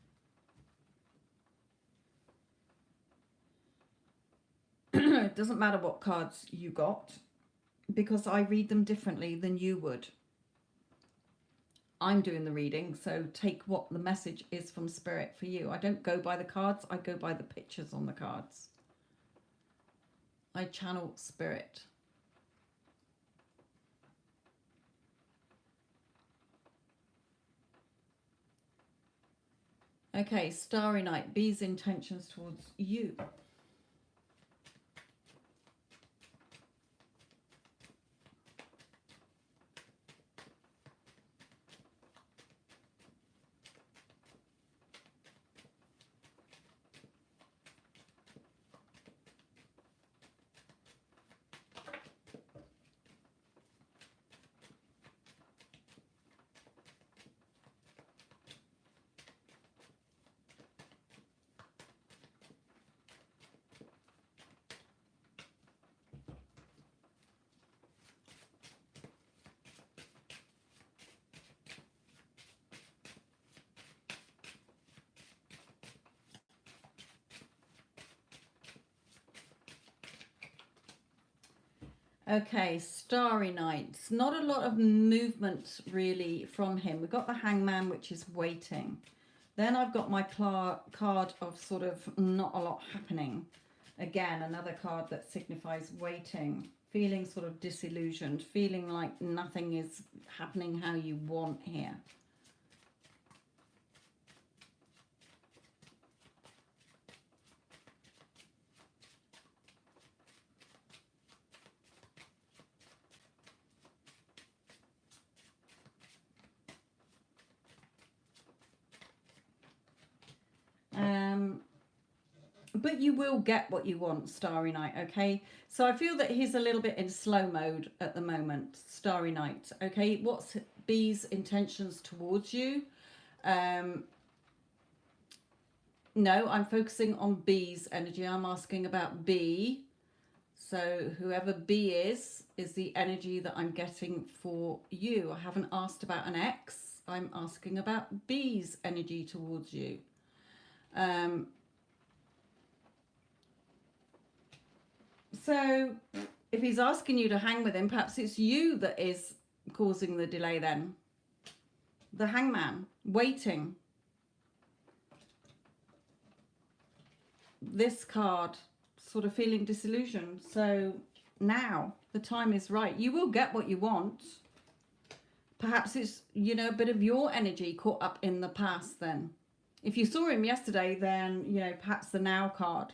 It doesn't matter what cards you got because I read them differently than you would. I'm doing the reading, so take what the message is from Spirit for you. I don't go by the cards, I go by the pictures on the cards. I channel Spirit. Okay, Starry Night, B's intentions towards you. Okay, Starry Night. Not a lot of movement really from him. We've got the Hangman, which is waiting. Then I've got my card of sort of not a lot happening. Again, another card that signifies waiting, feeling sort of disillusioned, feeling like nothing is happening how you want here. But you will get what you want, Starry Night, okay? So I feel that he's a little bit in slow mode at the moment, Starry Night, okay? What's B's intentions towards you? No, I'm focusing on B's energy. I'm asking about B. So whoever B is the energy that I'm getting for you. I haven't asked about an X. I'm asking about B's energy towards you. So if he's asking you to hang with him, perhaps it's you that is causing the delay then. The Hangman, waiting. This card, sort of feeling disillusioned. So now the time is right. You will get what you want. Perhaps it's, you know, a bit of your energy caught up in the past then. If you saw him yesterday, then, you know, perhaps the now card.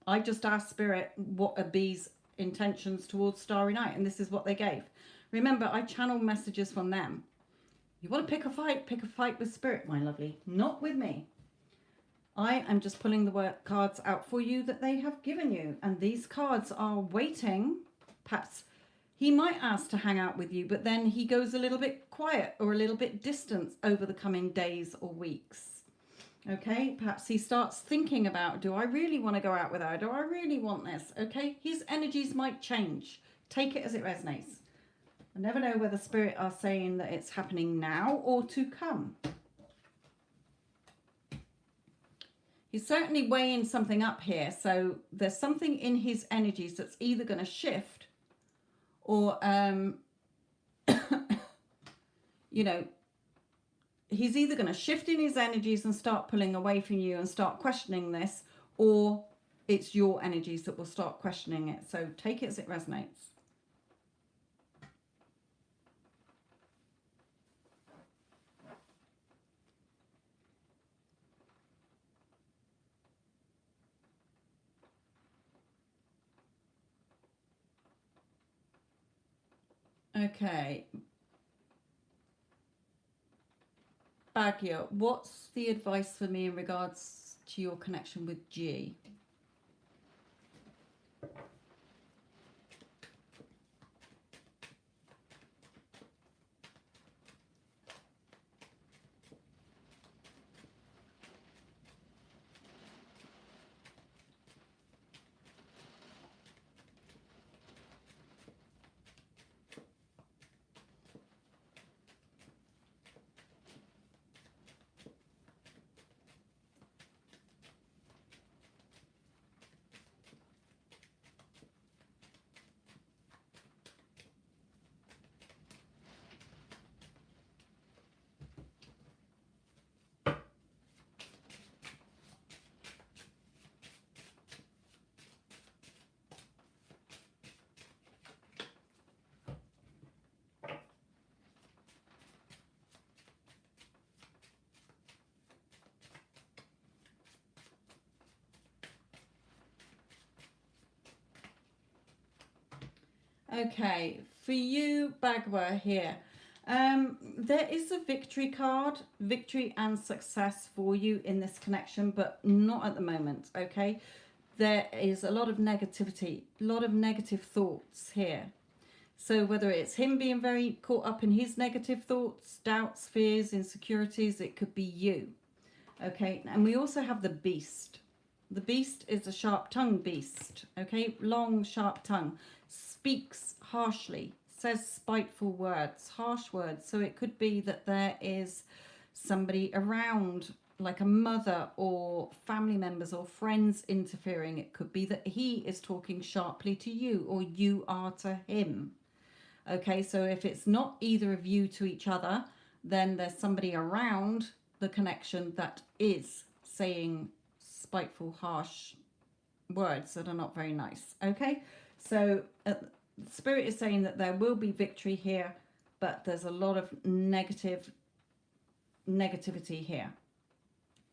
I just asked Spirit what are B's intentions towards Starry Night, and this is what they gave. Remember, I channel messages from them. You want to pick a fight with Spirit, my lovely, not with me. I am just pulling the cards out for you that they have given you, and these cards are waiting. Perhaps he might ask to hang out with you, but then he goes a little bit quiet or a little bit distant over the coming days or weeks. Okay, perhaps he starts thinking about, do I really want to go out with her? Do I really want this? Okay, his energies might change. Take it as it resonates. I never know whether Spirit are saying that it's happening now or to come. He's certainly weighing something up here. So there's something in his energies that's either going to shift or, you know, he's either going to shift in his energies and start pulling away from you and start questioning this, or it's your energies that will start questioning it. So take it as it resonates. Okay. Baguio, what's the advice for me in regards to your connection with G? Okay, for you, Bagua here, there is a victory card, victory and success for you in this connection, but not at the moment, okay? There is a lot of negativity, a lot of negative thoughts here. So whether it's him being very caught up in his negative thoughts, doubts, fears, insecurities, it could be you, okay? And we also have the beast. The beast is a sharp-tongued beast, okay? Long, sharp tongue. Speaks harshly, says spiteful words, harsh words. So it could be that there is somebody around, like a mother or family members or friends interfering. It could be that he is talking sharply to you or you are to him. Okay, so if it's not either of you to each other, then there's somebody around the connection that is saying spiteful, harsh words that are not very nice. Okay, so Spirit is saying that there will be victory here, but there's a lot of negativity here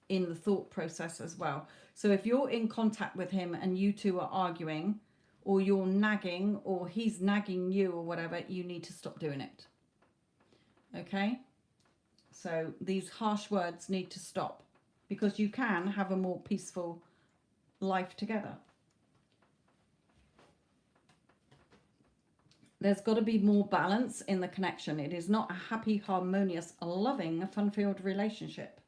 in the thought process as well. So if you're in contact with him and you two are arguing, or you're nagging, or he's nagging you or whatever, you need to stop doing it. Okay, so these harsh words need to stop, because you can have a more peaceful life together. There's got to be more balance in the connection. It is not a happy, harmonious, loving, fun-filled relationship.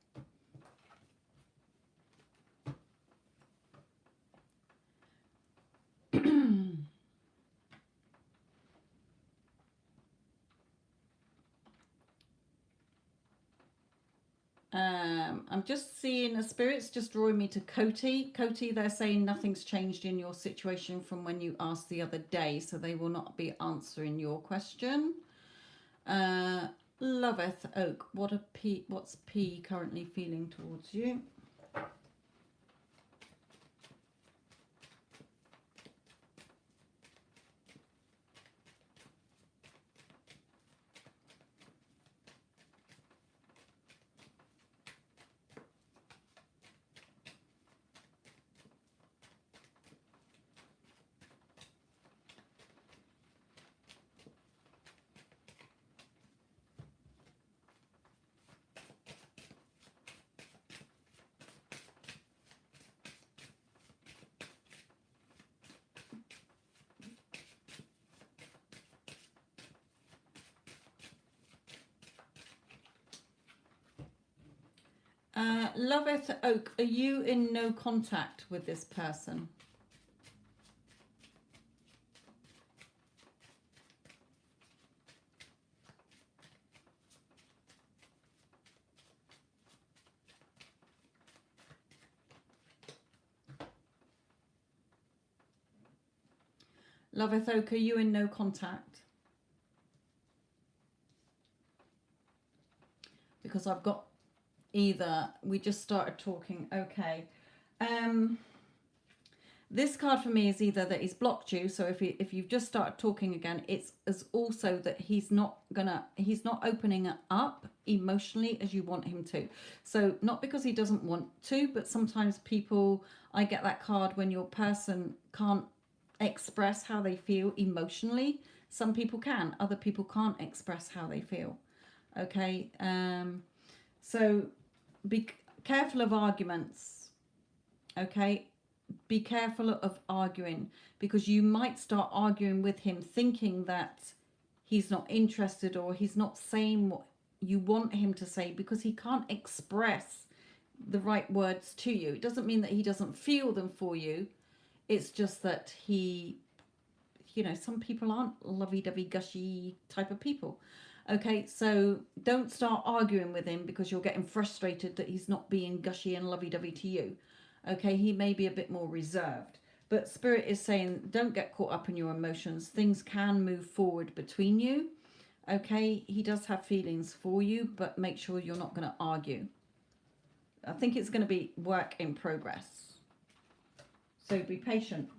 I'm just seeing the spirits just drawing me to Koti. Koti, they're saying nothing's changed in your situation from when you asked the other day, so they will not be answering your question. Loveth Oak, what's P currently feeling towards you? Loveth Oak, are you in no contact with this person? Loveth Oak, are you in no contact? Because I've got either we just started talking. Okay. This card for me is either that he's blocked you, so if you've just started talking again, it's as also that he's not opening up emotionally as you want him to. So not because he doesn't want to, but sometimes people, I get that card when your person can't express how they feel emotionally. Some people can, other people can't express how they feel. Okay, so be careful of arguments. Okay, be careful of arguing, because you might start arguing with him thinking that he's not interested or he's not saying what you want him to say because he can't express the right words to you. It doesn't mean that he doesn't feel them for you. It's just that he, you know, some people aren't lovey-dovey, gushy type of people. Okay, so don't start arguing with him because you're getting frustrated that he's not being gushy and lovey-dovey to you. Okay, he may be a bit more reserved. But Spirit is saying don't get caught up in your emotions. Things can move forward between you. Okay, he does have feelings for you, but make sure you're not going to argue. I think it's going to be work in progress. So be patient.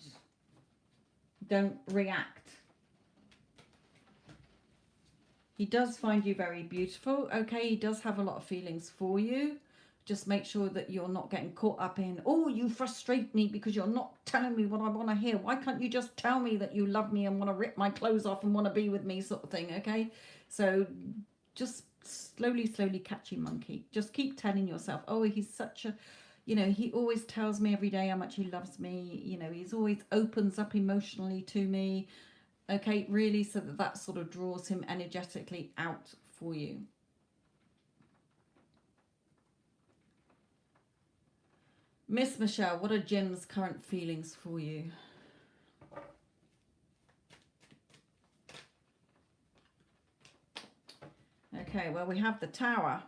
Don't react. He does find you very beautiful. Okay, he does have a lot of feelings for you. Just make sure that you're not getting caught up in, oh, you frustrate me because you're not telling me what I want to hear. Why can't you just tell me that you love me and want to rip my clothes off and want to be with me, sort of thing, okay? So just slowly catch your monkey. Just keep telling yourself, oh, he's such a, you know, he always tells me every day how much he loves me. You know, he's always opens up emotionally to me. Okay, really, so that sort of draws him energetically out for you. Miss Michelle, what are Jim's current feelings for you? Okay, well, we have the Tower.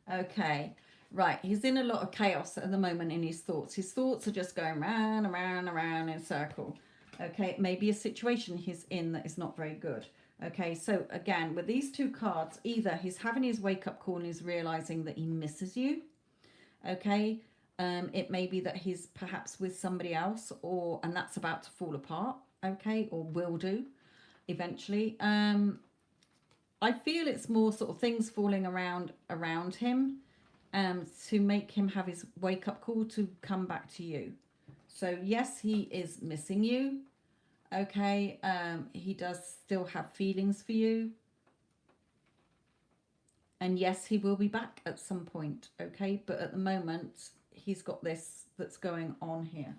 Okay, right. He's in a lot of chaos at the moment in his thoughts. His thoughts are just going round and round and round in a circle. Okay, it may be a situation he's in that is not very good. Okay, so again, with these two cards, either he's having his wake-up call and he's realizing that he misses you. Okay, it may be that he's perhaps with somebody else, and that's about to fall apart. Okay, or will do eventually. I feel it's more sort of things falling around him to make him have his wake-up call to come back to you. So yes, he is missing you. Okay, he does still have feelings for you. And yes, he will be back at some point. Okay, but at the moment, he's got this that's going on here.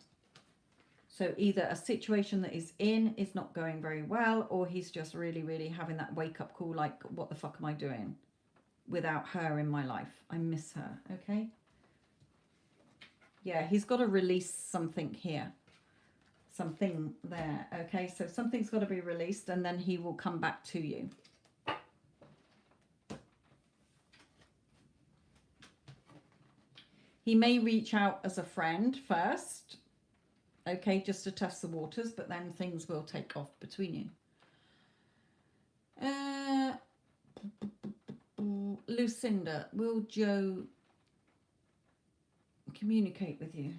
So either a situation that he's in is not going very well, or he's just really having that wake-up call like, what the fuck am I doing without her in my life? I miss her, okay? Yeah, he's got to release something here. Something there, okay? So something's got to be released, and then he will come back to you. He may reach out as a friend first. Okay, just to test the waters, but then things will take off between you. Lucinda, will Joe communicate with you?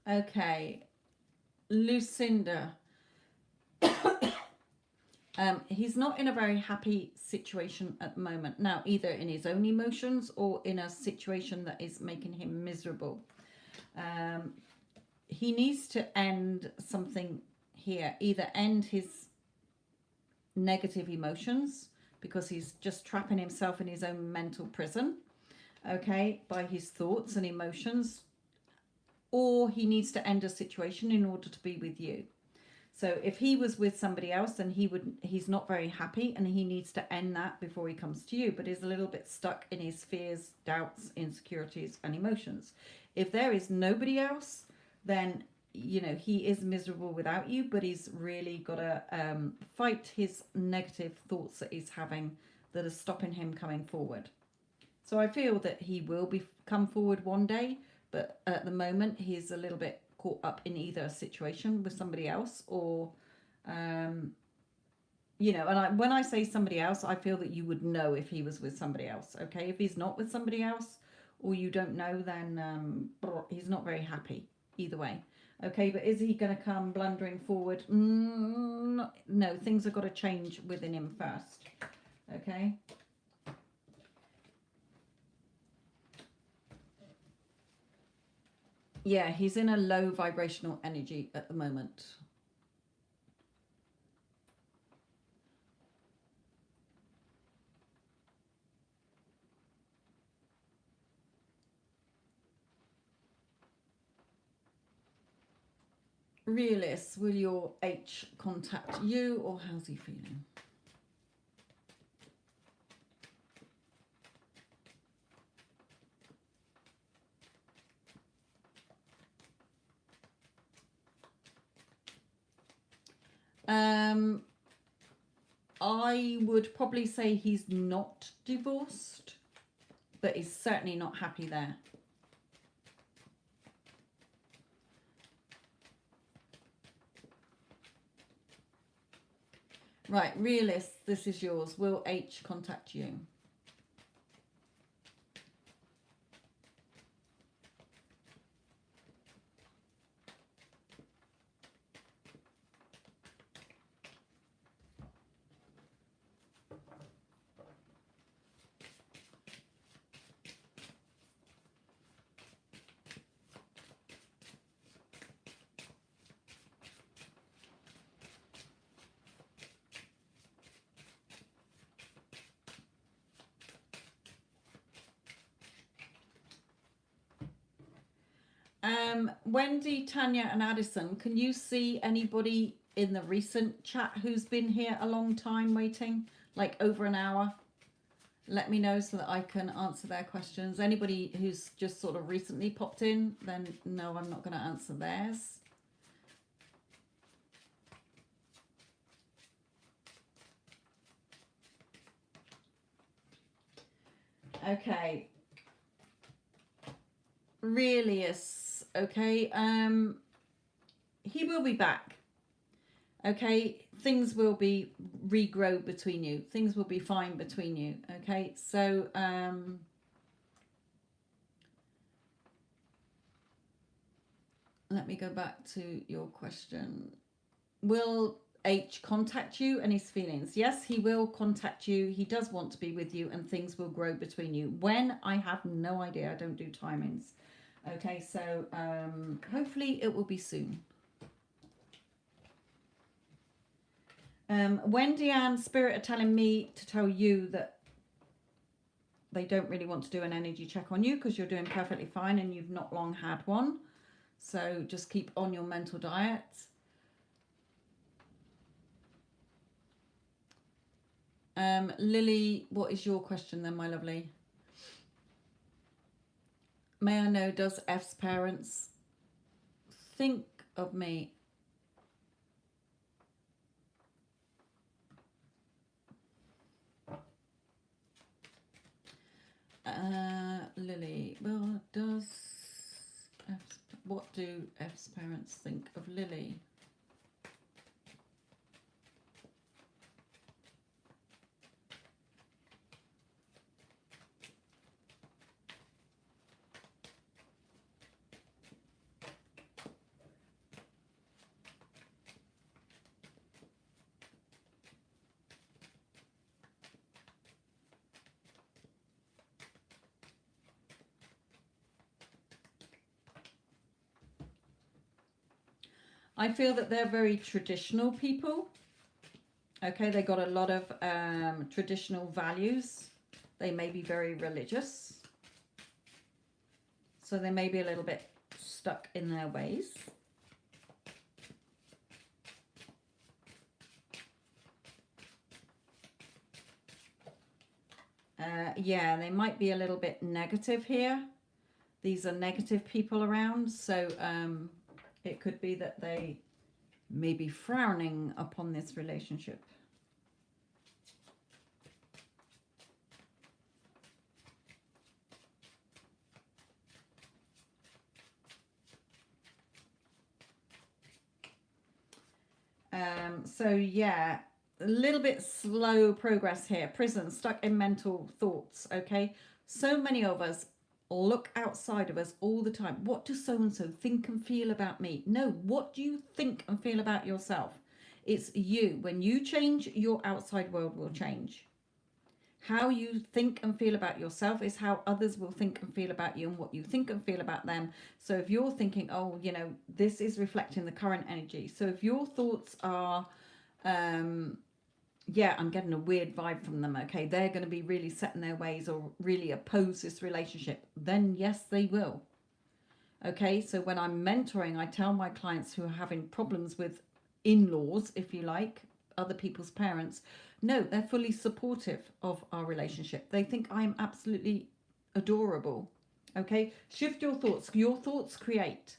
Okay, Lucinda. He's not in a very happy situation at the moment now, either in his own emotions or in a situation that is making him miserable. He needs to end something here, either end his negative emotions because he's just trapping himself in his own mental prison, okay, by his thoughts and emotions, or he needs to end a situation in order to be with you. So if he was with somebody else, then he's not very happy and he needs to end that before he comes to you, but he's a little bit stuck in his fears, doubts, insecurities and emotions. If there is nobody else, then, you know, he is miserable without you, but he's really got to fight his negative thoughts that he's having that are stopping him coming forward. So I feel that he will come forward one day, but at the moment he's a little bit caught up in either a situation with somebody else or you know, and when I say somebody else, I feel that you would know if he was with somebody else. Okay, if he's not with somebody else or you don't know, then he's not very happy either way. Okay, but is he going to come blundering forward? No, things have got to change within him first. Okay. Yeah, he's in a low vibrational energy at the moment. Realist, will your H contact you or how's he feeling? I would probably say he's not divorced, but he's certainly not happy there. Right, realist, this is yours. Will H contact you? Wendy, Tanya and Addison, can you see anybody in the recent chat who's been here a long time waiting, like over an hour? Let me know so that I can answer their questions. Anybody who's just sort of recently popped in, then no, I'm not going to answer theirs. Okay. Realist. Okay, he will be back. Okay, things will be regrow between you. Things will be fine between you. Okay, so let me go back to your question. Will H contact you and his feelings? Yes, he will contact you. He does want to be with you and things will grow between you. When? I have no idea. I don't do timings. Okay, so hopefully it will be soon. Wendy and Spirit are telling me to tell you that they don't really want to do an energy check on you because you're doing perfectly fine and you've not long had one. So just keep on your mental diet. Lily, what is your question then, my lovely? May I know, does F's parents think of me? Lily, well, what do F's parents think of Lily? I feel that they're very traditional people. Okay, they got a lot of traditional values. They may be very religious. So they may be a little bit stuck in their ways. Yeah, they might be a little bit negative here. These are negative people around. So it could be that they may be frowning upon this relationship. So yeah, a little bit slow progress here. Prison, stuck in mental thoughts. Okay, so many of us look outside of us all the time. What does so and so think and feel about me? No, what do you think and feel about yourself? It's you. When you change, your outside world will change. How you think and feel about yourself is how others will think and feel about you, and what you think and feel about them. So if you're thinking, oh, you know, this is reflecting the current energy. So if your thoughts are, yeah, I'm getting a weird vibe from them. Okay, they're going to be really set in their ways or really oppose this relationship. Then yes, they will. Okay, so when I'm mentoring, I tell my clients who are having problems with in-laws, if you like, other people's parents, no, they're fully supportive of our relationship. They think I am absolutely adorable. Okay, shift your thoughts. Your thoughts create.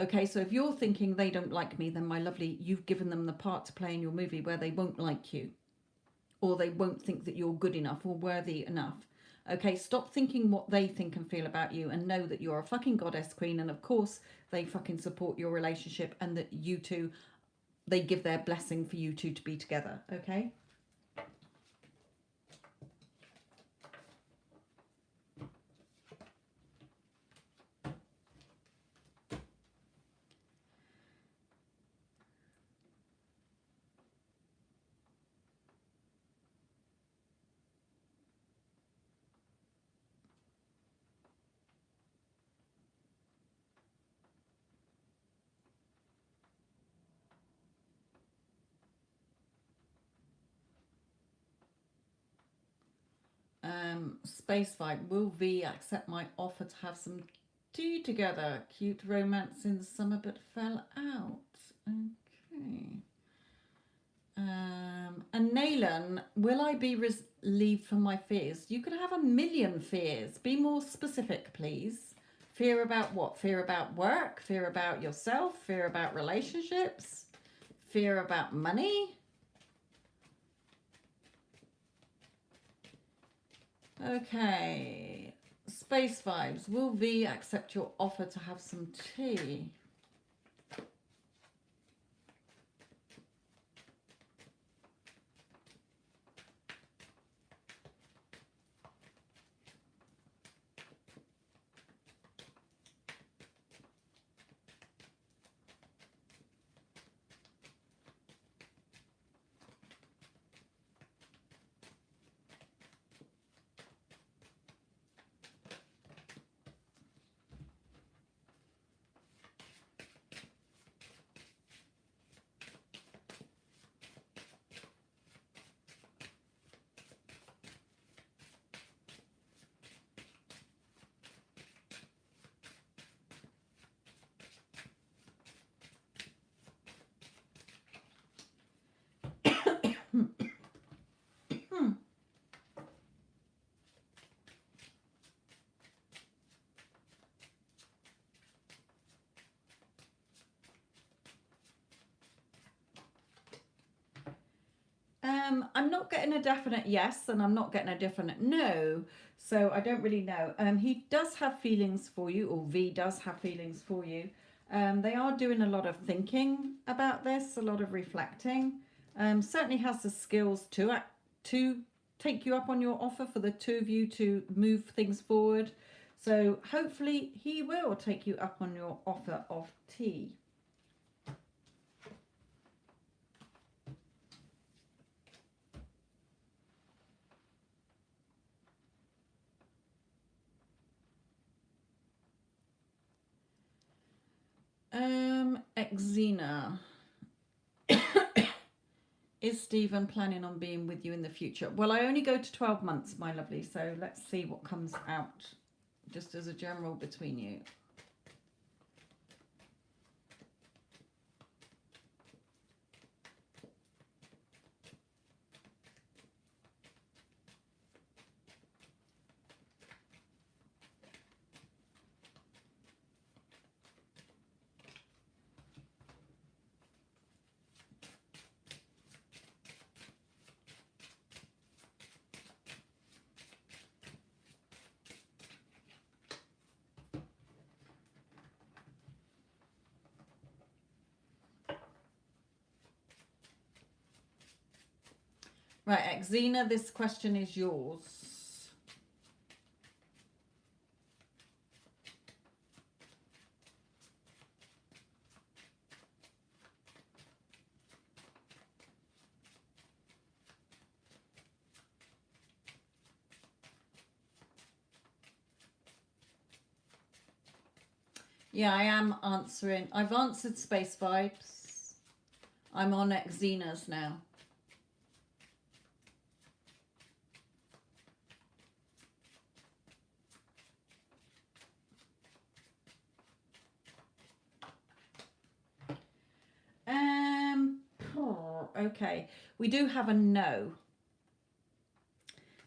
Okay, so if you're thinking they don't like me, then my lovely, you've given them the part to play in your movie where they won't like you, or they won't think that you're good enough or worthy enough. Okay, stop thinking what they think and feel about you, and know that you're a fucking goddess queen, and of course they fucking support your relationship, and that you two, they give their blessing for you two to be together. Okay. Space vibe. Will V accept my offer to have some tea together? Cute romance in the summer, but fell out. Okay. And Naylan, will I be relieved from my fears? You could have a million fears. Be more specific, please. Fear about what? Fear about work? Fear about yourself? Fear about relationships? Fear about money? Okay. Space vibes. Will V accept your offer to have some tea? I'm not getting a definite yes, and I'm not getting a definite no. So I don't really know. He does have feelings for you, or V does have feelings for you. They are doing a lot of thinking about this, a lot of reflecting. Certainly has the skills to take you up on your offer for the two of you to move things forward. So hopefully he will take you up on your offer of tea. Xena. Is Stephen planning on being with you in the future? Well, I only go to 12 months, my lovely. So let's see what comes out just as a general between you. Right, Xena, this question is yours. Yeah, I am answering. I've answered space vibes. I'm on Xena's now. Okay, we do have a no.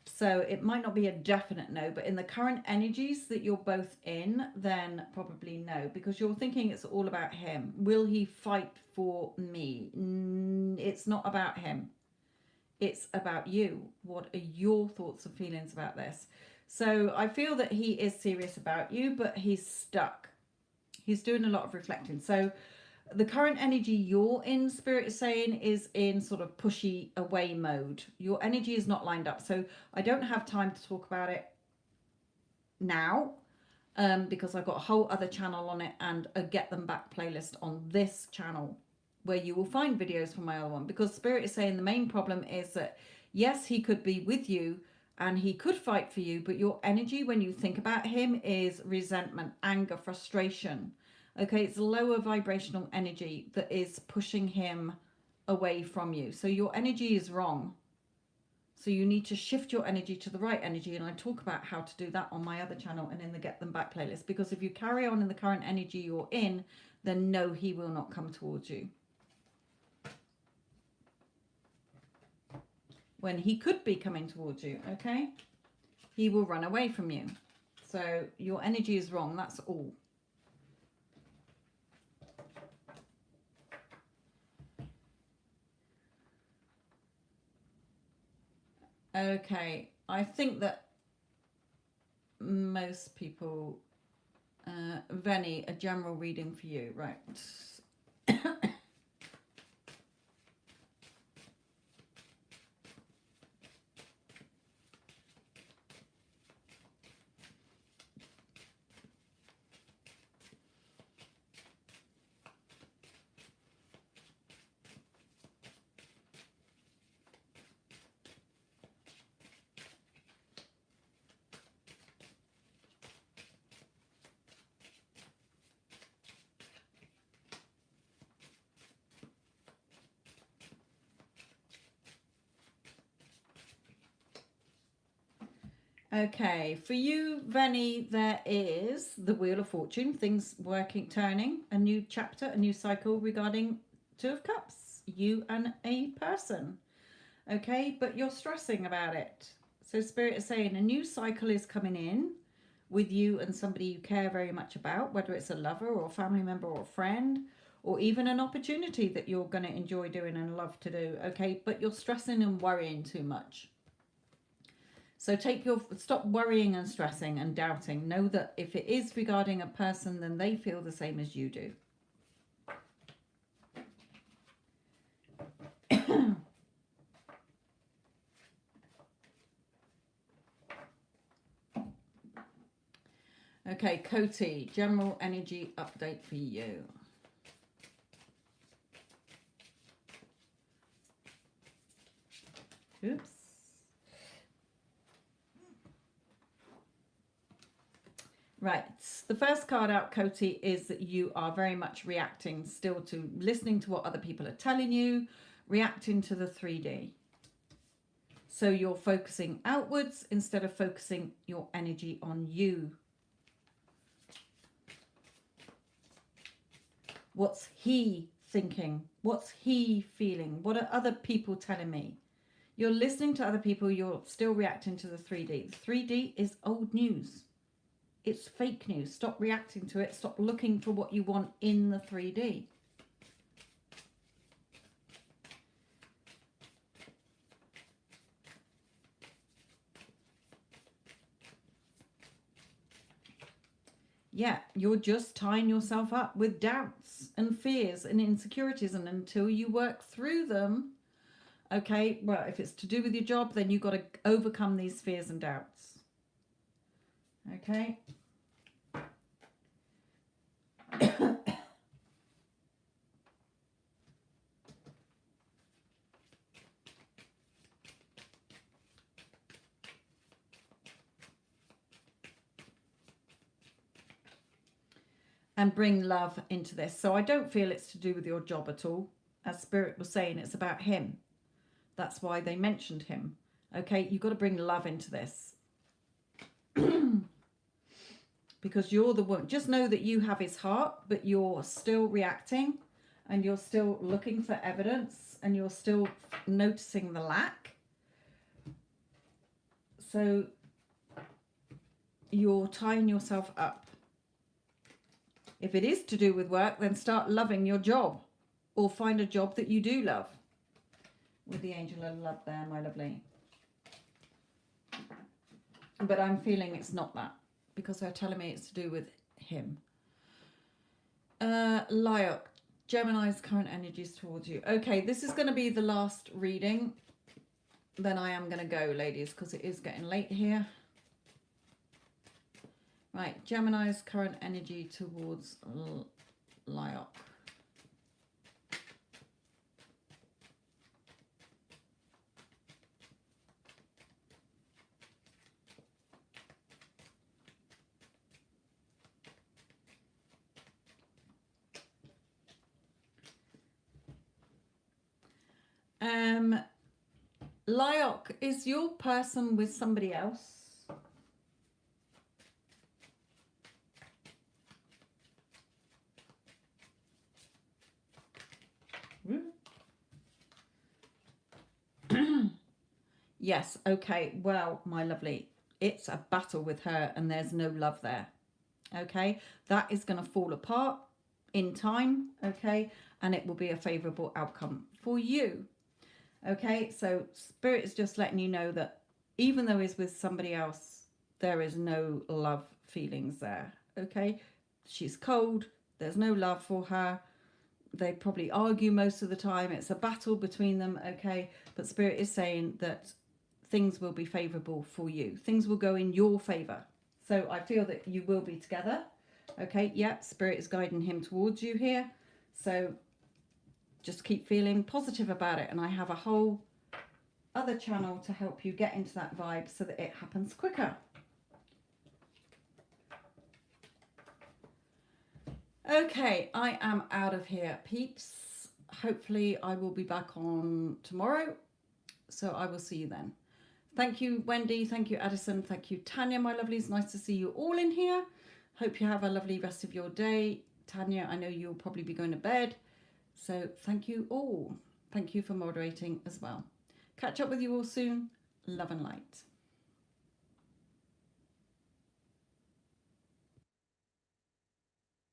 So it might not be a definite no, but in the current energies that you're both in, then probably no, because you're thinking it's all about him. Will he fight for me? It's not about him. It's about you. What are your thoughts and feelings about this? So I feel that he is serious about you, but he's stuck. He's doing a lot of reflecting. So the current energy you're in, Spirit is saying, is in sort of pushy away mode. Your energy is not lined up. So I don't have time to talk about it now because I've got a whole other channel on it and a Get Them Back playlist on this channel where you will find videos from my other one. Because Spirit is saying the main problem is that, yes, he could be with you and he could fight for you, but your energy when you think about him is resentment, anger, frustration. Okay, it's lower vibrational energy that is pushing him away from you. So your energy is wrong. So you need to shift your energy to the right energy. And I talk about how to do that on my other channel and in the Get Them Back playlist. Because if you carry on in the current energy you're in, then no, he will not come towards you. When he could be coming towards you, okay? He will run away from you. So your energy is wrong, that's all. Okay, I think that most people, Venny, a general reading for you, right? Okay, for you, Venny, there is the Wheel of Fortune, things working, turning, a new chapter, a new cycle regarding Two of Cups, you and a person. Okay, but you're stressing about it. So Spirit is saying a new cycle is coming in with you and somebody you care very much about, whether it's a lover or a family member or a friend, or even an opportunity that you're going to enjoy doing and love to do. Okay, but you're stressing and worrying too much. So stop worrying and stressing and doubting. Know that if it is regarding a person, then they feel the same as you do. Okay, Koti, general energy update for you. Oops. Right. The first card out, Cody, is that you are very much reacting still to listening to what other people are telling you, reacting to the 3D. So you're focusing outwards instead of focusing your energy on you. What's he thinking? What's he feeling? What are other people telling me? You're listening to other people, you're still reacting to the 3D. The 3D is old news. It's fake news. Stop reacting to it. Stop looking for what you want in the 3D. Yeah, you're just tying yourself up with doubts and fears and insecurities, and until you work through them, okay, well, if it's to do with your job, then you've got to overcome these fears and doubts. Okay. And bring love into this. So I don't feel it's to do with your job at all. As Spirit was saying, it's about him. That's why they mentioned him. Okay, you've got to bring love into this. Because you're the one. Just know that you have his heart, but you're still reacting and you're still looking for evidence and you're still noticing the lack. So you're tying yourself up. If it is to do with work, then start loving your job or find a job that you do love. With the angel of love there, my lovely. But I'm feeling it's not that because they're telling me it's to do with him. Lyok, Gemini's current energies towards you. Okay, this is going to be the last reading. Then I am going to go, ladies, because it is getting late here. Right, Gemini's current energy towards Lyok. Lyok, is your person with somebody else? Yes, okay, well, my lovely, it's a battle with her and there's no love there. Okay, that is going to fall apart in time. Okay, and it will be a favorable outcome for you. Okay, so Spirit is just letting you know that even though he's with somebody else, there is no love feelings there. Okay, she's cold, there's no love for her. They probably argue most of the time. It's a battle between them. Okay, but Spirit is saying that things will be favorable for you. Things will go in your favor. So I feel that you will be together. Okay, yeah, Spirit is guiding him towards you here. So just keep feeling positive about it. And I have a whole other channel to help you get into that vibe so that it happens quicker. Okay, I am out of here, peeps. Hopefully I will be back on tomorrow. So I will see you then. Thank you, Wendy. Thank you, Addison. Thank you, Tanya, my lovelies. Nice to see you all in here. Hope you have a lovely rest of your day. Tanya, I know you'll probably be going to bed. So thank you all. Thank you for moderating as well. Catch up with you all soon. Love and light.